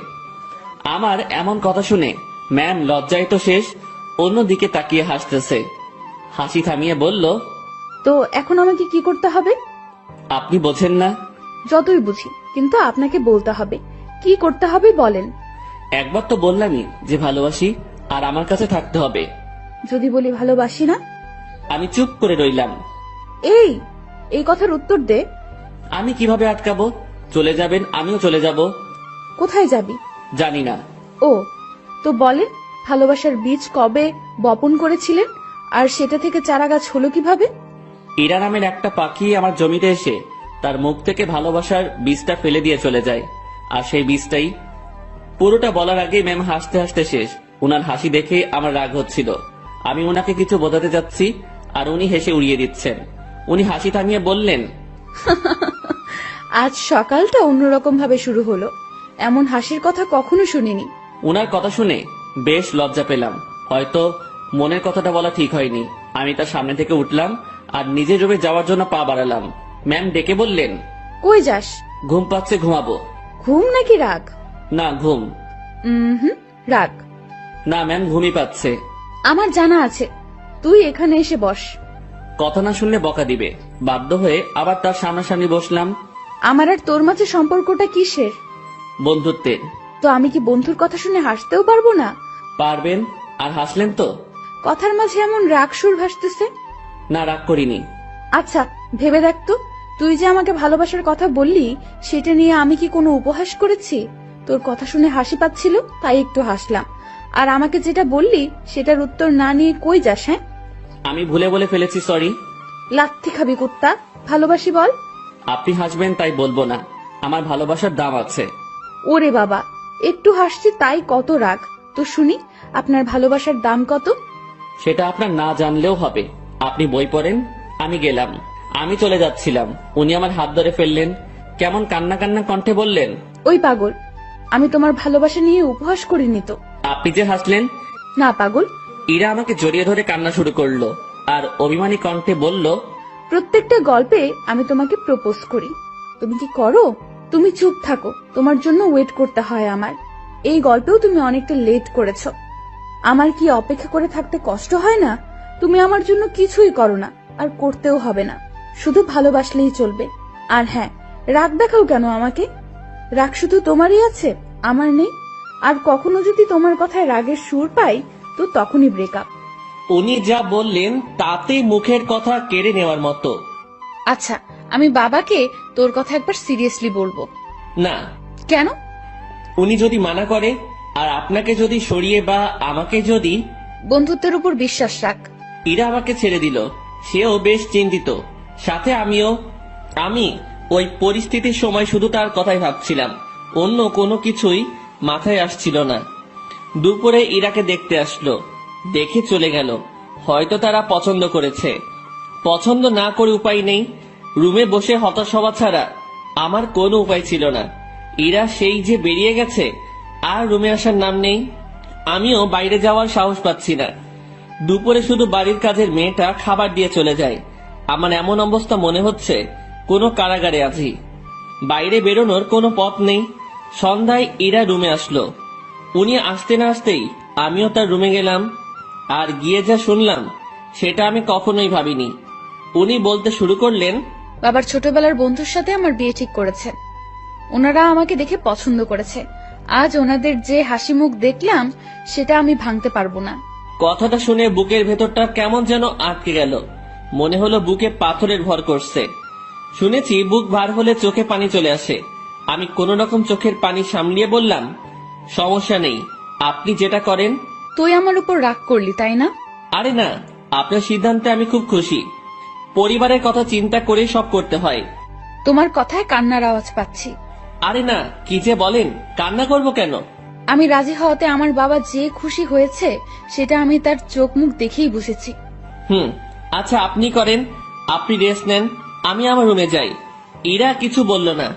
Speaker 1: আমার এমন কথা শুনে ম্যাম লজ্জায় তো শেষ, অন্যদিকে তাকিয়ে হাসতেছে। হাসি থামিয়ে বলল,
Speaker 2: তো এখন আমাকে কি করতে হবে?
Speaker 1: আপনি বোঝেন না?
Speaker 2: যতই বুঝি, কিন্তু আপনাকে বলতে হবে। কি করতে হবে বলেন।
Speaker 1: একবার তো বললামই যে ভালোবাসি, আর আমার কাছে থাকতে হবে।
Speaker 2: যদি বলি ভালোবাসি না?
Speaker 1: আমি চুপ করে রইলাম।
Speaker 2: এই কথার উত্তর দে।
Speaker 1: আমি কিভাবে আটকাবো? চলে যাবেন, আমিও চলে যাব।
Speaker 2: কোথায় যাবি?
Speaker 1: জানি না।
Speaker 2: ও, তো বলেন, ভালোবাসার বীজ কবে বপন করেছিলেন, আর সেটা থেকে চারা গাছ হলো কিভাবে?
Speaker 1: ইরা নামের একটা পাখি আমার জমিতে এসে তার মুখ থেকে ভালোবাসার বীজটা ফেলে দিয়ে চলে যায়, আর সেই বীজটাই। পুরোটা বলার আগেই ম্যাম হাসতে হাসতে শেষ। উনার হাসি দেখে আমার রাগ হচ্ছিল। আমি উনাকে কিছু বোঝাতে যাচ্ছি, আর উনি হেসে উড়িয়ে দিচ্ছেন। উনি হাসি থামিয়ে বললেন,
Speaker 2: আজ সকালটা অন্যরকম ভাবে শুরু হলো। এমন হাসির কথা কখনো শুনিনি।
Speaker 1: উনার কথা শুনে বেশ লজ্জা পেলাম। হয়তো মনের কথাটা বলা ঠিক হয়নি। আমি তার সামনে থেকে উঠলাম আর নিজের রুমে যাওয়ার জন্য পা বাড়ালাম। ম্যাম ডেকে বললেন,
Speaker 2: কই যাস?
Speaker 1: ঘুম পাচ্ছে, ঘুমাবো।
Speaker 2: ঘুম নাকি রাগ?
Speaker 1: না, ঘুম।
Speaker 2: রাগ
Speaker 1: না ম্যাম, ঘুমই পাচ্ছে।
Speaker 2: আমার জানা আছে, তুই এখানে এসে বস।
Speaker 1: কথা না শুনলে বকা দিবে। বাধ্য হয়ে আবার তার সামনাসামনি বসলাম।
Speaker 2: আমার আর তোর মাঝে সম্পর্কটা কিসের?
Speaker 1: বন্ধুত্বের।
Speaker 2: তো আমি কি বন্ধুর কথা শুনে হাসতেও পারবো না?
Speaker 1: পারবেন। আর হাসলেন তো?
Speaker 2: কথার মাঝে এমন রাগ সুর ভাসতেছে।
Speaker 1: না, রাগ করিনি।
Speaker 2: আচ্ছা ভেবে দেখ তো, তুই যে আমাকে ভালোবাসার কথা বললি, সেটা নিয়ে আমি কি কোনো উপহাস করেছি? তোর কথা শুনে হাসি পাচ্ছিল, তাই একটু হাসলাম। আর আমাকে যেটা বললি সেটার উত্তর না নিয়ে কই যাস? হ্যাঁ,
Speaker 1: আমি ভুলে বলে ফেলেছি, সরি।
Speaker 2: লাথি খাবি কুত্তা। ভালোবাসি বল।
Speaker 1: আপনি হাসবেন তাই বলবো না। আমার ভালোবাসার দাম আছে।
Speaker 2: ওরে বাবা, একটু হাসছি তাই কত রাগ। তো শুনি, আপনার ভালোবাসার দাম কত?
Speaker 1: সেটা আপনার না জানলেও হবে। আপনি বই পড়েন। আমি গেলাম। আমি চলে যাচ্ছিলাম, উনি আমার হাত ধরে ফেললেন। কেমন কান্না কান্না কণ্ঠে বললেন,
Speaker 2: ওই পাগল, আমি তোমার ভালোবাসা নিয়ে উপহাস করিনি তো।
Speaker 1: আপনি যে হাসলেন।
Speaker 2: না পাগল।
Speaker 1: ইরা আমাকে জড়িয়ে ধরে কান্না শুরু করলো, আর অভিমানী কণ্ঠে বলল,
Speaker 2: প্রত্যেকটা গল্পে আমি তোমাকে প্রপোজ করি, তুমি কি করো? তুমি চুপ থাকো, তোমার জন্য ওয়েট করতে হয় আমার। এই গল্পেও তুমি অনেকটা লেট করেছো। আমার কি অপেক্ষা করে থাকতে কষ্ট হয় না? তুমি আমার জন্য কিছুই করো না, আর করতেও হবে না। শুধু ভালোবাসলেই চলবে। আর হ্যাঁ, রাগ দেখাও কেন আমাকে? রাগ শুধু তোমারই আছে, আমার নেই। আর কখনো যদি তোমার কথায় রাগের সুর পাই, তো তখনই ব্রেকআপ।
Speaker 6: উনি যা বললেন তাতে মুখের কথা কেড়ে নেওয়ার মতো।
Speaker 2: আচ্ছা, আমি বাবাকে তোর কথা একবার সিরিয়াসলি বলবো।
Speaker 6: না।
Speaker 2: কেন?
Speaker 6: উনি যদি মানা করে, আর আপনাকে যদি সরিয়ে বা আমাকে যদি।
Speaker 2: বন্ধুত্বের উপর বিশ্বাস রাখ।
Speaker 6: ইরা আমাকে ছেড়ে দিল, সেও বেশ চিন্তিত, সাথে আমিও। আমি ওই পরিস্থিতির সময় শুধু তার কথাই ভাবছিলাম, অন্য কোনো কিছুই মাথায় আসছিল না। দুপুরে ইরাকে দেখতে আসলো, দেখে চলে গেল। হয়তো তারা পছন্দ করেছে। পছন্দ না করে উপায় নেই। রুমে বসে হতাশ হওয়া ছাড়া আমার কোনো উপায় ছিল না। ইরা সেই যে বেরিয়ে গেছে, আর রুমে আসার নাম নেই। আমিও বাইরে যাওয়ার সাহস পাচ্ছি না। দুপুরে শুধু বাড়ির কাজের মেয়েটা খাবার দিয়ে চলে যায়। আমার এমন অবস্থা মনে হচ্ছে কোনো কারাগারে আছি। বাইরে বেরোনোর কোনো পথ নেই। সন্ধ্যায় ইরা রুমে আসলো। উনি আসতে না আসতেই আমিও তার রুমে গেলাম। আর গিয়ে যা শুনলাম সেটা আমি কখনোই ভাবিনি। উনি বলতে শুরু করলেন,
Speaker 2: বাবার ছোটবেলার বন্ধুর সাথে আমার বিয়ে ঠিক করেছে। ওনারা আমাকে দেখে পছন্দ করেছে, আজ ওনাদের যে হাসি মুখ দেখলাম সেটা আমি ভাঙতে পারবো না।
Speaker 1: কথাটা শুনে বুকের ভেতরটা কেমন যেন আটকে গেল। মনে হলো বুকে পাথরের ভর করছে। শুনেছি বুক ভার হলে চোখে পানি চলে আসে। আমি কোন রকম চোখের পানি সামলিয়ে বললাম, সমস্যা নেই, আপনি যেটা করেন।
Speaker 2: তুই আমার উপর রাগ করলি তাই না?
Speaker 1: আরে না, আপনার সিদ্ধান্তে আমি খুব খুশি। পরিবারের কথা চিন্তা করে সব করতে হয়।
Speaker 2: তোমার কথায় কান্নার আওয়াজ পাচ্ছি।
Speaker 1: আরে না, কি যে বলেন, কান্না করব কেন?
Speaker 2: আমি রাজি হওয়াতে আমার বাবা যে খুশি হয়েছে সেটা আমি তার চোখ মুখ দেখেই বুঝেছি।
Speaker 1: আচ্ছা আপনি করেন, আপনি রেস্ট নেন, আমি আমার রুমে যাই। ইরা কিছু বলল না,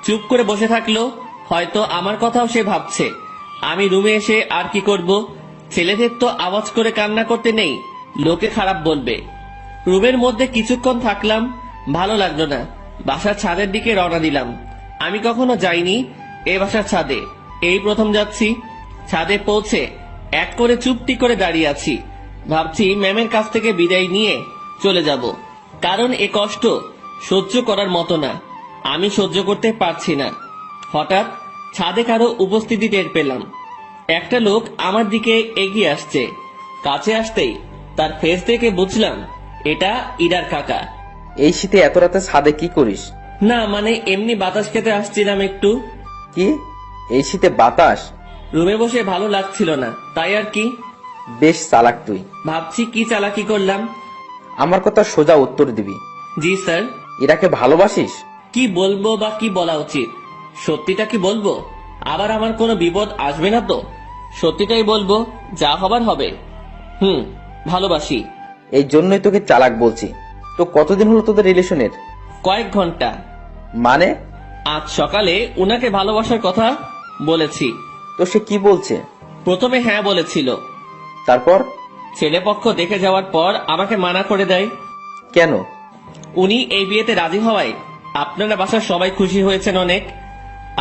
Speaker 1: চুপ করে বসে থাকলো। হয়তো আমার কথাও সে ভাবছে। আমি রুমে এসে আর কি করব? ছেলেদের তো আওয়াজ করে কান্না করতে নেই, লোকে খারাপ বলবে। রুমের মধ্যে কিছুক্ষণ থাকলাম, ভালো লাগলো না। বাসার ছাদের দিকে রওনা দিলাম। আমি কখনো যাইনি এ বাসার ছাদে, এই প্রথম যাচ্ছি। ছাদে পৌঁছে এক করে চুপটি করে দাঁড়িয়ে আছি। ভাবছি ম্যামের কাছ থেকে বিদায় নিয়ে চলে যাব, কারণ এ কষ্ট সহ্য করার মতো না, আমি সহ্য করতে পারছি না। হঠাৎ ছাদে কারো উপস্থিতি টের পেলাম। একটা লোক আমার দিকে এগিয়ে আসছে। কাছে আসতেই তার ফেস দেখে বুঝলাম এটা ইরার কাকা।
Speaker 3: এই শীতে এত রাতে ছাদে কি করিস?
Speaker 1: না মানে এমনি বাতাস খেতে আসছিলাম একটু।
Speaker 3: কি এই শীতে বাতাস?
Speaker 1: রুমে বসে ভালো লাগছিল না, তাই আর কি।
Speaker 3: বেশ চালাক তুই।
Speaker 1: ভাবছি কি চালাকি করলাম।
Speaker 3: আমার কথা সোজা উত্তর দিবি।
Speaker 1: জি স্যার।
Speaker 3: ইরাকে ভালোবাসিস?
Speaker 1: কি বলবো বা কি বলা উচিত? সত্যিটা কি বলবো? আবার আমার কোনো বিপদ আসবে না তো? সত্যিটাই বলবো, যা হবার হবে। ভালোবাসি।
Speaker 3: এই জন্যই তোকে চালাক বলছি। তো কতদিন হলো তোদের রিলেশনের?
Speaker 1: কয়েক ঘন্টা।
Speaker 3: মানে?
Speaker 1: আজ সকালে উনাকে ভালোবাসার কথা বলেছি।
Speaker 3: তো সে কি বলছে?
Speaker 1: প্রথমে হ্যাঁ বলেছিল,
Speaker 3: তারপর?
Speaker 1: ছেলেপক্ষ দেখে যাওয়ার পর আমাকে মানা করে দেয়।
Speaker 3: কেন?
Speaker 1: উনি এই বিয়েতে রাজি হওয়ায় আপনারা বাসার সবাই খুশি হয়েছেন অনেক।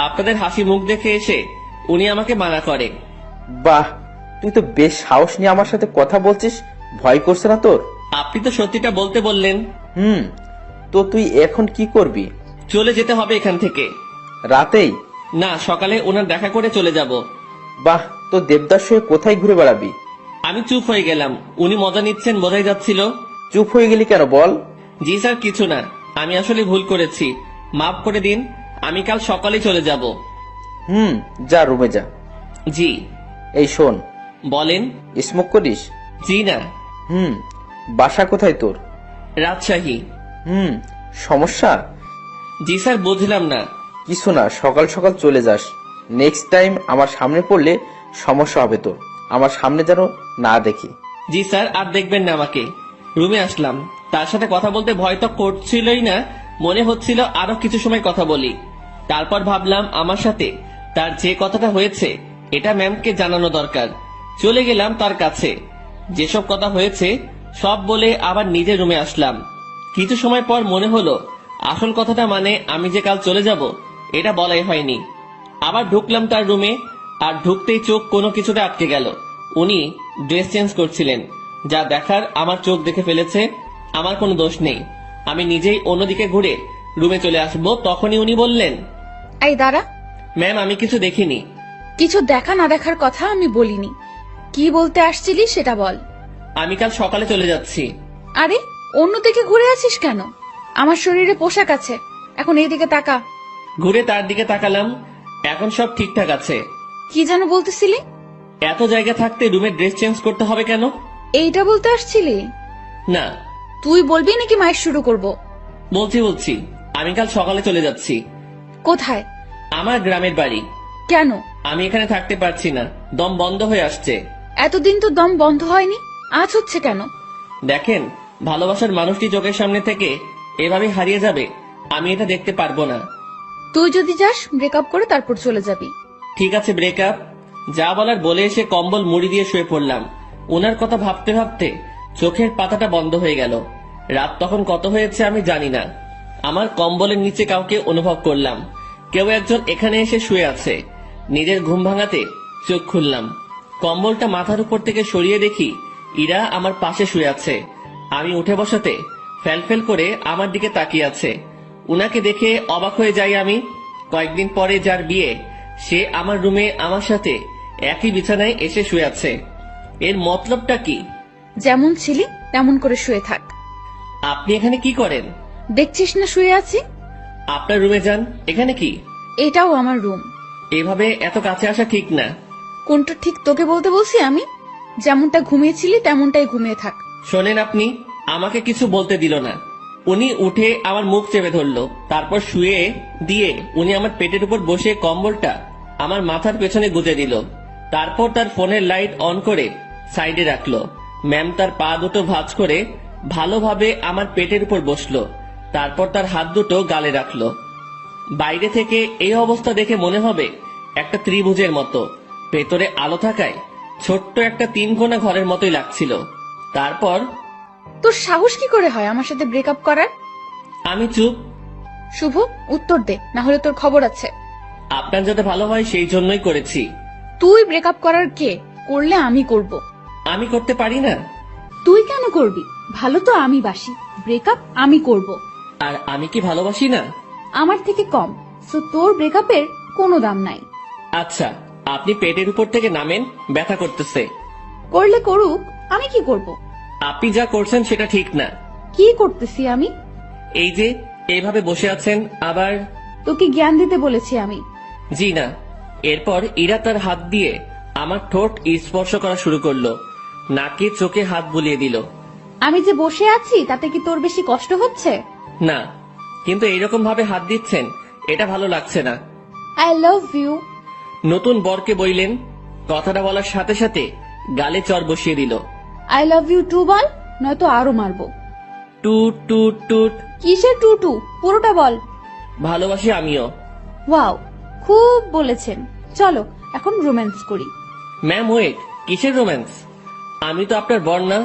Speaker 1: আপনাদের হাসি মুখ দেখে এসে উনি আমাকে মানা করে।
Speaker 3: বাহ, তুই তো বেশ সাহস নিয়ে আমার সাথে কথা বলছিস। ভয় করছে না তোর?
Speaker 1: আপনি তো সত্যিটা বলতে বললেন।
Speaker 3: তো তুই এখন কি করবি?
Speaker 1: চলে যেতে হবে এখান থেকে।
Speaker 3: রাতেই?
Speaker 1: না, সকালে ওনার দেখা করে চলে যাব।
Speaker 3: বাহ, তো দেবদাস হয়ে কোথায় ঘুরে বেড়াবি?
Speaker 1: আমি চুপ হয়ে গেলাম। উনি মজা নিচ্ছেন বোঝাই যাচ্ছিল।
Speaker 3: চুপ হয়ে গেলি কেন বল?
Speaker 1: জি স্যার, কিছু না, আমি আসলে ভুল করেছি, মাফ করে দিন। আমি কাল সকালে চলে যাব।
Speaker 3: যা রুমে যা।
Speaker 1: জি।
Speaker 3: এই শোন।
Speaker 1: বলেন।
Speaker 3: স্মোক করিস?
Speaker 1: জি না।
Speaker 3: বাসা কোথায় তোর?
Speaker 1: রাজশাহী।
Speaker 3: সমস্যা?
Speaker 1: জি স্যার, বুঝলাম না।
Speaker 3: কিছু না, সকাল সকাল চলে যাস। নেক্সট টাইম আমার সামনে পড়লে সমস্যা হবে তোর। আমার সামনে যেন না দেখি।
Speaker 1: জি স্যার, আর দেখবেন না আমাকে। রুমে আসলাম, তার সাথে কথা বলতে ভয় তো করছিলই না, মনে হচ্ছিল আরো কিছু সময় কথা বলি। তারপর ভাবলাম আমার সাথে তার যে কথাটা হয়েছে এটা ম্যামকে জানানো দরকার। চলে গেলাম তার কাছে, যেসব কথা হয়েছে সব বলে আবার নিজের রুমে আসলাম। কিছু সময় পর মনে হলো আসল কথাটা, মানে আমি যে কাল চলে যাব এটা বলাই হয়নি। আবার ঢুকলাম তার রুমে, আর ঢুকতেই চোখ কোনো কিছুতে আটকে গেল। উনি ড্রেস চেঞ্জ করছিলেন। যা দেখার আমার চোখ দেখে ফেলেছে, আমার কোনো দোষ নেই। আমি নিজেই অন্যদিকে ঘুরে রুমে চলে আসবো, তখনই উনি বললেন,
Speaker 2: এই দাঁড়া।
Speaker 1: ম্যাম আমি কিছু দেখিনি।
Speaker 2: কিছু দেখা না দেখার কথা আমি বলিনি। কি বলতে আসছিলি সেটা বল।
Speaker 1: আমি কাল সকালে চলে যাচ্ছি।
Speaker 2: আরে অন্যদিকে ঘুরে আছিস কেন? আমার শরীরে পোশাক আছে, এখন এইদিকে তাকা।
Speaker 1: ঘুরে তার দিকে তাকালাম, এখন সব ঠিকঠাক আছে।
Speaker 2: কি যেন বলতেছিলি?
Speaker 1: এত জায়গা থাকতে রুমে ড্রেস চেঞ্জ করতে হবে কেন?
Speaker 2: এইটা বলতে আসছিলি?
Speaker 1: না।
Speaker 2: তুই বলবি নাকি মায়ের শুরু করব?
Speaker 1: বলছি আমি কাল সকালে চলে যাচ্ছি।
Speaker 2: কোথায়?
Speaker 1: আমার গ্রামের বাড়ি।
Speaker 2: কেন?
Speaker 1: আমি এখানে থাকতে পারছি না, দম বন্ধ হয়ে আসছে।
Speaker 2: এতদিন তো দম বন্ধ হয়নি, আজ হচ্ছে কেন?
Speaker 1: দেখেন, ভালোবাসার মানুষটি চোখের সামনে থেকে এভাবে হারিয়ে যাবে, আমি এটা দেখতে পারবো না।
Speaker 2: তুই যদি যাস ব্রেকআপ করে তারপর চলে যাবি।
Speaker 1: ঠিক আছে, ব্রেকআপ। যা বলার বলে এসে কম্বল মুড়ি দিয়ে শুয়ে পড়লাম। ওনার কথা ভাবতে ভাবতে চোখের পাতাটা বন্ধ হয়ে গেল। রাত তখন কত হয়েছে আমি জানি না। আমার কম্বলের নিচে কাউকে অনুভব করলাম। কেউ একজন এখানে এসে শুয়ে আছে। নিজের ঘুম ভাঙাতে চোখ খুললাম। কম্বলটা মাথার উপর থেকে সরিয়ে দেখি ইরা আমার পাশে শুয়ে আছে। আমি উঠে বসাতে ফেলফেল করে আমার দিকে তাকিয়ে আছে। উনাকে দেখে অবাক হয়ে যাই আমি। কয়েকদিন পরে যার বিয়ে, সে আমার রুমে আমার সাথে একই বিছানায় এসে শুয়ে আছে। এর মতলবটা কি?
Speaker 2: যেমন ছিলি তেমন করে শুয়ে থাক।
Speaker 1: আপনি এখানে কি করেন?
Speaker 2: দেখছিস না শুয়ে আছি?
Speaker 1: আপনার রুমে যান। এখানে কি?
Speaker 2: এটাও আমার রুম।
Speaker 1: এভাবে এত কাছে আসা ঠিক না।
Speaker 2: কোনটা ঠিক তোকে বলতে বলছি আমি? যেমনটা ঘুমিয়েছিলি তেমনটাই ঘুমিয়ে থাক।
Speaker 1: শোনেন, আপনি আমাকে কিছু বলতে দিল না। উনি উঠে আমার মুখ চেপে ধরলো, তারপর শুয়ে দিয়ে উনি আমার পেটের উপর বসে কম্বলটা আমার মাথার পেছনে গুজে দিল। তারপর তার ফোনের লাইট অন করে সাইডে রাখলো। ম্যাম তার পা দুটো ভাঁজ করে ভালোভাবে আমার পেটের উপর বসলো, তারপর তার হাত দুটো গালে রাখলো। বাইরে থেকে এই অবস্থা দেখে মনে হবে একটা ত্রিভুজের মতো, ভেতরে আলো থাকায় ছোট্ট একটা 3 কোণা ঘরের মতোই লাগছিল। তারপর
Speaker 2: তোর সাহস কি করে হয় আমার সাথে ব্রেকআপ করার?
Speaker 1: আমি চুপ।
Speaker 2: শুভ, উত্তর দে, না হলে তোর খবর আছে।
Speaker 1: আপনার যাতে ভালো হয় সেই জন্যই করেছি।
Speaker 2: তুই ব্রেকআপ করার কে? করলে আমি করব।
Speaker 1: আমি করতে পারি না।
Speaker 2: তুই কেন করবি? ভালো তো আমি বাসি, ব্রেকআপ আমি করব।
Speaker 1: আর আমি কি ভালোবাসি না?
Speaker 2: আমার থেকে কম, সো তোর ব্রেকআপের কোনো দাম নাই।
Speaker 1: আচ্ছা, আপনি পেটের উপর থেকে নামেন, ব্যথা করতেছে।
Speaker 2: করলে করুক, আমি কি করব?
Speaker 1: আপনি যা করছেন সেটা ঠিক না।
Speaker 2: কি করতেছি আমি?
Speaker 1: এই যে এইভাবে বসে আছেন, আবার
Speaker 2: তোকে জ্ঞান দিতে বলেছি আমি।
Speaker 1: জি না। এরপর ইরা তার হাত দিয়ে আমার ঠোঁট স্পর্শ করা শুরু করলো, নাকে চোখে হাত বুলিয়ে দিল।
Speaker 2: আমি যে বসে আছি তাতে কি তোর বেশি কষ্ট হচ্ছে?
Speaker 1: না, কিন্তু এইরকম ভাবে হাত দিচ্ছেন এটা ভালো লাগছে না।
Speaker 2: I love you.
Speaker 1: নতুন বরকে বইলেন, কথাটা বলার সাথে সাথে গালে চর বসিয়ে দিল।
Speaker 2: আই লাভ ইউ টু বল, নয়তো আরো মারবো।
Speaker 1: টুট টুট টুট।
Speaker 2: কিসের টুটু? পুরোটা বল।
Speaker 1: ভালোবাসি আমিও।
Speaker 2: ওয়াও, খুব বলেছেন। চলো এখন রোম্যান্স করি।
Speaker 1: ম্যাম ওয়েট, কিসের রোম্যান্স? আমি তো আপনার বর না,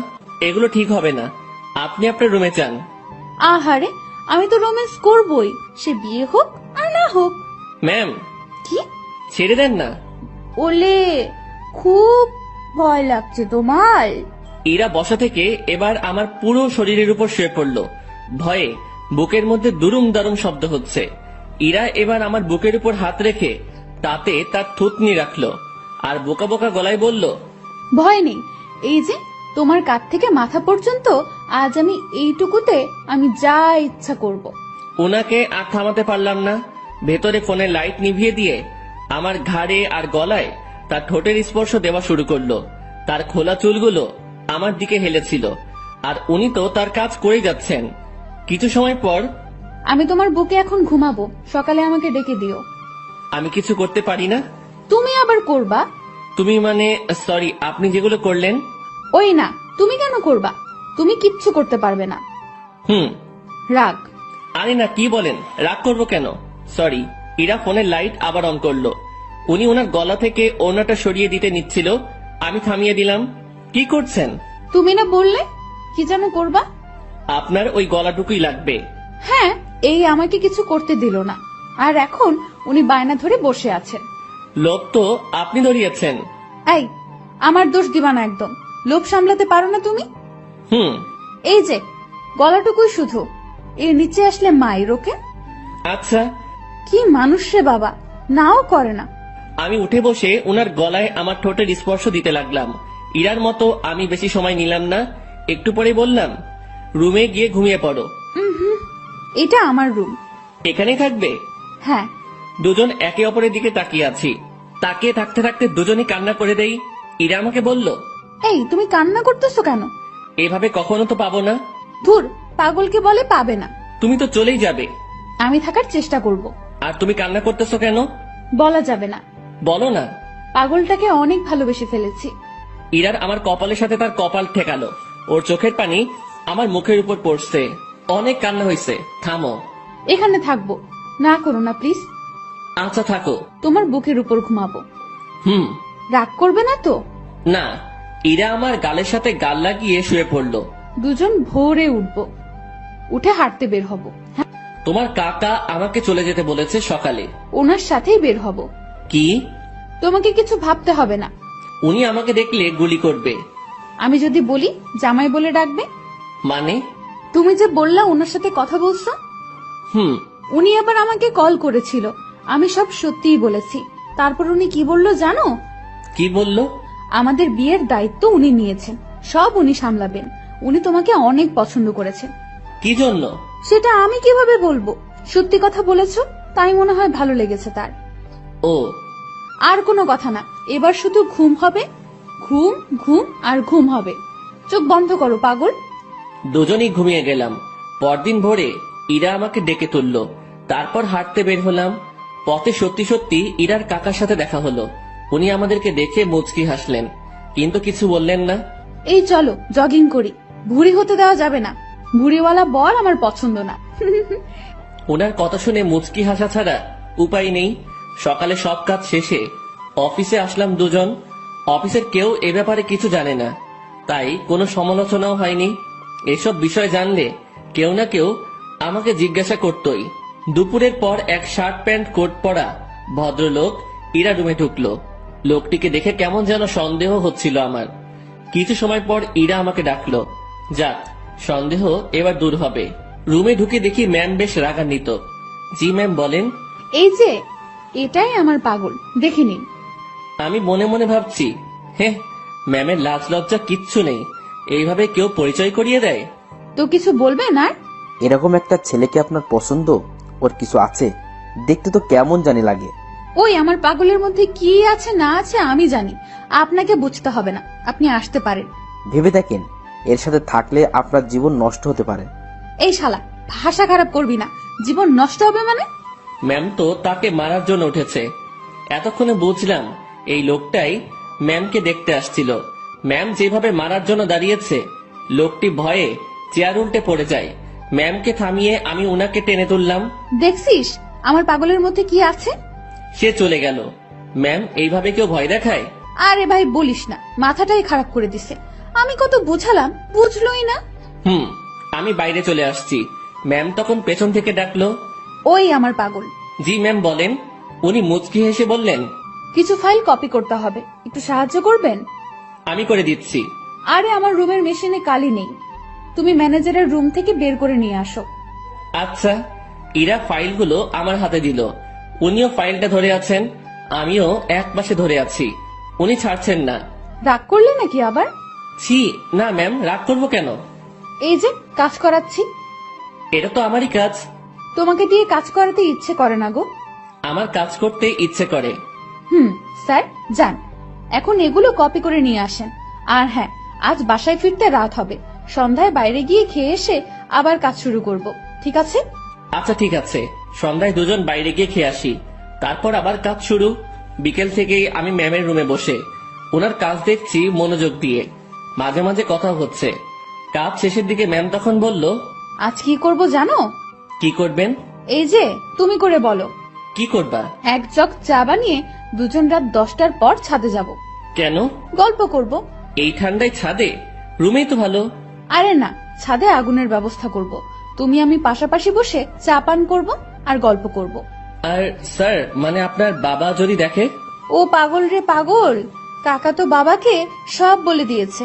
Speaker 1: এগুলো ঠিক হবে না। আপনি আপনার রুমে যান।
Speaker 2: আহারে, আমি তো রোম্যান্স করবই, সে বিয়ে হোক আর না হোক।
Speaker 1: ম্যাম
Speaker 2: কি?
Speaker 1: ছেড়ে দেন না।
Speaker 2: ওলে, খুব ভয় লাগছে তোমার?
Speaker 1: ইরা বসা থেকে এবার আমার পুরো শরীরের উপর শুয়ে পড়লো। ভয়ে বুকের মধ্যে দুরুম দারুম শব্দ হচ্ছে। ইরা এবার আমার বুকের উপর হাত রেখে তাতে তার থুতনি রাখলো আর বোকা বোকা গলায় বলল,
Speaker 2: ভয় নেই, এই যে তোমার কাঁধ থেকে মাথা পর্যন্ত আজ আমি এইটুকুতে আমি যা ইচ্ছা করব।
Speaker 1: ওনাকে আর থামাতে পারলাম না। ভেতরে ফোনের লাইট নিভিয়ে দিয়ে আমার ঘাড়ে আর গলায় তার ঠোঁটের স্পর্শ দেওয়া শুরু করলো। তার খোলা চুলগুলো আমার দিকে হেলেছিল, আর উনি তো তার কাজ করে যাচ্ছেন। কিছু সময় পর,
Speaker 2: আমি তোমার বুকে এখন ঘুমাবো, সকালে আমাকে ডেকে দিও।
Speaker 1: আমি কিছু করতে পারি না।
Speaker 2: তুমি আবার করবা?
Speaker 1: তুমি মানে, সরি, আপনি যেগুলো করলেন।
Speaker 2: ওই না, তুমি কেন করবা? তুমি কিচ্ছু করতে পারবে না। রাগ।
Speaker 1: আরে না, কি বলেন? রাগ করবো কেন? সরি। ইরা ফোনের লাইট আবার অন করলো। উনি ওনার গলা থেকে ওনাটা সরিয়ে দিতে নিচ্ছিল, আমি থামিয়ে দিলাম। কি করছেন?
Speaker 2: তুমি না বললে কি যেন করবা?
Speaker 1: আপনার ওই গলাটুকুই লাগবে।
Speaker 2: হ্যাঁ, এই আমাকে কিছু করতে দিল না, আর এখন উনি বায়না ধরে বসে আছেন।
Speaker 1: লোভ তো আপনি ধরিয়েছেন।
Speaker 2: এই, আমার দোষ দিবা না একদম। লোভ সামলাতে পারো না তুমি? এই যে গলাটুকুই শুধু, এর নিচে আসলে মায়ের ওকে।
Speaker 1: আচ্ছা।
Speaker 2: কি মানুষ রে বাবা, নাও করে না।
Speaker 1: আমি উঠে বসে ওনার গলায় আমার ঠোঁটের স্পর্শ দিতে লাগলাম। ইরার মতো আমি বেশি সময় নিলাম না। একটু পরে বললাম, রুমে গিয়ে ঘুমিয়ে পড়ো।
Speaker 2: এটা আমার রুম।
Speaker 1: এখানেই থাকবে?
Speaker 2: হ্যাঁ।
Speaker 1: দুজন একে অপরের দিকে তাকিয়ে আছি। তাকিয়ে থাকতে থাকতে দুজনই কান্না করে দেই। ইরা আমাকে বলল,
Speaker 2: এই তুমি কান্না করতেছো কেন?
Speaker 1: এভাবে কখনো তো পাবো না।
Speaker 2: ধুর, পাগলকে বলে পাবে না।
Speaker 1: তুমি তো চলেই যাবে।
Speaker 2: আমি থাকার চেষ্টা করব।
Speaker 1: আর তুমি কান্না করতেছো কেন?
Speaker 2: বলা যাবে না।
Speaker 1: বলো না।
Speaker 2: পাগলটাকে অনেক ভালোবেসে ফেলেছি।
Speaker 1: ইরার আমার কপালের সাথে তার কপাল ঠেকালো। ওর চোখের পানি আমার মুখের উপর পড়ছে। অনেক কান্না হয়েছে, থামো।
Speaker 2: এখানে থাকবো, না করো না প্লিজ।
Speaker 1: আচ্ছা থাকো।
Speaker 2: তোমার বুকের উপর ঘুমাবো। রাগ করবে না তো?
Speaker 1: না। ইরা আমার গালের সাথে গাল লাগিয়ে শুয়ে পড়লো।
Speaker 2: দুজন ভোরে উঠবো, উঠে হাঁটতে বের হব।
Speaker 1: তোমার কাকা আমাকে চলে যেতে বলেছে সকালে।
Speaker 2: ওনার সাথেই বের হব।
Speaker 1: কি?
Speaker 2: তোমাকে কিছু ভাবতে হবে না।
Speaker 1: উনি আমাকে দেখলে গুলি করবে।
Speaker 2: আমি যদি বলি জামাই বলে ডাকবে।
Speaker 1: মানে?
Speaker 2: তুমি যে বললা ওনার সাথে কথা বলছো, উনি আবার আমাকে কল করেছিল। আমি সব সত্যিই বলেছি, তারপর উনি কি বললো জানো?
Speaker 1: কি বললো?
Speaker 2: আমাদের বিয়ের দায়িত্ব উনি নিয়েছেন, সব উনি সামলাবেন। উনি তোমাকে অনেক পছন্দ করেছেন।
Speaker 1: কি জন্য?
Speaker 2: সেটা আমি কিভাবে বলবো? সত্যি কথা বলেছো, তাই মনে হয় ভালো লেগেছে তার।
Speaker 1: ও,
Speaker 2: আর কোনো কথা না, এবার শুধু ঘুম হবে, ঘুম ঘুম আর ঘুম হবে। চোখ বন্ধ করো পাগল।
Speaker 1: দুজনেই ঘুমিয়ে গেলাম। পরদিন ভোরে ইরা আমাকে ডেকে তুললো। তারপর হাঁটতে বের হলাম। পথে সত্যি সত্যি ইরার কাকার সাথে দেখা হলো। উনি আমাদেরকে দেখে মুচকি হাসলেন, কিন্তু কিছু বললেন না।
Speaker 2: এই চলো জগিং করি, ভুঁড়ি হতে দেওয়া যাবে না। ভুঁড়িওয়ালা বর আমার পছন্দ না।
Speaker 1: ওনার কথা শুনে মুচকি হাসা ছাড়া উপায় নেই। সকালে সব কাজ শেষে অফিসে আসলাম দুজন। অফিসের কেউ এ ব্যাপারে কিছু জানে না, তাই কোনো সমালোচনাও হয়নি। এসব বিষয় জানলে কেউ না কেউ আমাকে জিজ্ঞাসা করতই। দুপুরের পর এক শার্ট প্যান্ট কোট পরা ভদ্রলোক ইরা রুমে ঢুকলো। লোকটিকে দেখে কেমন যেন সন্দেহ হচ্ছিল আমার। কিছু সময় পর ইরা আমাকে ডাকলো। যাক, সন্দেহ এবার দূর হবে। রুমে ঢুকে দেখি ম্যাম বেশ রাগান্বিত। জি ম্যাম, বলেন।
Speaker 2: এই যে, এটাই আমার পাগল, দেখে নিন।
Speaker 1: আমি মনে মনে ভাবছি, হ্যাঁ, ম্যামের লাজ লজ্জা কিচ্ছু নেই, এইভাবে কেউ পরিচয় করিয়ে দেয়?
Speaker 2: তো কিছু বলবেন আর?
Speaker 3: এরকম একটা ছেলেকে আপনার পছন্দ? ওর কিছু আছে? দেখতে তো কেমন জানি লাগে।
Speaker 2: ওই আমার পাগলের মধ্যে কি আছে না আছে আমি জানি, আপনাকে বুঝতে হবে না। আপনি আসতে পারেন।
Speaker 3: ভেবে দেখেন, এর সাথে থাকলে আপনার জীবন নষ্ট হতে পারে।
Speaker 2: এই শালা, ভাষা খারাপ করবি না। জীবন নষ্ট হবে মানে?
Speaker 1: ম্যাম তো তাকে মারার জন্য উঠেছে। এতক্ষণে বুঝলাম এই লোকটাই ম্যামকে দেখতে আসছিল। ম্যাম যেভাবে মারার জন্য দাঁড়িয়েছে, লোকটি ভয়ে চেয়ার উল্টে পড়ে যায়। ম্যামকে থামিয়ে আমি উনাকে টেনে তুললাম।
Speaker 2: দেখছিস আমার পাগলের মধ্যে কি আছে?
Speaker 1: সে চলে গেল। ম্যাম, এইভাবে কেউ ভয় দেখায়?
Speaker 2: আরে ভাই বলিস না, মাথাটাই খারাপ করে দিছে। আমি কত বুঝালাম, বুঝলোই না।
Speaker 1: আমি বাইরে চলে আসছি। ম্যাম তখন পেছন থেকে ডাকলো।
Speaker 2: ওই আমার পাগল।
Speaker 1: জি ম্যাম, বলেন। উনি মুচকি হেসে বললেন,
Speaker 2: কিছু ফাইল কপি করতে হবে, একটু সাহায্য করবেন?
Speaker 1: আমি করে দিচ্ছি।
Speaker 2: আরে আমার রুমের মেশিনে কালি নেই, তুমি ম্যানেজারের রুম থেকে বের করে নিয়ে আসো।
Speaker 1: আচ্ছা। ইরা ফাইলগুলো আমার হাতে দিল। উনিও ফাইলটা ধরে আছেন, আমিও এক পাশে ধরে আছি। উনি ছাড়ছেন না।
Speaker 2: রাগ করলে নাকি আবার?
Speaker 1: ছি, না ম্যাম, রাগ করবো কেন?
Speaker 2: এই যে কাজ করাচ্ছি।
Speaker 1: এটা তো আমারই কাজ।
Speaker 2: তোমাকে দিয়ে কাজ করাতে ইচ্ছে করে না গো।
Speaker 1: আমার কাজ করতে ইচ্ছে করে।
Speaker 2: স্যার যান, এখন এগুলো কপি করে নিয়ে আসেন। আর হ্যাঁ, আজ বাসায় ফিরতে রাত হবে, সন্ধ্যায় বাইরে গিয়ে খেয়ে এসে আবার কাজ শুরু করব, ঠিক আছে?
Speaker 1: আচ্ছা ঠিক আছে, সন্ধ্যায় দুজন বাইরে গিয়ে খেয়ে আসি, তারপর আবার কাজ শুরু। বিকেল থেকেই আমি ম্যামের রুমে বসে ওনার কাজ দেখছি মনোযোগ দিয়ে। মাঝে মাঝে কথা হচ্ছে। কাজ শেষের দিকে ম্যাম তখন বলল,
Speaker 2: আজ কি করব জানো?
Speaker 1: কি করবেন?
Speaker 2: এই যে তুমি করে বলো।
Speaker 1: কি করবা?
Speaker 2: এক জগ চা বানিয়ে দুজন রাত 10টার পর ছাদে যাব।
Speaker 1: কেন?
Speaker 2: গল্প করব।
Speaker 1: এই ঠান্ডায় ছাদে? রুমেই তো ভালো।
Speaker 2: আরে না, ছাদে আগুনের ব্যবস্থা করব। তুমি আমি পাশাপাশি বসে চা পান করব আর গল্প করব।
Speaker 1: আর স্যার, মানে আপনার বাবা যদি দেখে?
Speaker 2: ও পাগল রে পাগল, কাকা তো বাবাকে সব বলে দিয়েছে।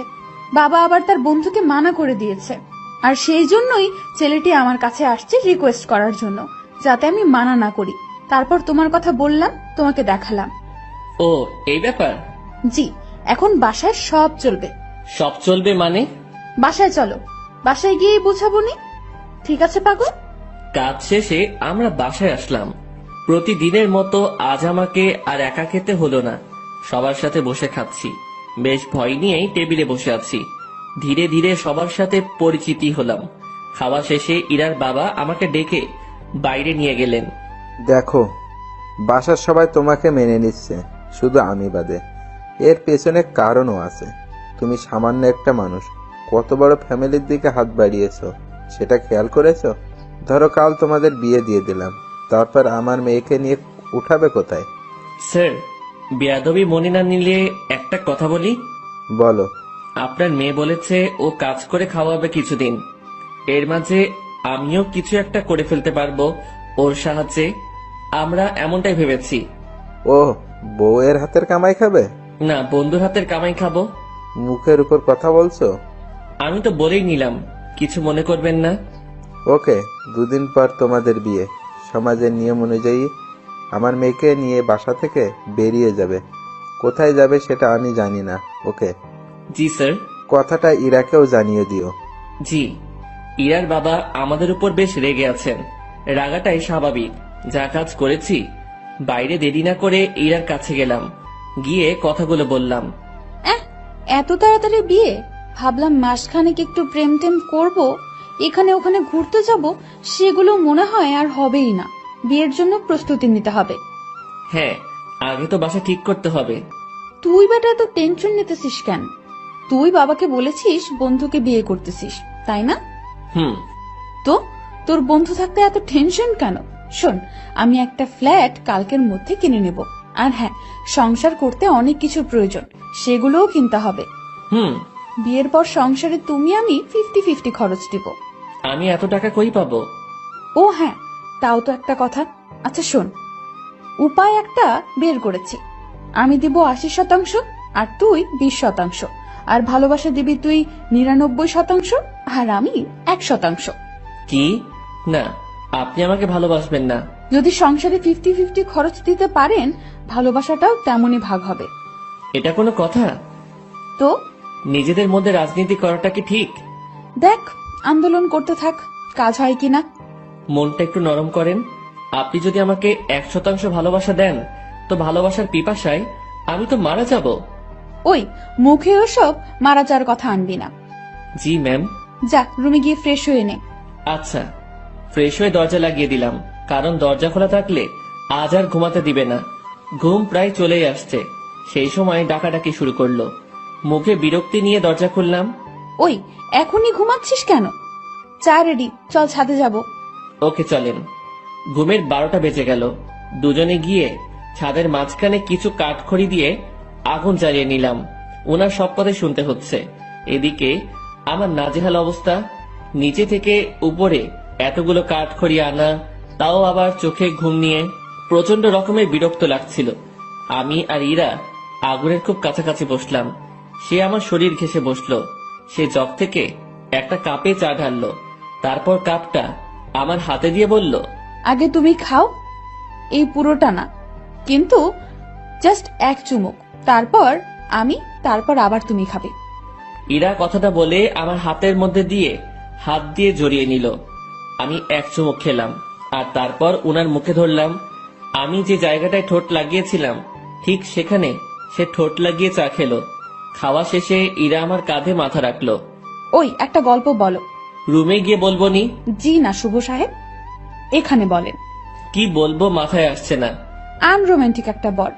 Speaker 2: বাবা আবার তার বন্ধুকে মানা করে দিয়েছে। আর সেই জন্যই ছেলেটি আমার কাছে আসছে রিকোয়েস্ট করার জন্য, যাতে আমি মানা না করি। তারপর তোমার কথা বললাম, তোমাকে দেখালাম।
Speaker 1: ও, এই ব্যাপার?
Speaker 2: জি, এখন বাসায় সব চলবে।
Speaker 1: সব চলবে মানে?
Speaker 2: বাসায় চলো, বাসায় গিয়েই বুঝাবনি। ঠিক আছে পাগল?
Speaker 1: কাজ শেষে আমরা বাসায় আসলাম। প্রতিদিনের মতো আজ আমাকে আর একা খেতে হলো না, সবার সাথে বসে খাচ্ছি। বেশ ভয় নিয়েই টেবিলে বসে আছি। ধীরে ধীরে সবার সাথে পরিচিতি হলাম। খাওয়া শেষে ইরার বাবা আমাকে ডেকে বাইরে নিয়ে গেলেন।
Speaker 5: দেখো, বাসার সবাই তোমাকে মেনে নিচ্ছে, শুধু আমি বাদে। এর পেছনে কারণও আছে। তুমি সামান্য একটা মানুষ, কত বড় ফ্যামিলির দিকে হাত বাড়িয়েছো সেটা খেয়াল করেছো? ধরো কাল তোমাদের বিয়ে দিয়ে দিলাম, তারপর আমার মেয়েকে নিয়ে উঠাবে কোথায়?
Speaker 1: স্যার, বেয়াদবি মনে না নিলে একটা কথা বলি।
Speaker 5: বলো।
Speaker 1: আপনার মেয়ে বলেছে ও কাজ করে খাওয়াবে কিছুদিন। এর মাঝে আমিও কিছু একটা করে ফেলতে পারবো ওর সাহায্যে। আমরা এমনটাই ভেবেছি।
Speaker 5: ও, বউয়ের হাতের কামাই খাবে?
Speaker 1: না, বন্ধুর হাতের কামাই খাবো।
Speaker 5: মুখের উপর কথা বলছো।
Speaker 1: আমি তো বলেই নিলাম, কিছু মনে করবেন না।
Speaker 5: ওকে, 2 দিন পর তোমাদের বিয়ে। সমাজের নিয়ম অনুযায়ী আমার মেয়েকে নিয়ে বাসা থেকে বেরিয়ে যাবে। কোথায় যাবে সেটা আমি জানি না, ওকে?
Speaker 1: জি স্যার।
Speaker 5: কথাটা ইরাকেও জানিয়ে দিও।
Speaker 1: জি। ইরার বাবা আমাদের উপর বেশ রেগে আছেন। রাগাটাই স্বাভাবিক, যা কাজ করেছি। বাইরে দেরি না করে ইরার কাছে গেলাম, গিয়ে কথাগুলো বললাম।
Speaker 2: এত তাড়াতাড়ি বিয়ে? ভাবলাম মাসখানেক একটু প্রেম টেম করবো, এখানে ওখানে ঘুরতে যাব, সেগুলো মনে হয় আর হবেই না। বিয়ের জন্য প্রস্তুতি নিতে হবে।
Speaker 1: হ্যাঁ, আগে তো বাসা ঠিক করতে হবে।
Speaker 2: তুই বেটা এত টেনশন নিতেছিস কেন? তুই বাবাকে বলেছিস বন্ধুকে বিয়ে করতেছিস, তাই না?
Speaker 1: হুম।
Speaker 2: তো তোর বন্ধু থাকতে এত টেনশন কেন? শোন, আমি একটা ফ্ল্যাট কালকের মধ্যে কিনে নেব। আর হ্যাঁ, সংসার করতে অনেক কিছু প্রয়োজন, সেগুলোও কিনতে হবে।
Speaker 1: হুম।
Speaker 2: বিয়ের পর সংসারে তুমি আমি 50-50 খরচ দিব।
Speaker 1: আমি এত টাকা কই পাবো?
Speaker 2: ও হ্যাঁ, তাও তো একটা কথা। আচ্ছা শোন, উপায় একটা বের করেছি। আমি দিব 80%, আর তুই 20%, আর ভালোবাসা দিবি তুই 99%, আর আমি 1%।
Speaker 1: কি? না, আপনি আমাকে ভালোবাসবেন না।
Speaker 2: যদি সংসারে 50-50 খরচ দিতে পারেন, ভালোবাসাটাও তেমনই ভাগ হবে।
Speaker 1: এটা কোনো কথা?
Speaker 2: তো
Speaker 1: নিজেদের মধ্যে রাজনীতি করাটা কি ঠিক?
Speaker 2: দেখ, আন্দোলন করতে থাক, কাজ হয় কিনা।
Speaker 1: মনটা একটু নরম করেন। আপনি যদি আমাকে 100% ভালোবাসা দেন, তো ভালোবাসার পিপাসায় আমি তো মারা যাব।
Speaker 2: ওই মুখে ওসব মারা যাওয়ার কথা আনবি না।
Speaker 1: জি ম্যাম।
Speaker 2: যা, রুমে গিয়ে ফ্রেশ হয়ে নে।
Speaker 1: আচ্ছা। ফ্রেশ হয়ে দরজা লাগিয়ে দিলাম, কারণ দরজা খোলা থাকলে আজ আর ঘুমাতে দিবে না। ঘুম প্রায় চলেই আসছে, সেই সময় ডাকাডাকি শুরু করলো। মুখে বিরক্তি নিয়ে দরজা খুললাম।
Speaker 2: ওই এখনই ঘুমাচ্ছিস কেন? চা রেডি, চল ছাদে যাব।
Speaker 1: ওকে চলেন। ঘুমের 12টা বেজে গেল। দুজনে গিয়ে ছাদের মাঝখানে কিছু কাঠখড়ি দিয়ে আগুন জ্বালিয়ে নিলাম। ওনার সব কথাই শুনতে হচ্ছে। এদিকে আমার নাজেহাল অবস্থা। নিচে থেকে উপরে এতগুলো কাঠখড়ি আনা, তাও আবার চোখে ঘুম নিয়ে প্রচন্ড রকমের বিরক্ত লাগছিল। আমি আর ইরা আগুনের খুব কাছাকাছি বসলাম। সে আমার শরীর ঘেঁষে বসলো। সে জগ থেকে একটা কাপে চা ঢাললো, তারপর কাপটা আমার হাতে দিয়ে বলল,
Speaker 2: আগে তুমি খাও, এই পুরোটা না, কিন্তু জাস্ট এক চুমুক, তারপর আমি, তারপর আবার তুমি খাবে।
Speaker 1: ইরা কথাটা বলে আমার হাতের মধ্যে দিয়ে হাত দিয়ে জড়িয়ে নিল। আমি এক চুমুক খেলাম, আর তারপর উনার মুখে ধরলাম। আমি যে জায়গাটায় ঠোঁট লাগিয়েছিলাম, ঠিক সেখানে সে ঠোঁট লাগিয়ে চা খেলো। খাওয়া শেষে ইরা আমার কাঁধে মাথা রাখলো।
Speaker 2: ওই একটা গল্প বলো।
Speaker 1: রুমে গিয়ে বলবো নি?
Speaker 2: জি না শুভ সাহেব, এখানে বলেন।
Speaker 1: কি বলবো মাথায় আসছে না।
Speaker 2: আনরোম্যান্টিক একটা বর।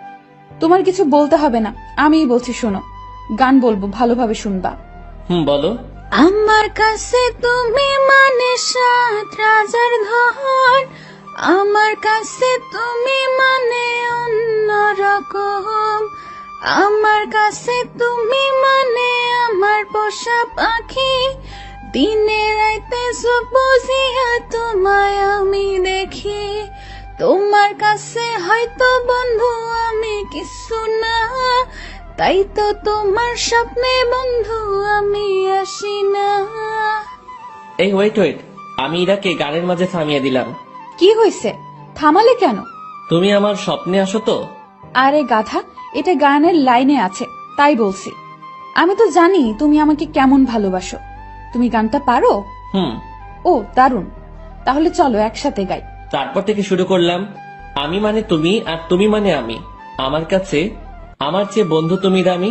Speaker 2: তোমার কিছু বলতে হবে না, আমিই বলছি, শোনো। গান বলবো, ভালোভাবে শুনবা।
Speaker 1: বলো।
Speaker 2: আমার কাছে তুমি মানে 7 রাজার ধন, আমার কাছে তুমি মানে অন্যরকম, আমার কাছে তুমি মানে আমার পোষা পাখি, দিনে রাইতে বুঝিয়া তোমায় আমি দেখি, তোমার কাছে হয়তো বন্ধু আমি কিছু না, তাই তো তোমার স্বপ্নে বন্ধু আমি আসি না।
Speaker 1: এই ওয়েট, আমি ইরাকে গানের মাঝে থামিয়ে দিলাম।
Speaker 2: কি হয়েছে, থামালে কেন?
Speaker 1: তুমি আমার স্বপ্নে আসো তো?
Speaker 2: আরে গাধা, এটা গানের লাইনে আছে, তাই বলছি। আমি তো জানি তুমি আমাকে কেমন ভালোবাসো। তুমি গানটা পারো? ও দারুণ, তাহলে চলো একসাথে গাই।
Speaker 1: তারপর থেকে শুরু করলাম। আমি মানে তুমি, আর তুমি মানে আমি। আমার কাছে আমার চেয়ে বন্ধু তুমি দামি।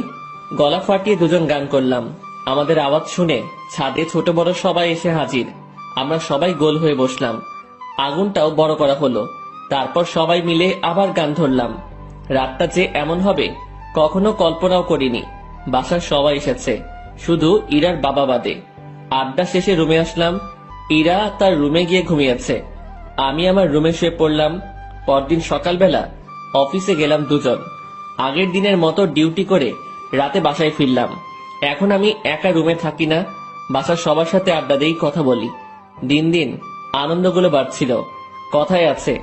Speaker 1: গলা ফাটিয়ে দুজন গান করলাম। আমাদের আওয়াজ শুনে ছাদে ছোট বড় সবাই এসে হাজির। আমরা সবাই গোল হয়ে বসলাম। আগুনটাও বড় করা হলো। তারপর সবাই মিলে আবার গান ধরলাম। রাতটা যে এমন হবে কখনো কল্পনাও করিনি। বাসার সবাই এসেছে, শুধু ইরার বাবা বাদে। আড্ডা শেষে রুমে আসলাম। ইরা তার রুমে গিয়ে ঘুমিয়েছে, আমি আমার রুমে শুয়ে পড়লাম। পরদিন সকালবেলা অফিসে গেলাম দুজন। আগের দিনের মতো ডিউটি করে রাতে বাসায় ফিরলাম। এখন আমি একা রুমে থাকি না, বাসার সবার সাথে আড্ডা দেই, কথা বলি। দিন দিন আনন্দগুলো বাড়ছিল। কথায় আছে,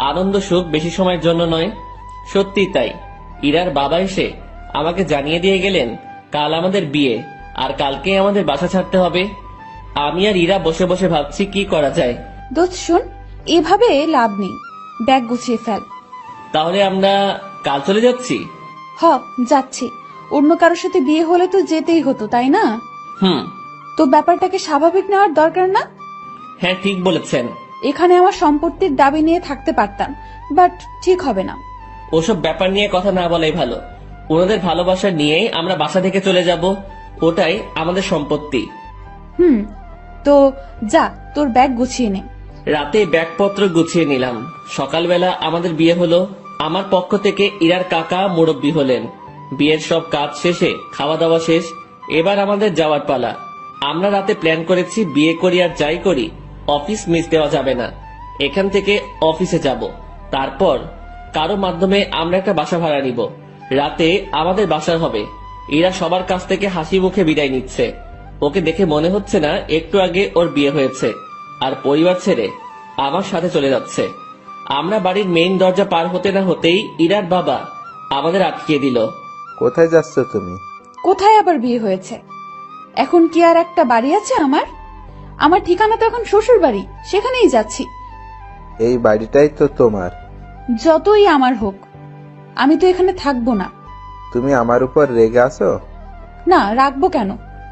Speaker 1: আনন্দ সুখ বেশি সময়ের জন্য নয়। সত্যি তাই। ইরার বাবা এসে আমাকে জানিয়ে দিয়ে গেলেন কাল আমাদের বিয়ে, আর কালকে আমাদের বাসা ছাড়তে হবে। আমি আর ইরা বসে বসে ভাবছি কি করা যায়।
Speaker 2: দোস্ত শোন, এভাবে লাভ নেই, ব্যাগ গুছিয়ে ফেল।
Speaker 1: তাহলে আমরা কাল চলে যাচ্ছি?
Speaker 2: হ, যাচ্ছি। অন্য কারোর সাথে বিয়ে হলে তো যেতেই হতো, তাই না?
Speaker 1: হুম।
Speaker 2: তো ব্যাপারটাকে স্বাভাবিক নেওয়ার দরকার না?
Speaker 1: হ্যাঁ, ঠিক বলেছেন।
Speaker 2: এখানে আমার সম্পত্তির দাবি নিয়ে থাকতে পারতাম, বাট ঠিক হবে না।
Speaker 1: ওসব ব্যাপার নিয়ে কথা না বলাই ভালো। ওনাদের ভালোবাসা নিয়েই আমরা বাসা থেকে চলে যাব, ওটাই আমাদের সম্পত্তি।
Speaker 2: হুম, তো যা, তোর ব্যাগ গুছিয়ে নে।
Speaker 1: রাতে ব্যাগপত্র গুছিয়ে নিলাম। সকালবেলা আমাদের বিয়ে হলো। আমার পক্ষ থেকে ইরার কাকা মুরব্বি হলেন। বিয়ের সব কাজ শেষে খাওয়া দাওয়া শেষ, এবার আমাদের যাওয়ার পালা। আমরা রাতে প্ল্যান করেছি বিয়ে করি আর যাই করি অফিস মিস দেওয়া যাবে না। এখান থেকে অফিসে যাব, তারপর কারো মাধ্যমে আমরা একটা বাসা ভাড়া নিব। রাতে আমাদের বাসা হবে। ইরা সবার কাছ থেকে হাসি মুখে বিদায় নিচ্ছে। ওকে দেখে মনে হচ্ছে না একটু আগে ওর বিয়ে হয়েছে, আর পরিবার ছেড়ে আমার সাথে চলে যাচ্ছে। আমরা বাড়ির মেইন দরজা পার হতে না হতেই ইরার বাবা আমাদের আটকিয়ে দিল।
Speaker 5: কোথায় যাচ্ছ তুমি?
Speaker 2: কোথায় আবার বিয়ে হয়েছে? এখন কি আর একটা বাড়ি আছে আমার? আমার ঠিকানা তো এখন শ্বশুর বাড়ি, সেখানেই যাচ্ছি।
Speaker 5: এই বাড়িটাই তো তোমার।
Speaker 2: যতই আমার হোক, আমি তো এখানে থাকবো না।
Speaker 5: তুমি আমার উপর রেগে আছো?
Speaker 2: না, রাখবো কেন?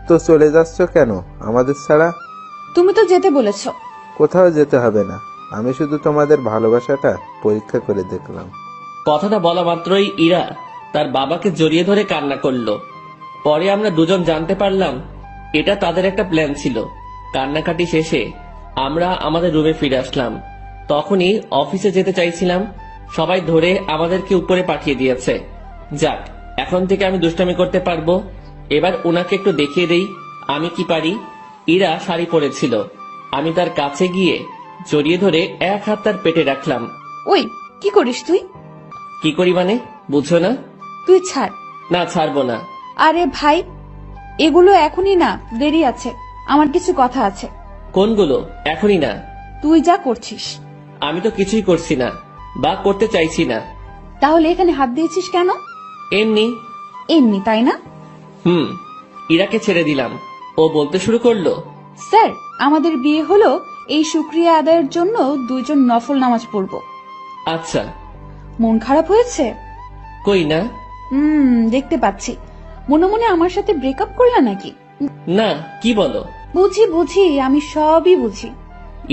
Speaker 5: তো চলে যাচ্ছ কেন আমাদের ছাড়া?
Speaker 2: তুমি তো যেতে বলেছ।
Speaker 5: কোথাও যেতে হবে না, আমি শুধু তোমাদের ভালোবাসাটা পরীক্ষা করে দেখলাম।
Speaker 1: কথাটা বলা মাত্রই ইরা তার বাবাকে জড়িয়ে ধরে কান্না করলো। পরে আমরা দুজন জানতে পারলাম এটা তাদের একটা প্ল্যান ছিল। কান্নাকাটি শেষে আমরা আমাদের রুমে ফিরে আসলাম। তখনই অফিসে যেতে চাইছিলাম, সবাই ধরে আমাদেরকে উপরে পাঠিয়ে দিয়েছে। যাক, এখন থেকে আমি দুষ্টামি করতে পারবো। এবার ওনাকে একটু দেখিয়ে দেই আমি কি পারি। ইরা শাড়ি পরেছিল। আমি তার কাছে গিয়ে জড়িয়ে ধরে এক হাত তার পেটে রাখলাম।
Speaker 2: ওই, কি করিস তুই?
Speaker 1: কি করি মানে, বুঝছো না?
Speaker 2: তুই ছাড়।
Speaker 1: না, ছাড়বো না।
Speaker 2: আরে ভাই, এগুলো এখনই না, দেরি আছে। আমার কিছু কথা আছে।
Speaker 1: কোনগুলো? এখনই না।
Speaker 2: তুই যা করছিস।
Speaker 1: আমি তো কিছুই করছি না, বা করতে চাইছি না।
Speaker 2: তাহলে এখানে হাত দিয়েছিস কেন?
Speaker 1: এমনি।
Speaker 2: এমনি, তাই না?
Speaker 1: হুম। ইরাকে ছেড়ে দিলাম। ও বলতে শুরু করলো,
Speaker 2: স্যার, আমাদের বিয়ে হলো, এই শুকরিয়া আদায়ের জন্য দুইজন নফল নামাজ পড়ব।
Speaker 1: আচ্ছা।
Speaker 2: মন খারাপ হয়েছে?
Speaker 1: কই না।
Speaker 2: দেখতে পাচ্ছি। মনে মনে আমার সাথে ব্রেকআপ করলা নাকি?
Speaker 1: না, কি বলো?
Speaker 2: বুঝি বুঝি, আমি সবই বুঝি।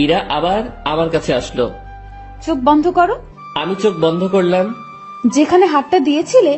Speaker 1: ইরা আবার আমার কাছে আসলো।
Speaker 2: চোখ বন্ধ করো।
Speaker 1: আমি চোখ বন্ধ করলাম।
Speaker 2: যেখানে হাতটা দিয়েছিলে